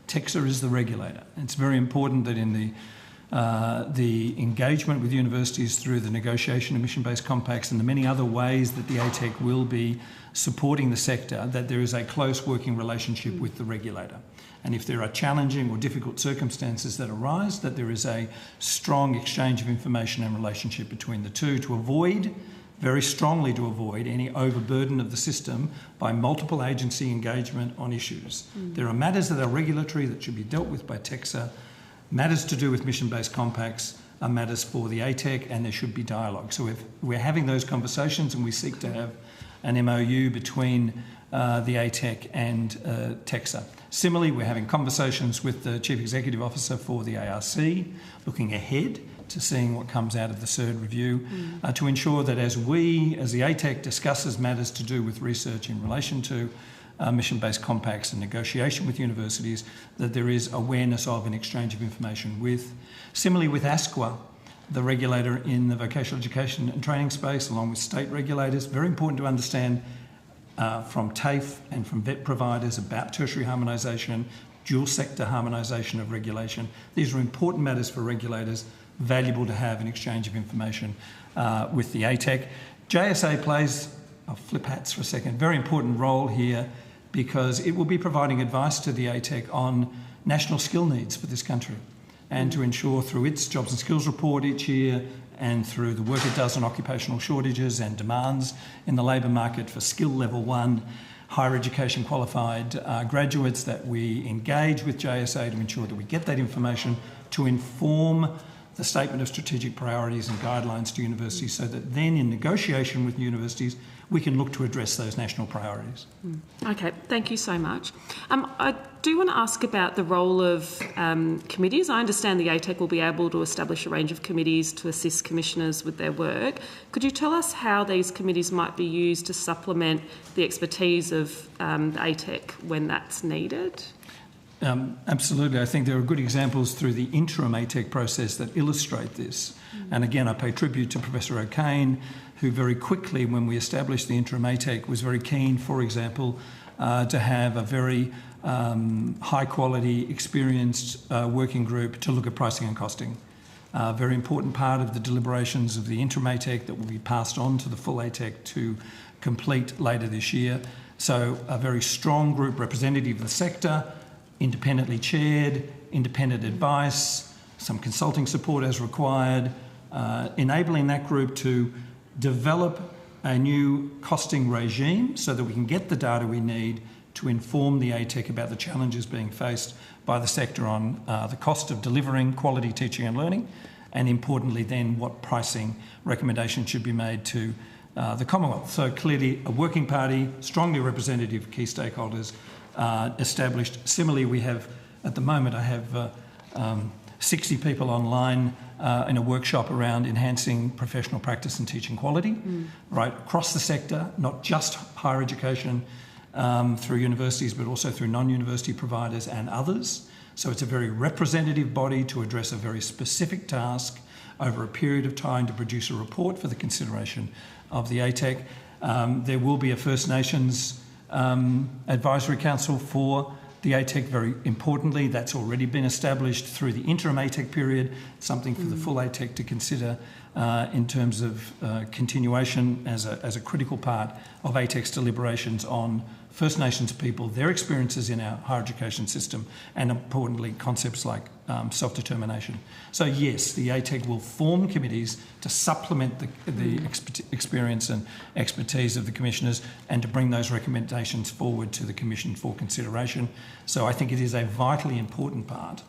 L: TEXA is the regulator. It's very important that in the engagement with universities through the negotiation of mission-based compacts and the many other ways that the ATEC will be supporting the sector, that there is a close working relationship with the regulator. And if there are challenging or difficult circumstances that arise, that there is a strong exchange of information and relationship between the two to avoid, very strongly to avoid, any overburden of the system by multiple agency engagement on issues. There are matters that are regulatory that should be dealt with by TEXA. Matters to do with mission-based compacts are matters for the ATEC, and there should be dialogue. So if we're having those conversations and we seek to have an MOU between the ATEC and TEXA. Similarly, we're having conversations with the Chief Executive Officer for the ARC, looking ahead to seeing what comes out of the third review, to ensure that as the ATEC discusses matters to do with research in relation to mission-based compacts and negotiation with universities, that there is awareness of and exchange of information with. Similarly with ASQA, the regulator in the vocational education and training space, along with state regulators, very important to understand from TAFE and from vet providers about tertiary harmonisation, dual sector harmonisation of regulation. These are important matters for regulators, valuable to have an exchange of information with the ATEC. JSA plays, I'll flip hats for a second, very important role here because it will be providing advice to the ATEC on national skill needs for this country and to ensure through its jobs and skills report each year and through the work it does on occupational shortages and demands in the labour market for skill level 1, higher education qualified graduates, that we engage with JSA to ensure that we get that information to inform the statement of strategic priorities and guidelines to universities so that then in negotiation with universities we can look to address those national priorities.
A: Okay, thank you so much. I do want to ask about the role of committees. I understand the ATEC will be able to establish a range of committees to assist commissioners with their work. Could you tell us how these committees might be used to supplement the expertise of the ATEC when that's needed?
L: Absolutely. I think there are good examples through the interim ATEC process that illustrate this. And again, I pay tribute to Professor O'Kane, who very quickly, when we established the interim ATEC, was very keen, for example, to have a very high-quality, experienced working group to look at pricing and costing. A very important part of the deliberations of the interim ATEC that will be passed on to the full ATEC to complete later this year. So a very strong group representative of the sector, independently chaired, independent advice, some consulting support as required, enabling that group to develop a new costing regime so that we can get the data we need to inform the ATEC about the challenges being faced by the sector on the cost of delivering quality teaching and learning, and importantly then what pricing recommendations should be made to the Commonwealth. So clearly a working party, strongly representative of key stakeholders, established. Similarly, we have, at the moment, I have 60 people online in a workshop around enhancing professional practice and teaching quality, right across the sector, not just higher education through universities, but also through non-university providers and others. So it's a very representative body to address a very specific task over a period of time to produce a report for the consideration of the ATEC. There will be a First Nations Advisory Council for the ATEC, very importantly. That's already been established through the interim ATEC period, something for the full ATEC to consider in terms of continuation as a critical part of ATEC's deliberations on First Nations people, their experiences in our higher education system, and importantly concepts like self-determination. So yes, the ATEC will form committees to supplement the experience and expertise of the commissioners and to bring those recommendations forward to the Commission for consideration. So I think it is a vitally important part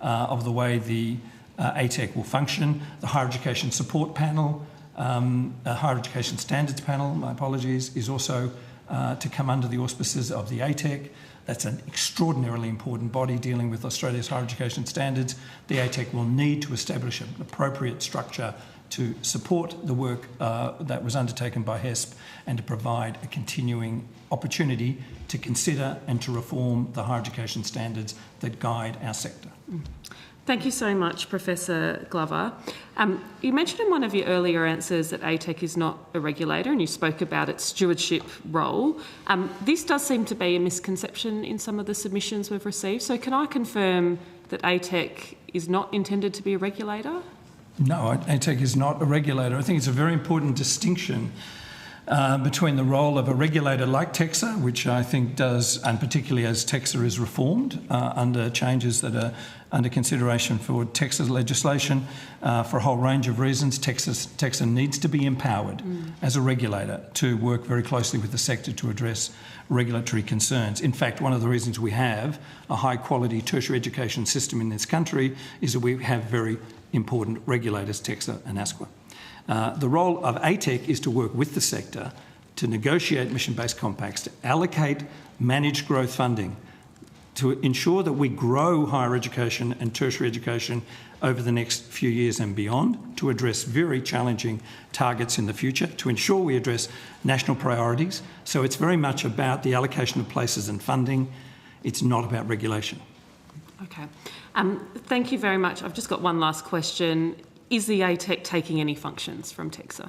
L: of the way the ATEC will function. The Higher Education Support Panel, Higher Education Standards Panel, my apologies, is also to come under the auspices of the ATEC. That's an extraordinarily important body dealing with Australia's higher education standards. The ATEC will need to establish an appropriate structure to support the work that was undertaken by HESP and to provide a continuing opportunity to consider and to reform the higher education standards that guide our sector.
A: Thank you so much, Professor Glover. You mentioned in one of your earlier answers that ATEC is not a regulator, and you spoke about its stewardship role. This does seem to be a misconception in some of the submissions we've received. So can I confirm that ATEC is not intended to be a regulator?
L: No, ATEC is not a regulator. I think it's a very important distinction between the role of a regulator like TEXA, which I think does, and particularly as TEXA is reformed under changes that are under consideration for TEXA's legislation for a whole range of reasons. TEXA needs to be empowered as a regulator to work very closely with the sector to address regulatory concerns. In fact, one of the reasons we have a high-quality tertiary education system in this country is that we have very important regulators, TEXA and ASQA. The role of ATEC is to work with the sector to negotiate mission-based compacts, to allocate managed growth funding, to ensure that we grow higher education and tertiary education over the next few years and beyond, to address very challenging targets in the future, to ensure we address national priorities. So it's very much about the allocation of places and funding. It's not about regulation.
A: Okay. Thank you very much. I've just got one last question. Is the ATEC taking any functions from TEXA?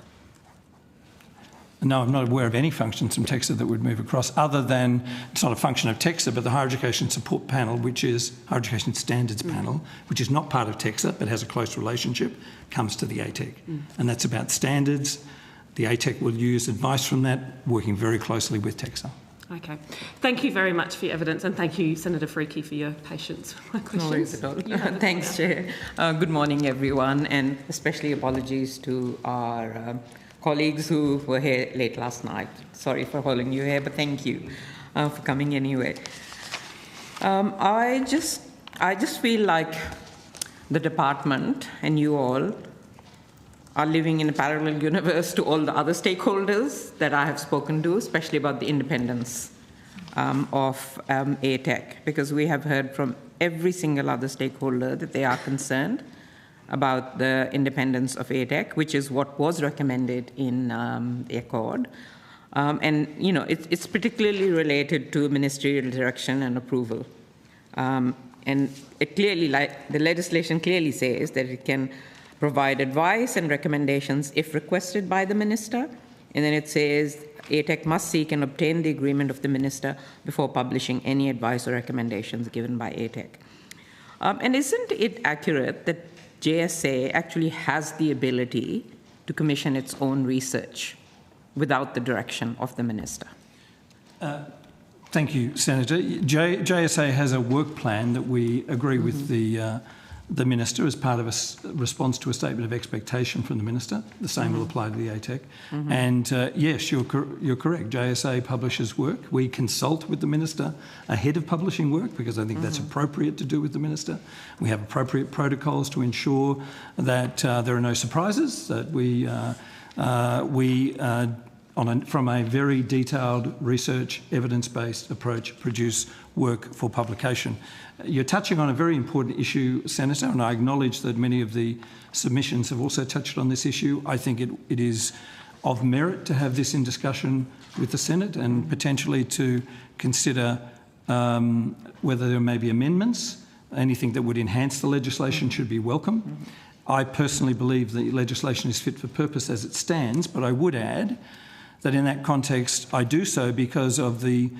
L: No, I'm not aware of any functions from TEXA that would move across, other than it's not a function of TEXA, but the Higher Education Support Panel, which is Higher Education Standards Panel, which is not part of TEXA but has a close relationship, comes to the ATEC. And that's about standards. The ATEC will use advice from that, working very closely with TEXA.
A: Okay. Thank you very much for your evidence, and thank you, Senator Freakey, for your patience with my questions.
F: No worries at all. Thanks, Chair. Good morning, everyone, and especially apologies to our colleagues who were here late last night. Sorry for holding you here, but thank you for coming anyway. I just feel like the department and you all are living in a parallel universe to all the other stakeholders that I have spoken to, especially about the independence of ATEC, because we have heard from every single other stakeholder that they are concerned about the independence of ATEC, which is what was recommended in the Accord. And, you know, it's particularly related to ministerial direction and approval. And it clearly, like the legislation clearly says that it can provide advice and recommendations if requested by the minister. And then it says ATEC must seek and obtain the agreement of the minister before publishing any advice or recommendations given by ATEC. And isn't it accurate that JSA actually has the ability to commission its own research without the direction of the minister?
L: Thank you, Senator. JSA has a work plan that we agree with the minister as part of a response to a statement of expectation from the minister. The same will apply to the ATEC. And yes, you're correct. JSA publishes work. We consult with the minister ahead of publishing work because I think that's appropriate to do with the minister. We have appropriate protocols to ensure that there are no surprises, that from a very detailed research, evidence-based approach, produce work for publication. You're touching on a very important issue, Senator, and I acknowledge that many of the submissions have also touched on this issue. I think it is of merit to have this in discussion with the Senate and potentially to consider whether there may be amendments. Anything that would enhance the legislation should be welcome. I personally believe the legislation is fit for purpose as it stands, but I would add that in that context I do so because of the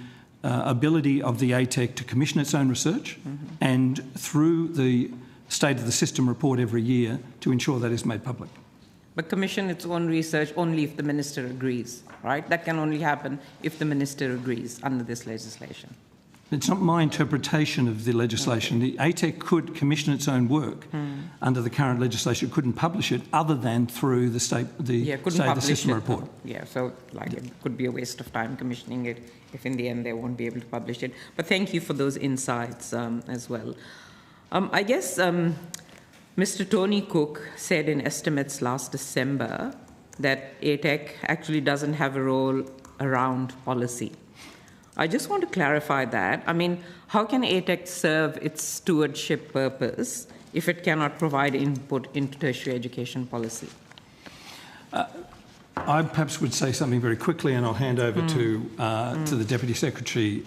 L: ability of the ATEC to commission its own research and through the State of the System report every year to ensure that is made public.
F: But commission its own research only if the minister agrees, right? That can only happen if the minister agrees under this legislation.
L: It's not my interpretation of the legislation. The ATEC could commission its own work under the current legislation. It couldn't publish it other than through the State of the System report.
F: Yeah, so it could be a waste of time commissioning it if in the end they won't be able to publish it. But thank you for those insights as well. I guess Mr. Tony Cook said in estimates last December that ATEC actually doesn't have a role around policy. I just want to clarify that. I mean, how can ATEC serve its stewardship purpose if it cannot provide input into tertiary education policy?
L: I perhaps would say something very quickly, and I'll hand over to the Deputy Secretary.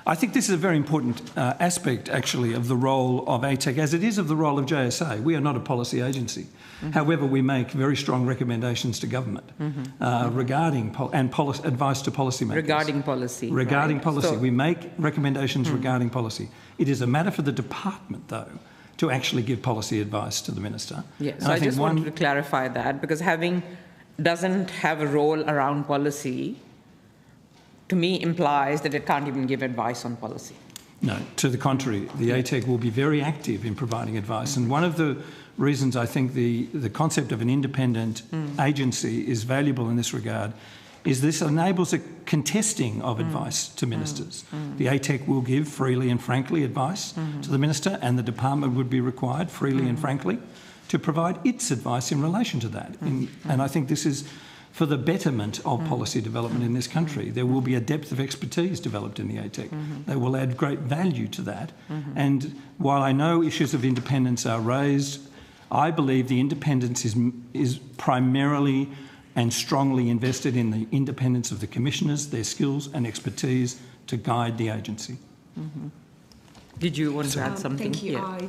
L: I think this is a very important aspect, actually, of the role of ATEC, as it is of the role of JSA. We are not a policy agency. However, we make very strong recommendations to government regarding advice to policymakers.
F: Regarding policy.
L: Regarding
F: right?
L: policy.
F: So,
L: we make recommendations regarding policy. It is a matter for the department, though, to actually give policy advice to the Minister.
F: Yes, so I just wanted to clarify that, because having doesn't have a role around policy, to me implies that it can't even give advice on policy.
L: No, to the contrary, the ATEC will be very active in providing advice. And one of the reasons I think the concept of an independent agency is valuable in this regard is this enables a contesting of advice to ministers. The ATEC will give freely and frankly advice to the minister, and the department would be required freely and frankly to provide its advice in relation to that. And I think this is for the betterment of policy development in this country. There will be a depth of expertise developed in the ATEC. They will add great value to that. And while I know issues of independence are raised, I believe the independence is primarily and strongly invested in the independence of the commissioners, their skills and expertise to guide the agency.
F: Did you want to add something?
M: Thank you.
F: Yeah.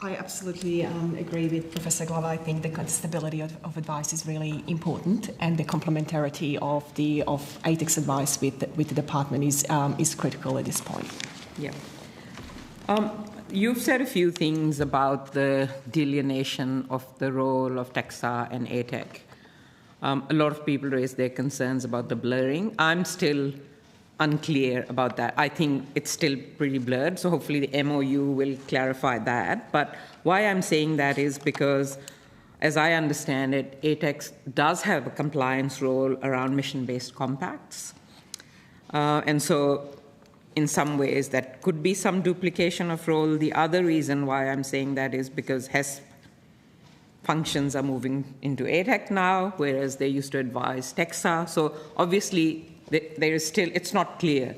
M: I absolutely agree with Professor Glover. I think the stability of advice is really important, and the complementarity of ATEC's advice with the department is critical at this point.
F: Yeah. You've said a few things about the delineation of the role of TEXA and ATEC. A lot of people raise their concerns about the blurring. I'm still unclear about that. I think it's still pretty blurred, so hopefully the MOU will clarify that. But why I'm saying that is because, as I understand it, ATEC does have a compliance role around mission-based compacts. And so in some ways that could be some duplication of role. The other reason why I'm saying that is because HESP functions are moving into ATEC now, whereas they used to advise TEXA. So obviously there is still, it's not clear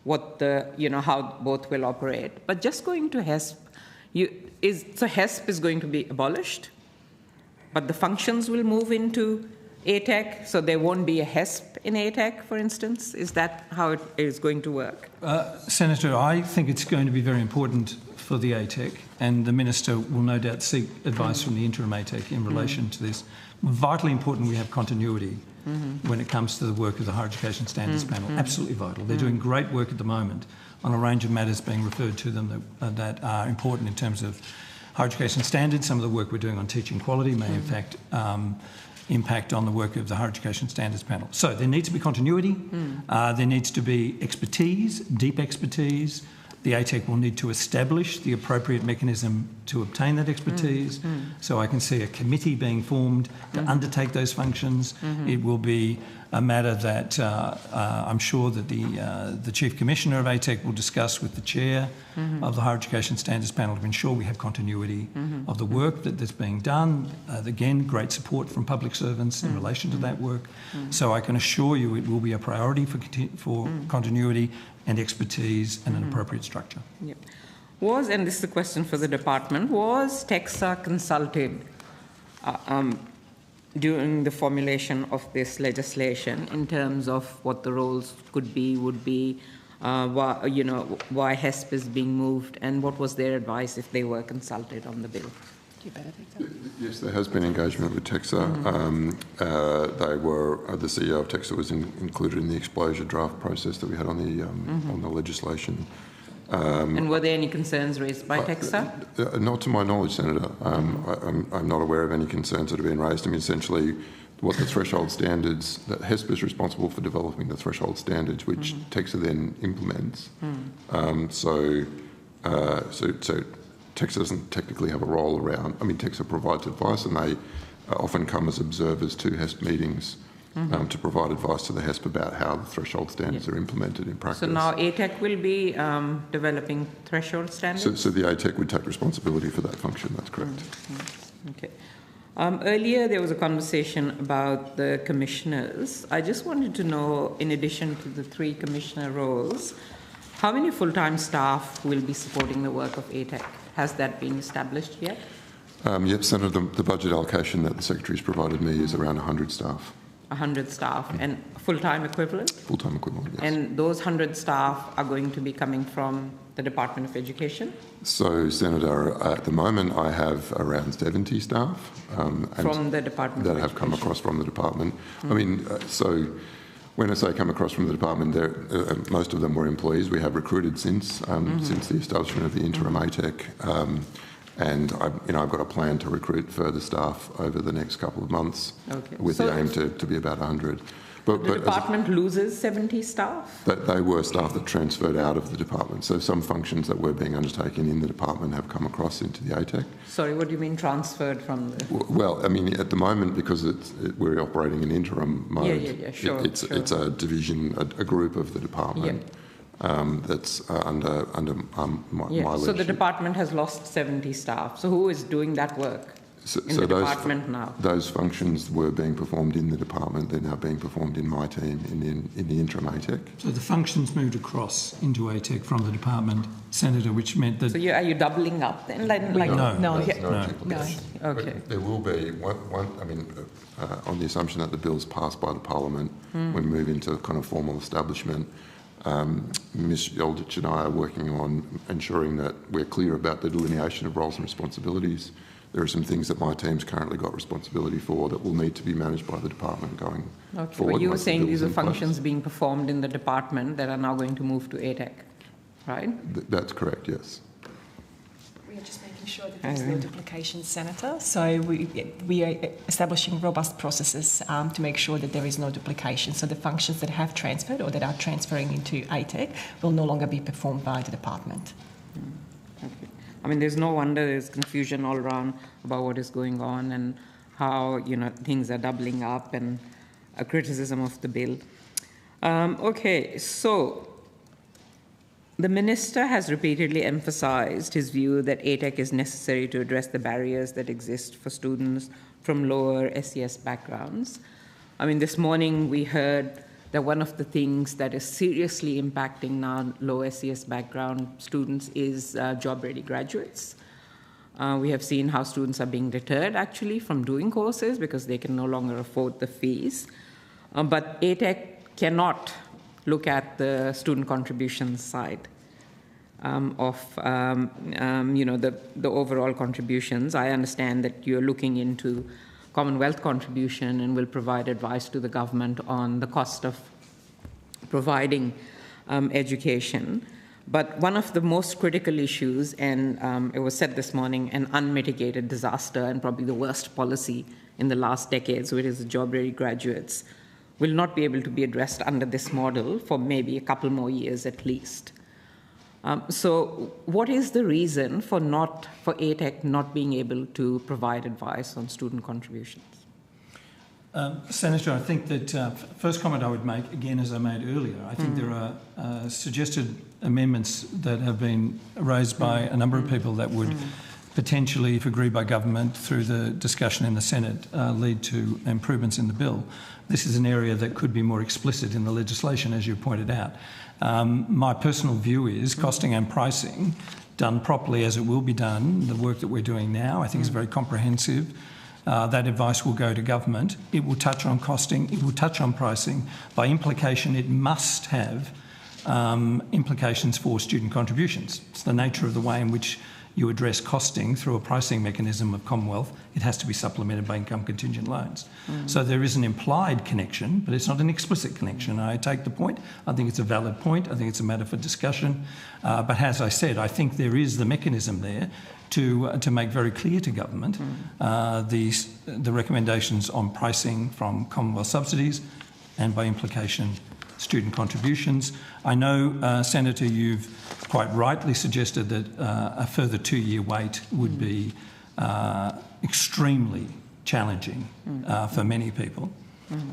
F: what how both will operate. But just going to HESP, so HESP is going to be abolished, but the functions will move into ATEC, so there won't be a HESP in ATEC, for instance? Is that how it is going to work?
L: Senator, I think it's going to be very important for the ATEC, and the Minister will no doubt seek advice from the Interim ATEC in relation to this. Vitally important we have continuity when it comes to the work of the Higher Education Standards Panel. Absolutely vital. They're doing great work at the moment on a range of matters being referred to them that are important in terms of higher education standards. Some of the work we're doing on teaching quality may in fact impact on the work of the Higher Education Standards Panel. So there needs to be continuity. There needs to be expertise, deep expertise. The ATEC will need to establish the appropriate mechanism to obtain that expertise. So I can see a committee being formed to undertake those functions. It will be a matter that I'm sure that the Chief Commissioner of ATEC will discuss with the Chair of the Higher Education Standards Panel to ensure we have continuity of the work that's being done. Again, great support from public servants in relation to that work. So I can assure you it will be a priority for continuity and expertise and an appropriate structure.
F: Yep. And this is a question for the department, was TEXA consulted during the formulation of this legislation in terms of what the roles could be, would be, why HESP is being moved, and what was their advice if they were consulted on the bill?
K: Yes, there has been engagement with TEXA. The CEO of TEXA was included in the exposure draft process that we had on the legislation.
F: And were there any concerns raised by TEXA?
K: Not to my knowledge, Senator. I'm not aware of any concerns that have been raised. I mean, essentially, what the threshold standards, that HESP is responsible for developing the threshold standards, which TEXA then implements. So TEXA doesn't technically have a role around. I mean, TEXA provides advice, and they often come as observers to HESP meetings to provide advice to the HESP about how the threshold standards are implemented in practice.
F: So now ATEC will be developing threshold standards?
K: So the ATEC would take responsibility for that function, that's correct.
F: Okay. Earlier, there was a conversation about the commissioners. I just wanted to know, in addition to the 3 commissioner roles, how many full-time staff will be supporting the work of ATEC? Has that been established yet?
K: Yep, Senator, the budget allocation that the Secretary's provided me is around 100 staff.
F: 100 staff. And full-time equivalent?
K: Full-time equivalent, yes.
F: And those 100 staff are going to be coming from the Department of Education?
K: So, Senator, at the moment I have around 70 staff.
F: From the Department
K: that have come across from the department. I mean, so when I say come across from the department, most of them were employees. We have recruited since the establishment of the Interim Ache. And I've got a plan to recruit further staff over the next couple of months with the aim to be about 100. But
F: the department loses 70 staff?
K: They were staff that transferred out of the department. So some functions that were being undertaken in the department have come across into the ATEC.
F: Sorry, what do you mean transferred from the...
K: Well, I mean, at the moment, because we're operating in interim mode,
F: sure.
K: It's a division, a group of the department. That's under my leadership.
F: So the department has lost 70 staff. So who is doing that work in the department now?
K: Those functions were being performed in the department. They're now being performed in my team in the Interim ATEC.
L: So the functions moved across into ATEC from the department, Senator, which meant that...
F: So are you doubling up then?
K: No.
F: Okay.
K: There will be one. I mean, on the assumption that the bill's passed by the Parliament, we move into kind of formal establishment. Ms Yoldich and I are working on ensuring that we're clear about the delineation of roles and responsibilities. There are some things that my team's currently got responsibility for that will need to be managed by the department going forward.
F: But you were saying these are functions being performed in the department that are now going to move to ATEC, right?
K: That's correct, yes.
M: We are just making sure that there's no duplication, Senator. So we are establishing robust processes to make sure that there is no duplication. So the functions that have transferred or that are transferring into ATEC will no longer be performed by the department.
F: Okay. I mean, there's no wonder there's confusion all around about what is going on and how, things are doubling up and a criticism of the bill. Okay, so the Minister has repeatedly emphasised his view that ATEC is necessary to address the barriers that exist for students from lower SES backgrounds. I mean, this morning we heard that one of the things that is seriously impacting now low SES background students is job-ready graduates. We have seen how students are being deterred, actually, from doing courses because they can no longer afford the fees. But ATEC cannot look at the student contributions side of the overall contributions. I understand that you're looking into Commonwealth contribution and will provide advice to the government on the cost of providing education. But one of the most critical issues, and it was said this morning, an unmitigated disaster and probably the worst policy in the last decades, which is the job-ready graduates, will not be able to be addressed under this model for maybe a couple more years at least. So what is the reason for ATEC not being able to provide advice on student contributions?
L: Senator, I think that first comment I would make, again, as I made earlier, I think there are suggested amendments that have been raised by a number of people that would potentially, if agreed by government through the discussion in the Senate, lead to improvements in the bill. This is an area that could be more explicit in the legislation, as you pointed out. My personal view is costing and pricing, done properly as it will be done, the work that we're doing now, I think is very comprehensive. That advice will go to government. It will touch on costing, it will touch on pricing. By implication, it must have implications for student contributions. It's the nature of the way in which you address costing through a pricing mechanism of Commonwealth. It has to be supplemented by income contingent loans. So there is an implied connection, but it's not an explicit connection. I take the point. I think it's a valid point. I think it's a matter for discussion. But as I said, I think there is the mechanism there to make very clear to government the recommendations on pricing from Commonwealth subsidies and by implication student contributions. I know, Senator, you've quite rightly suggested that a further 2-year wait would be extremely challenging for many people.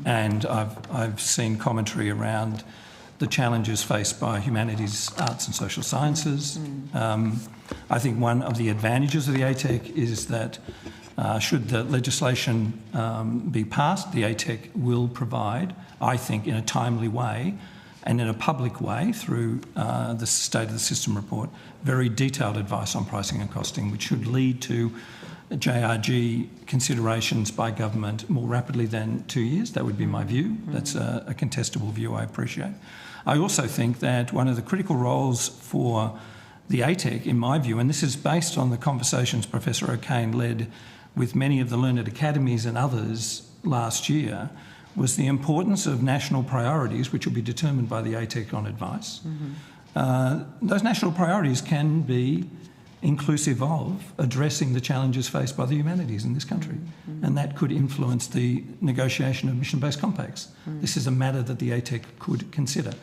L: And I've seen commentary around the challenges faced by humanities, arts and social sciences. I think one of the advantages of the ATEC is that Should the legislation be passed, the ATEC will provide, I think, in a timely way and in a public way through the State of the System report, very detailed advice on pricing and costing, which should lead to JRG considerations by government more rapidly than 2 years. That would be my view. That's a contestable view, I appreciate. I also think that one of the critical roles for the ATEC, in my view, and this is based on the conversations Professor O'Kane led with many of the learned academies and others last year, was the importance of national priorities, which will be determined by the ATEC on advice. Those national priorities can be inclusive of addressing the challenges faced by the humanities in this country, and that could influence the negotiation of mission-based compacts. This is a matter that the ATEC could consider.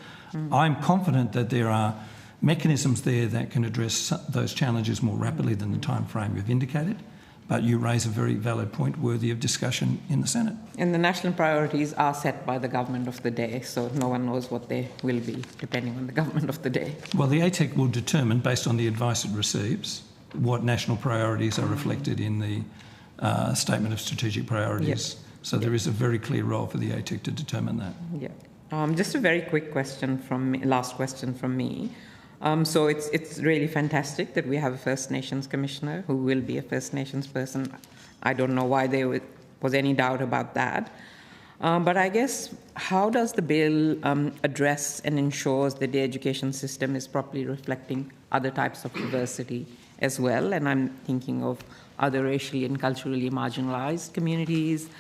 L: I'm confident that there are mechanisms there that can address those challenges more rapidly than the time frame we've indicated, but you raise a very valid point worthy of discussion in the Senate.
F: And the national priorities are set by the government of the day, so no one knows what they will be, depending on the government of the day.
L: Well, the ATEC will determine, based on the advice it receives, what national priorities are reflected in the Statement of Strategic Priorities. Yep. So there is a very clear role for the ATEC to determine that.
F: Yeah. Just a very quick question from me, last question from me. So it's really fantastic that we have a First Nations Commissioner who will be a First Nations person. I don't know why there was any doubt about that. But I guess, how does the bill address and ensures that the education system is properly reflecting other types of diversity as well? And I'm thinking of other racially and culturally marginalised communities,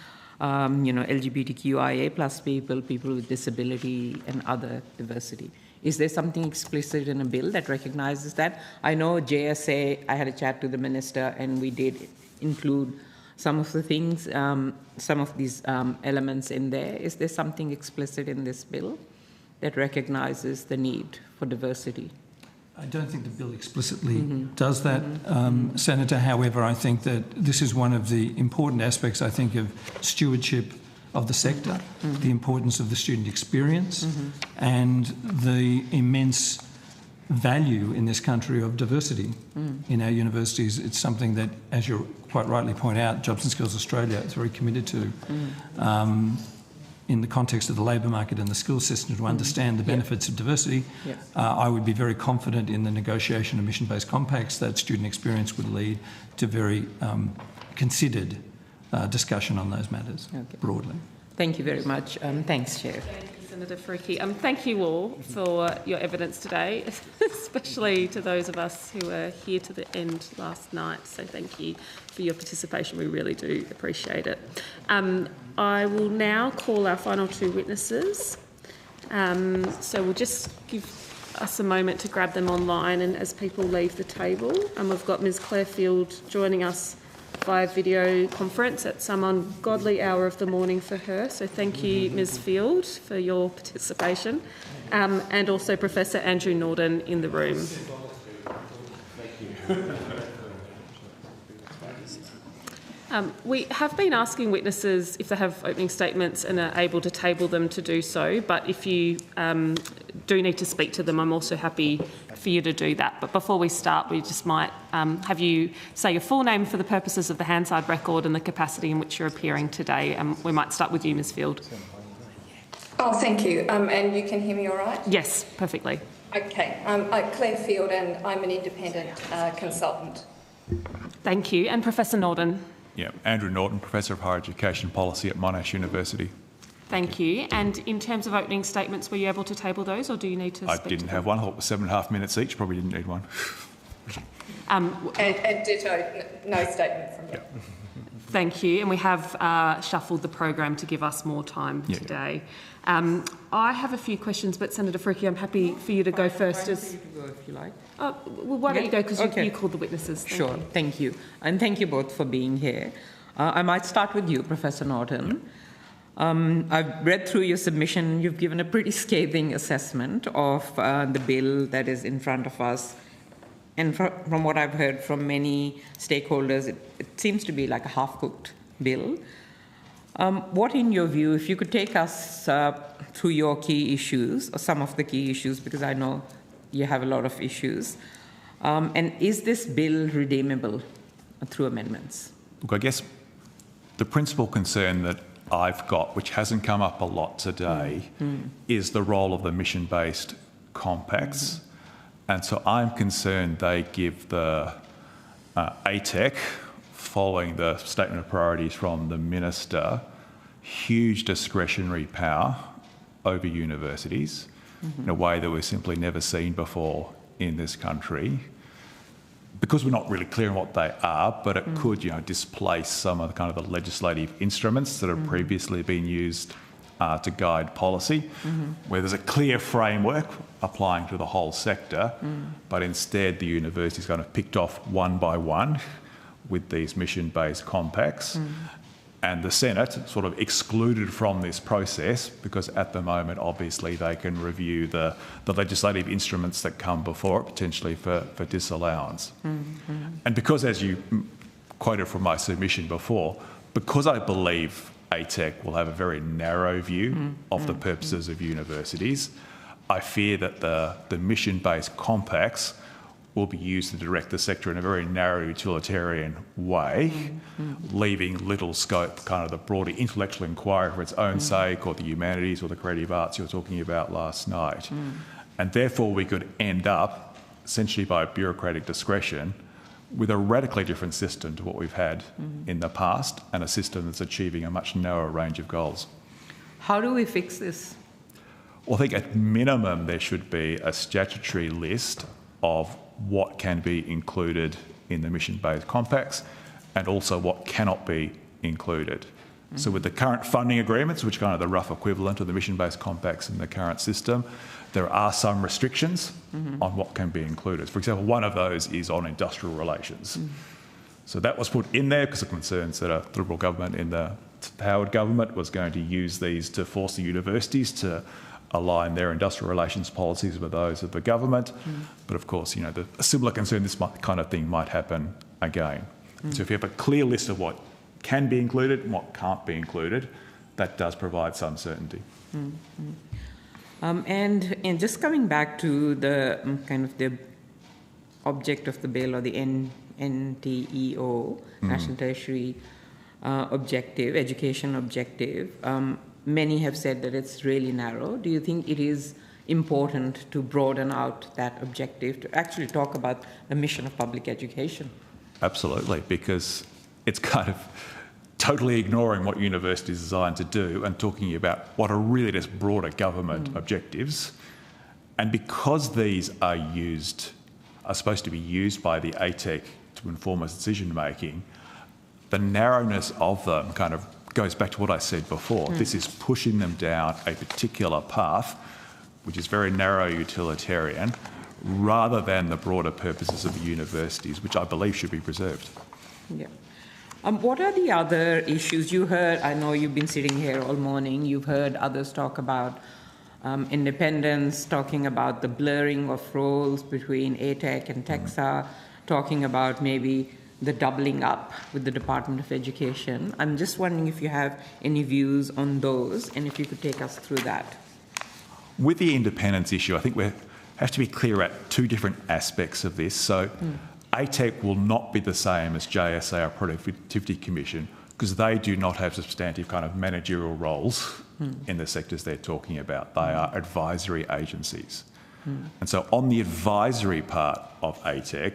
F: LGBTQIA plus people with disability and other diversity. Is there something explicit in a bill that recognises that? I know JSA, I had a chat to the Minister and we did include some of the things, some of these elements in there. Is there something explicit in this bill that recognises the need for diversity?
L: I don't think the bill explicitly does that, Senator. However, I think that this is one of the important aspects, I think, of stewardship of the sector, the importance of the student experience and the immense value in this country of diversity in our universities. It's something that, as you quite rightly point out, Jobs and Skills Australia is very committed to in the context of the labour market and the skills system to understand the benefits of diversity. I would be very confident in the negotiation of mission-based compacts that student experience would lead to very considered discussion on those matters broadly.
F: Thank you very much. Thanks, Chair.
A: Thank you, Senator Fricke. Thank you all for your evidence today, especially to those of us who were here to the end last night. So thank you for your participation. We really do appreciate it. I will now call our final two witnesses. So we'll just give us a moment to grab them online and as people leave the table. We've got Ms Claire Field joining us via video conference at some ungodly hour of the morning for her. So thank you, Ms Field, for your participation. And also Professor Andrew Norden in the room. We have been asking witnesses if they have opening statements and are able to table them to do so, but if you do need to speak to them, I'm also happy for you to do that. But before we start, we just might have you say your full name for the purposes of the Hansard record and the capacity in which you're appearing today. We might start with you, Ms Field.
P: Oh, thank you. And you can hear me all right?
A: Yes, perfectly.
P: Okay. I'm Claire Field and I'm an independent consultant.
A: Thank you. And Professor Norden?
Q: Yeah, Andrew Norton, Professor of Higher Education Policy at Monash University.
A: Thank you. And in terms of opening statements, were you able to table those or do you need to speak
Q: I didn't have one. I thought it was 7.5 minutes each. Probably didn't need one.
P: And ditto, no statement from me.
A: Thank you. And we have shuffled the program to give us more time today. I have a few questions, but Senator Fricke, I'm happy for you to go first.
F: If you like.
A: Well, why don't you go, because you called the witnesses.
F: Thank you. And thank you both for being here. I might start with you, Professor Norton. I've read through your submission. You've given a pretty scathing assessment of the bill that is in front of us. And from what I've heard from many stakeholders, it seems to be like a half-cooked bill. What, in your view, if you could take us through your key issues, or some of the key issues, because I know you have a lot of issues, and is this bill redeemable through amendments?
Q: Look, I guess the principal concern that I've got, which hasn't come up a lot today, is the role of the mission-based compacts. And so I'm concerned they give the ATEC, following the statement of priorities from the Minister, huge discretionary power over universities in a way that we've simply never seen before in this country, because we're not really clear on what they are, but it could, displace some of the kind of the legislative instruments that have previously been used to guide policy, where there's a clear framework applying to the whole sector, but instead the university's kind of picked off one by one with these mission-based compacts. And the Senate sort of excluded from this process because at the moment, obviously, they can review the legislative instruments that come before it, potentially for disallowance. And because, as you quoted from my submission before, because I believe ATEC will have a very narrow view of the purposes of universities, I fear that the mission-based compacts will be used to direct the sector in a very narrow utilitarian way, leaving little scope for kind of the broader intellectual inquiry for its own sake, or the humanities or the creative arts you were talking about last night. And therefore we could end up, essentially by bureaucratic discretion, with a radically different system to what we've had in the past, and a system that's achieving a much narrower range of goals.
F: How do we fix this?
Q: Well, I think at minimum there should be a statutory list of what can be included in the mission-based compacts and also what cannot be included. So with the current funding agreements, which are kind of the rough equivalent of the mission-based compacts in the current system, there are some restrictions on what can be included. For example, one of those is on industrial relations. So that was put in there because of concerns that a Liberal government in the Howard government was going to use these to force the universities to align their industrial relations policies with those of the government. But of course, a similar concern, this kind of thing might happen again. So if you have a clear list of what can be included and what can't be included, that does provide some certainty.
F: And just coming back to the kind of the object of the bill, or the NTEO, National Tertiary Objective, Education Objective, many have said that it's really narrow. Do you think it is important to broaden out that objective to actually talk about the mission of public education?
Q: Absolutely, because it's kind of totally ignoring what university is designed to do and talking about what are really just broader government objectives. And because these are supposed to be used by the ATEC to inform its decision making, the narrowness of them kind of goes back to what I said before. This is pushing them down a particular path, which is very narrow utilitarian, rather than the broader purposes of the universities, which I believe should be preserved.
F: Yeah. What are the other issues you heard? I know you've been sitting here all morning. You've heard others talk about independence, talking about the blurring of roles between ATEC and TEXA, talking about maybe the doubling up with the Department of Education. I'm just wondering if you have any views on those and if you could take us through that.
Q: With the independence issue, I think we have to be clear at two different aspects of this. So ATEC will not be the same as JSA or Productivity Commission, because they do not have substantive kind of managerial roles in the sectors they're talking about. They are advisory agencies. And so on the advisory part of ATEC,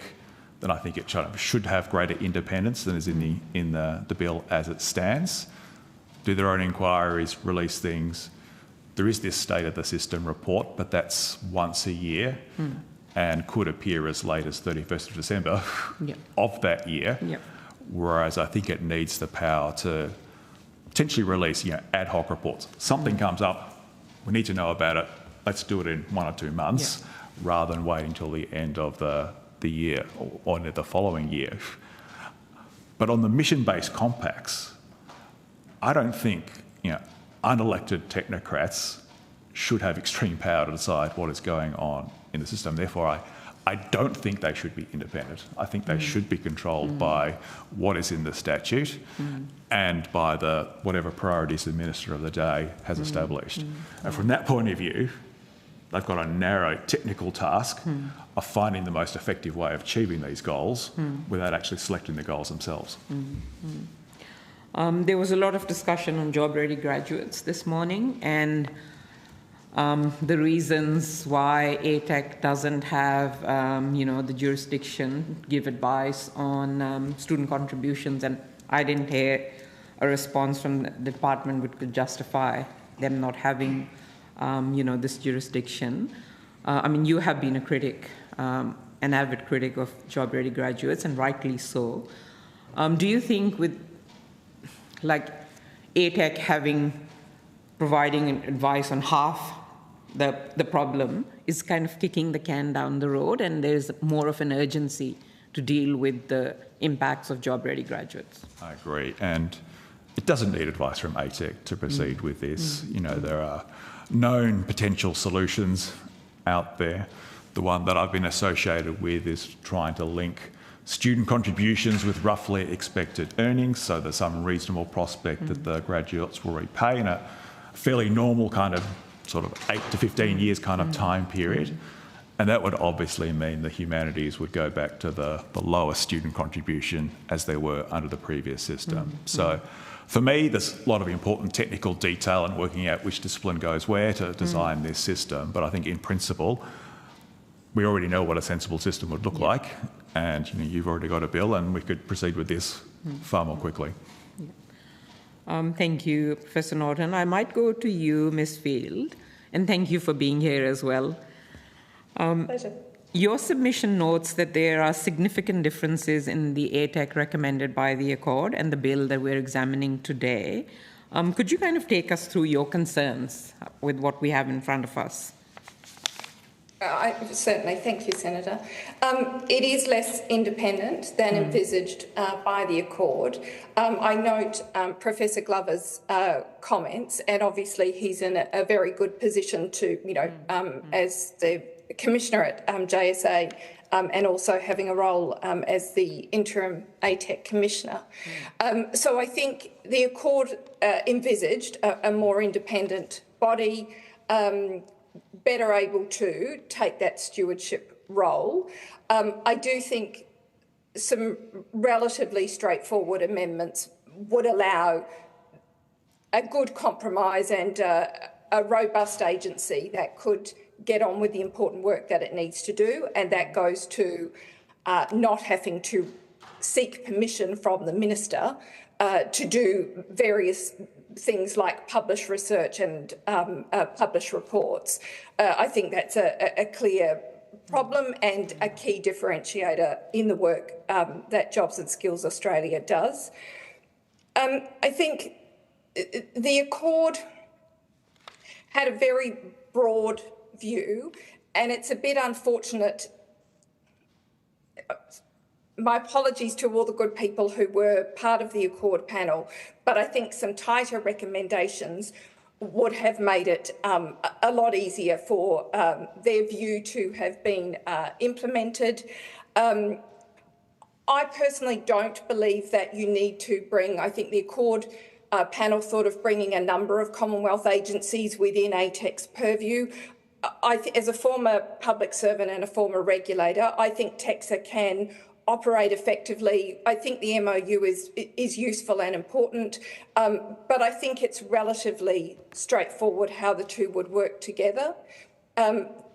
Q: then I think it should have greater independence than is in the bill as it stands. Do their own inquiries, release things. There is this State of the System report, but that's once a year and could appear as late as 31st of December of that year, whereas I think it needs the power to potentially release ad hoc reports. Something comes up, we need to know about it, let's do it in 1 or 2 months, rather than waiting until the end of the year or the following year. But on the mission-based compacts, I don't think unelected technocrats should have extreme power to decide what is going on in the system. Therefore, I don't think they should be independent. I think they should be controlled by what is in the statute and by whatever priorities the Minister of the day has established. And from that point of view, they've got a narrow technical task of finding the most effective way of achieving these goals without actually selecting the goals themselves.
F: There was a lot of discussion on job-ready graduates this morning, and the reasons why ATEC doesn't have, the jurisdiction give advice on student contributions, and I didn't hear a response from the department which could justify them not having, this jurisdiction. You have been a critic, an avid critic of job-ready graduates, and rightly so. Do you think with, ATEC providing advice on half the problem is kind of kicking the can down the road, and there's more of an urgency to deal with the impacts of job-ready graduates?
Q: I agree, and it doesn't need advice from ATEC to proceed with this. There are known potential solutions out there. The one that I've been associated with is trying to link student contributions with roughly expected earnings, so there's some reasonable prospect that the graduates will repay in a fairly normal kind of sort of 8 to 15 years kind of time period. And that would obviously mean the humanities would go back to the lowest student contribution as they were under the previous system. So for me, there's a lot of important technical detail in working out which discipline goes where to design this system. But I think in principle, we already know what a sensible system would look like. And you've already got a bill, and we could proceed with this far more quickly.
F: Thank you, Professor Norton. I might go to you, Ms. Field, and thank you for being here as well.
P: Pleasure.
F: Your submission notes that there are significant differences in the ATEC recommended by the Accord and the bill that we're examining today. Could you kind of take us through your concerns with what we have in front of us?
P: Certainly, thank you, Senator. It is less independent than envisaged by the Accord. I note Professor Glover's comments, and obviously he's in a very good position to, as the Commissioner at JSA, and also having a role as the Interim Ache Commissioner. So I think the Accord envisaged a more independent body, better able to take that stewardship role. I do think some relatively straightforward amendments would allow a good compromise and a robust agency that could get on with the important work that it needs to do, and that goes to not having to seek permission from the Minister to do various things like publish research and publish reports. I think that's a clear problem and a key differentiator in the work that Jobs and Skills Australia does. I think the Accord had a very broad view, and it's a bit unfortunate. My apologies to all the good people who were part of the Accord panel, but I think some tighter recommendations would have made it a lot easier for their view to have been implemented. I personally don't believe that you need to bring, I think the Accord panel thought of bringing a number of Commonwealth agencies within ATEC's purview. As a former public servant and a former regulator, I think TEXA can operate effectively. I think the MOU is useful and important, but I think it's relatively straightforward how the two would work together.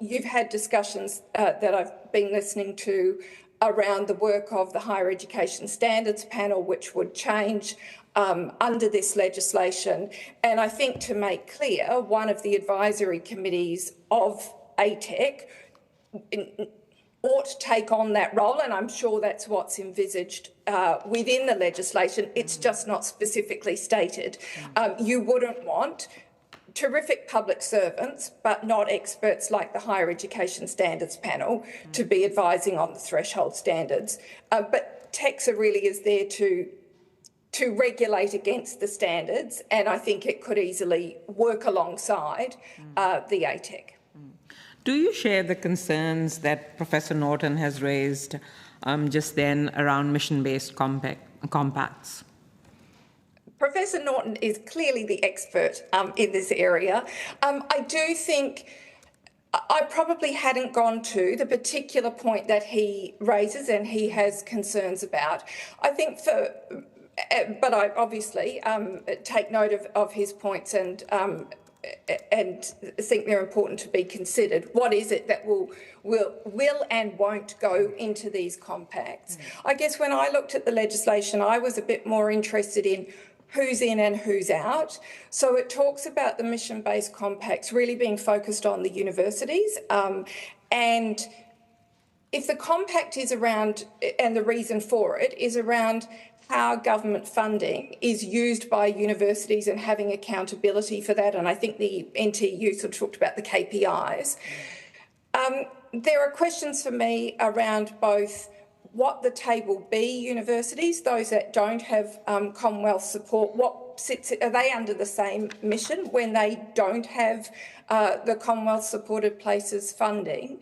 P: You've had discussions that I've been listening to around the work of the Higher Education Standards Panel, which would change under this legislation. And I think, to make clear, one of the advisory committees of ATEC ought to take on that role, and I'm sure that's what's envisaged within the legislation. It's just not specifically stated. You wouldn't want terrific public servants, but not experts like the Higher Education Standards Panel, to be advising on the threshold standards. But TEXA really is there to regulate against the standards, and I think it could easily work alongside the ATEC.
F: Do you share the concerns that Professor Norton has raised just then around mission-based compacts?
P: Professor Norton is clearly the expert in this area. I do think I probably hadn't gone to the particular point that he raises and he has concerns about. I think but I obviously take note of his points and think they're important to be considered. What is it that will and won't go into these compacts? I guess when I looked at the legislation, I was a bit more interested in who's in and who's out. So it talks about the mission-based compacts really being focused on the universities. And if the compact is around, and the reason for it is around how government funding is used by universities and having accountability for that, and I think the NTU sort of talked about the KPIs, there are questions for me around both what the Table B universities, those that don't have Commonwealth support, are they under the same mission when they don't have the Commonwealth supported places funding?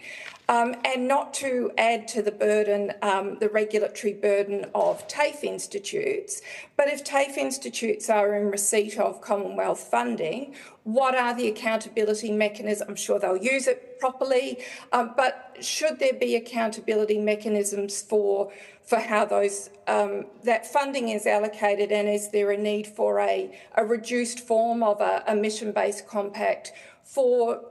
P: And not to add to the burden, the regulatory burden of TAFE institutes, but if TAFE institutes are in receipt of Commonwealth funding, what are the accountability mechanisms? I'm sure they'll use it properly, but should there be accountability mechanisms for how those that funding is allocated, and is there a need for a reduced form of a mission-based compact for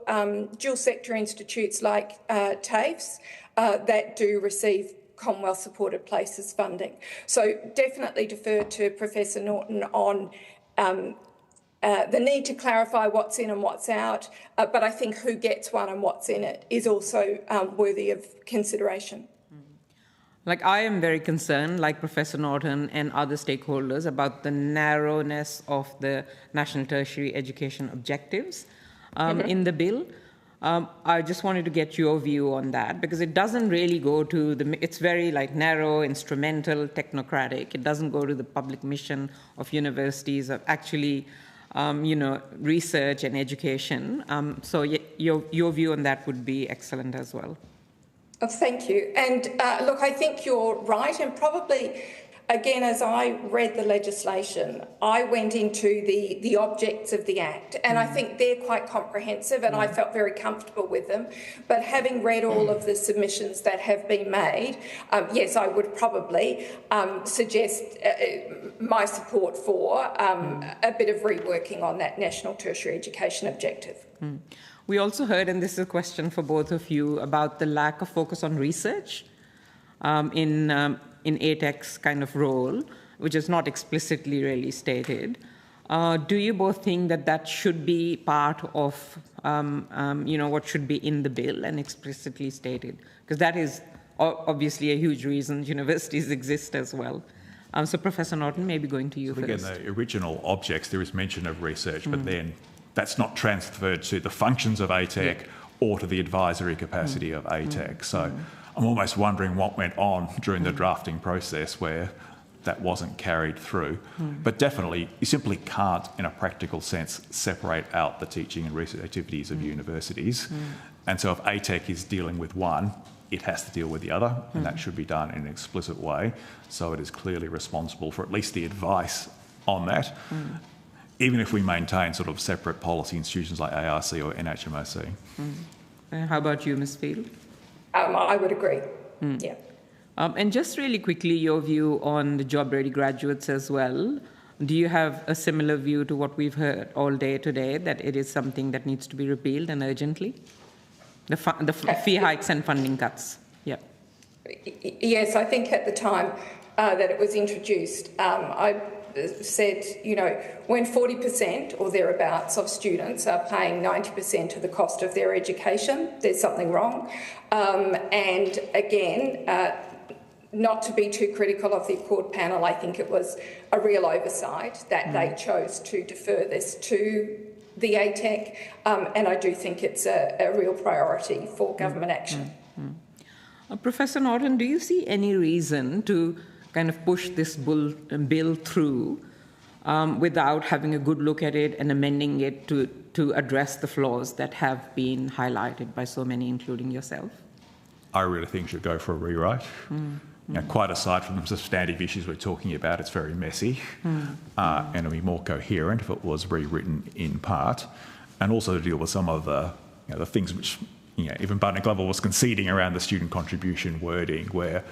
P: dual sector institutes like TAFEs that do receive Commonwealth supported places funding? So definitely defer to Professor Norton on the need to clarify what's in and what's out, but I think who gets one and what's in it is also worthy of consideration.
F: Like, I am very concerned, like Professor Norton and other stakeholders, about the narrowness of the national tertiary education objectives in the bill. I just wanted to get your view on that, because it doesn't really go to it's very like narrow, instrumental, technocratic. It doesn't go to the public mission of universities of actually, research and education. So your view on that would be excellent as well.
P: Thank you. And look, I think you're right, and probably, again, as I read the legislation, I went into the objects of the Act, and I think they're quite comprehensive, and I felt very comfortable with them. But having read all of the submissions that have been made, yes, I would probably suggest my support for a bit of reworking on that national tertiary education objective.
F: We also heard, and this is a question for both of you, about the lack of focus on research in ATEC's kind of role, which is not explicitly really stated. Do you both think that that should be part of, what should be in the bill and explicitly stated? Because that is obviously a huge reason universities exist as well. So Professor Norton, maybe going to you first.
Q: Again, the original objects, there is mention of research, but then that's not transferred to the functions of ATEC or to the advisory capacity of ATEC. So I'm almost wondering what went on during the drafting process where that wasn't carried through. But definitely, you simply can't, in a practical sense, separate out the teaching and research activities of universities. And so if ATEC is dealing with one, it has to deal with the other, and that should be done in an explicit way. So it is clearly responsible for at least the advice on that, even if we maintain sort of separate policy institutions like ARC or NHMOC.
F: How about you, Ms. Field?
P: I would agree, yeah.
F: And just really quickly, your view on the job-ready graduates as well. Do you have a similar view to what we've heard all day today, that it is something that needs to be repealed and urgently? The fee hikes and funding cuts, yeah.
P: Yes, I think at the time that it was introduced, I said, when 40% or thereabouts of students are paying 90% of the cost of their education, there's something wrong. And again, not to be too critical of the Accord panel, I think it was a real oversight that they chose to defer this to the ATEC, and I do think it's a real priority for government action.
F: Professor Norton, do you see any reason to kind of push this bill through without having a good look at it and amending it to address the flaws that have been highlighted by so many, including yourself?
Q: I really think it should go for a rewrite. Quite aside from the substantive issues we're talking about, it's very messy, and it'd be more coherent if it was rewritten in part, and also to deal with some of the things which even Barton and Glover was conceding around the student contribution wording, where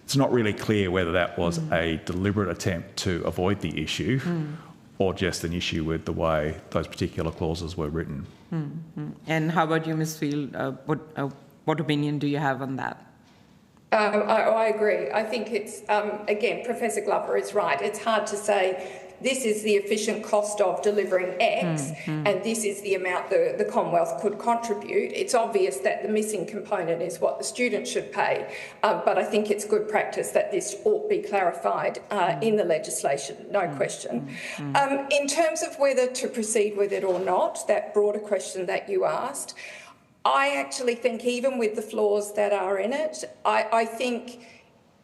Q: it's not really clear whether that was a deliberate attempt to avoid the issue or just an issue with the way those particular clauses were written.
F: And how about you, Ms. Field? What opinion do you have on that?
P: I agree. I think it's, again, Professor Glover is right. It's hard to say this is the efficient cost of delivering X and this is the amount the Commonwealth could contribute. It's obvious that the missing component is what the student should pay, but I think it's good practice that this ought be clarified in the legislation, no question. In terms of whether to proceed with it or not, that broader question that you asked, I actually think even with the flaws that are in it, I think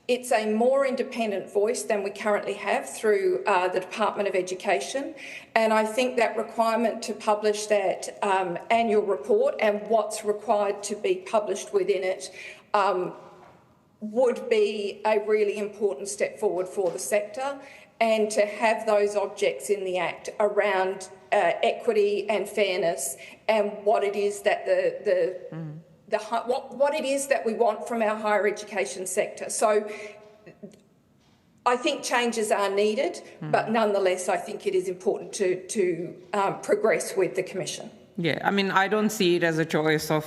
P: it's a more independent voice than we currently have through the Department of Education. And I think that requirement to publish that annual report and what's required to be published within it would be a really important step forward for the sector, and to have those objects in the Act around equity and fairness and what it is that what it is that we want from our higher education sector. So I think changes are needed, but nonetheless I think it is important to progress with the Commission.
F: Yeah, I mean, I don't see it as a choice of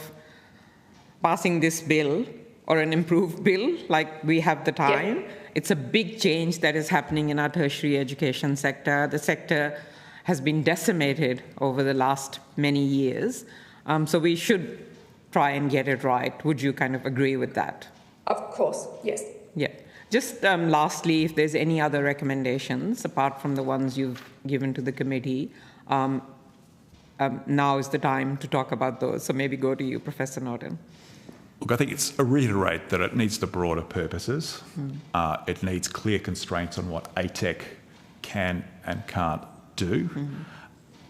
F: passing this bill or an improved bill, like we have the time. Yeah. It's a big change that is happening in our tertiary education sector. The sector has been decimated over the last many years. So we should try and get it right. Would you kind of agree with that?
P: Of course, yes.
F: Yeah. Just lastly, if there's any other recommendations apart from the ones you've given to the committee, now is the time to talk about those. So maybe go to you, Professor Norton.
Q: Look, I think it's a reiterate that it needs the broader purposes. It needs clear constraints on what ATEC can and can't do.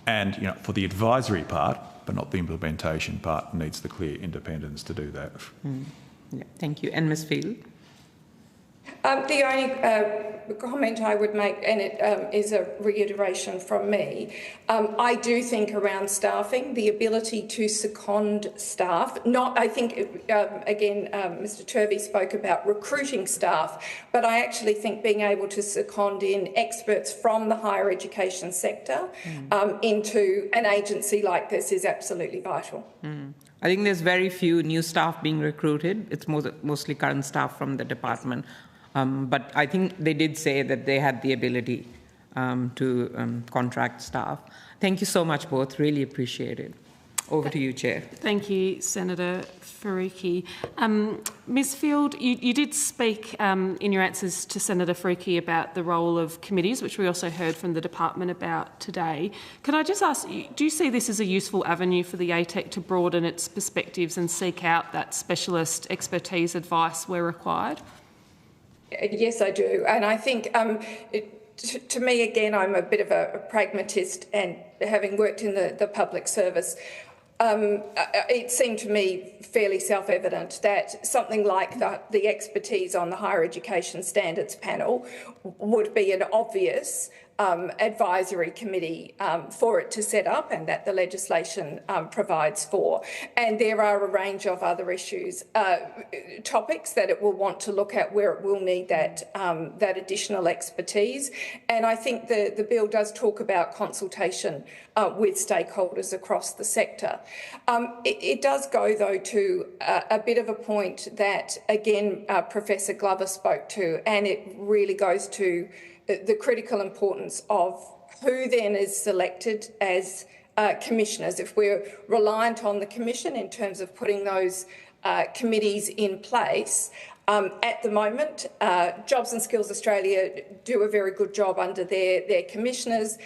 Q: And for the advisory part, but not the implementation part, needs the clear independence to do that.
F: Yeah, thank you. And Ms. Field?
P: The only comment I would make, and it is a reiteration from me, I do think around staffing, the ability to second staff, I think, again, Mr Turvey spoke about recruiting staff, but I actually think being able to second in experts from the higher education sector into an agency like this is absolutely vital.
F: I think there's very few new staff being recruited. It's mostly current staff from the department. But I think they did say that they had the ability to contract staff. Thank you so much, both. Really appreciate it. Over to you, Chair.
A: Thank you, Senator Faruqi. Ms Field, you did speak in your answers to Senator Faruqi about the role of committees, which we also heard from the department about today. Could I just ask, do you see this as a useful avenue for the ATEC to broaden its perspectives and seek out that specialist expertise advice where required?
P: Yes, I do. And I think, to me, again, I'm a bit of a pragmatist, and having worked in the public service, it seemed to me fairly self-evident that something like the expertise on the Higher Education Standards Panel would be an obvious advisory committee for it to set up, and that the legislation provides for. And there are a range of other issues, topics that it will want to look at where it will need that additional expertise. And I think the bill does talk about consultation with stakeholders across the sector. It does go, though, to a bit of a point that, again, Professor Glover spoke to, and it really goes to the critical importance of who then is selected as commissioners. If we're reliant on the Commission in terms of putting those committees in place, at the moment, Jobs and Skills Australia do a very good job under their commissioners,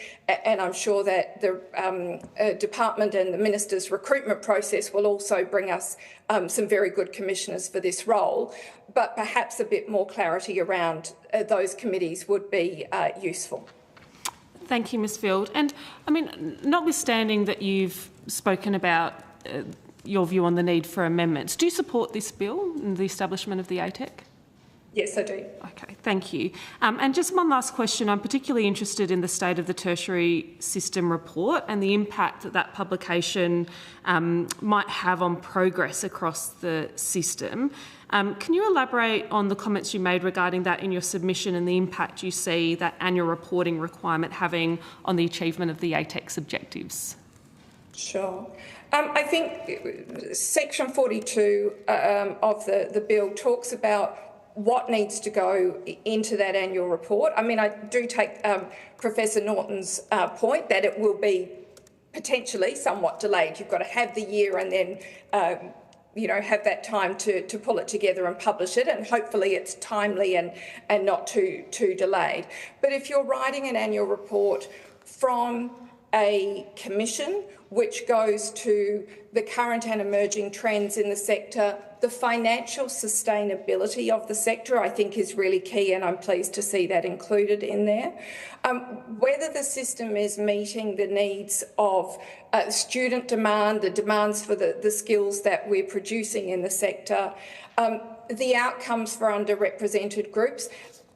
P: and I'm sure that the department and the minister's recruitment process will also bring us some very good commissioners for this role, but perhaps a bit more clarity around those committees would be useful.
A: Thank you, Ms Field. And, I mean, notwithstanding that you've spoken about your view on the need for amendments, do you support this bill and the establishment of the ATEC?
P: Yes, I do.
A: Okay, thank you. And just one last question. I'm particularly interested in the State of the Tertiary System report and the impact that that publication might have on progress across the system. Can you elaborate on the comments you made regarding that in your submission and the impact you see that annual reporting requirement having on the achievement of the ATEX objectives?
P: Sure. I think Section 42 of the bill talks about what needs to go into that annual report. I mean, I do take Professor Norton's point that it will be potentially somewhat delayed. You've got to have the year and then have that time to pull it together and publish it, and hopefully it's timely and not too delayed. But if you're writing an annual report from a commission which goes to the current and emerging trends in the sector, the financial sustainability of the sector, I think, is really key, and I'm pleased to see that included in there. Whether the system is meeting the needs of student demand, the demands for the skills that we're producing in the sector, the outcomes for underrepresented groups.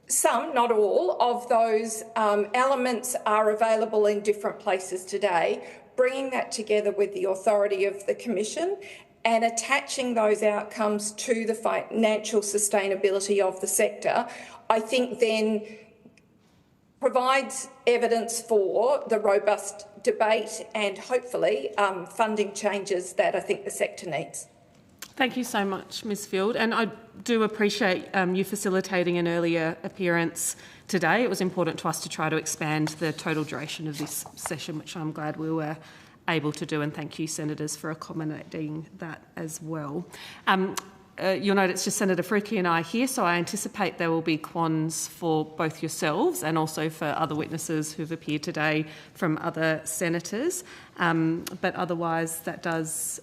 P: Some, not all, of those elements are available in different places today. Bringing that together with the authority of the Commission and attaching those outcomes to the financial sustainability of the sector, I think then provides evidence for the robust debate and hopefully funding changes that I think the sector needs.
A: Thank you so much, Ms Field, and I do appreciate you facilitating an earlier appearance today. It was important to us to try to expand the total duration of this session, which I'm glad we were able to do, and thank you, Senators, for accommodating that as well. You'll note it's just Senator Fruki and I here, so I anticipate there will be quans for both yourselves and also for other witnesses who've appeared today from other senators. But otherwise, that does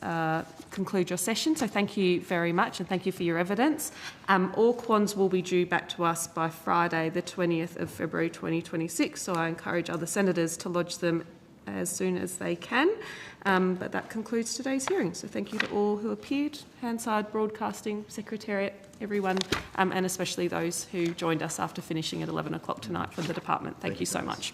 A: conclude your session. So thank you very much, and thank you for your evidence. All quans will be due back to us by Friday, the 20th of February 2026. So I encourage other senators to lodge them as soon as they can. But that concludes today's hearing. So thank you to all who appeared, Hansard, Broadcasting, Secretariat, everyone, and especially those who joined us after finishing at 11 o'clock tonight from the department. Thank you so much.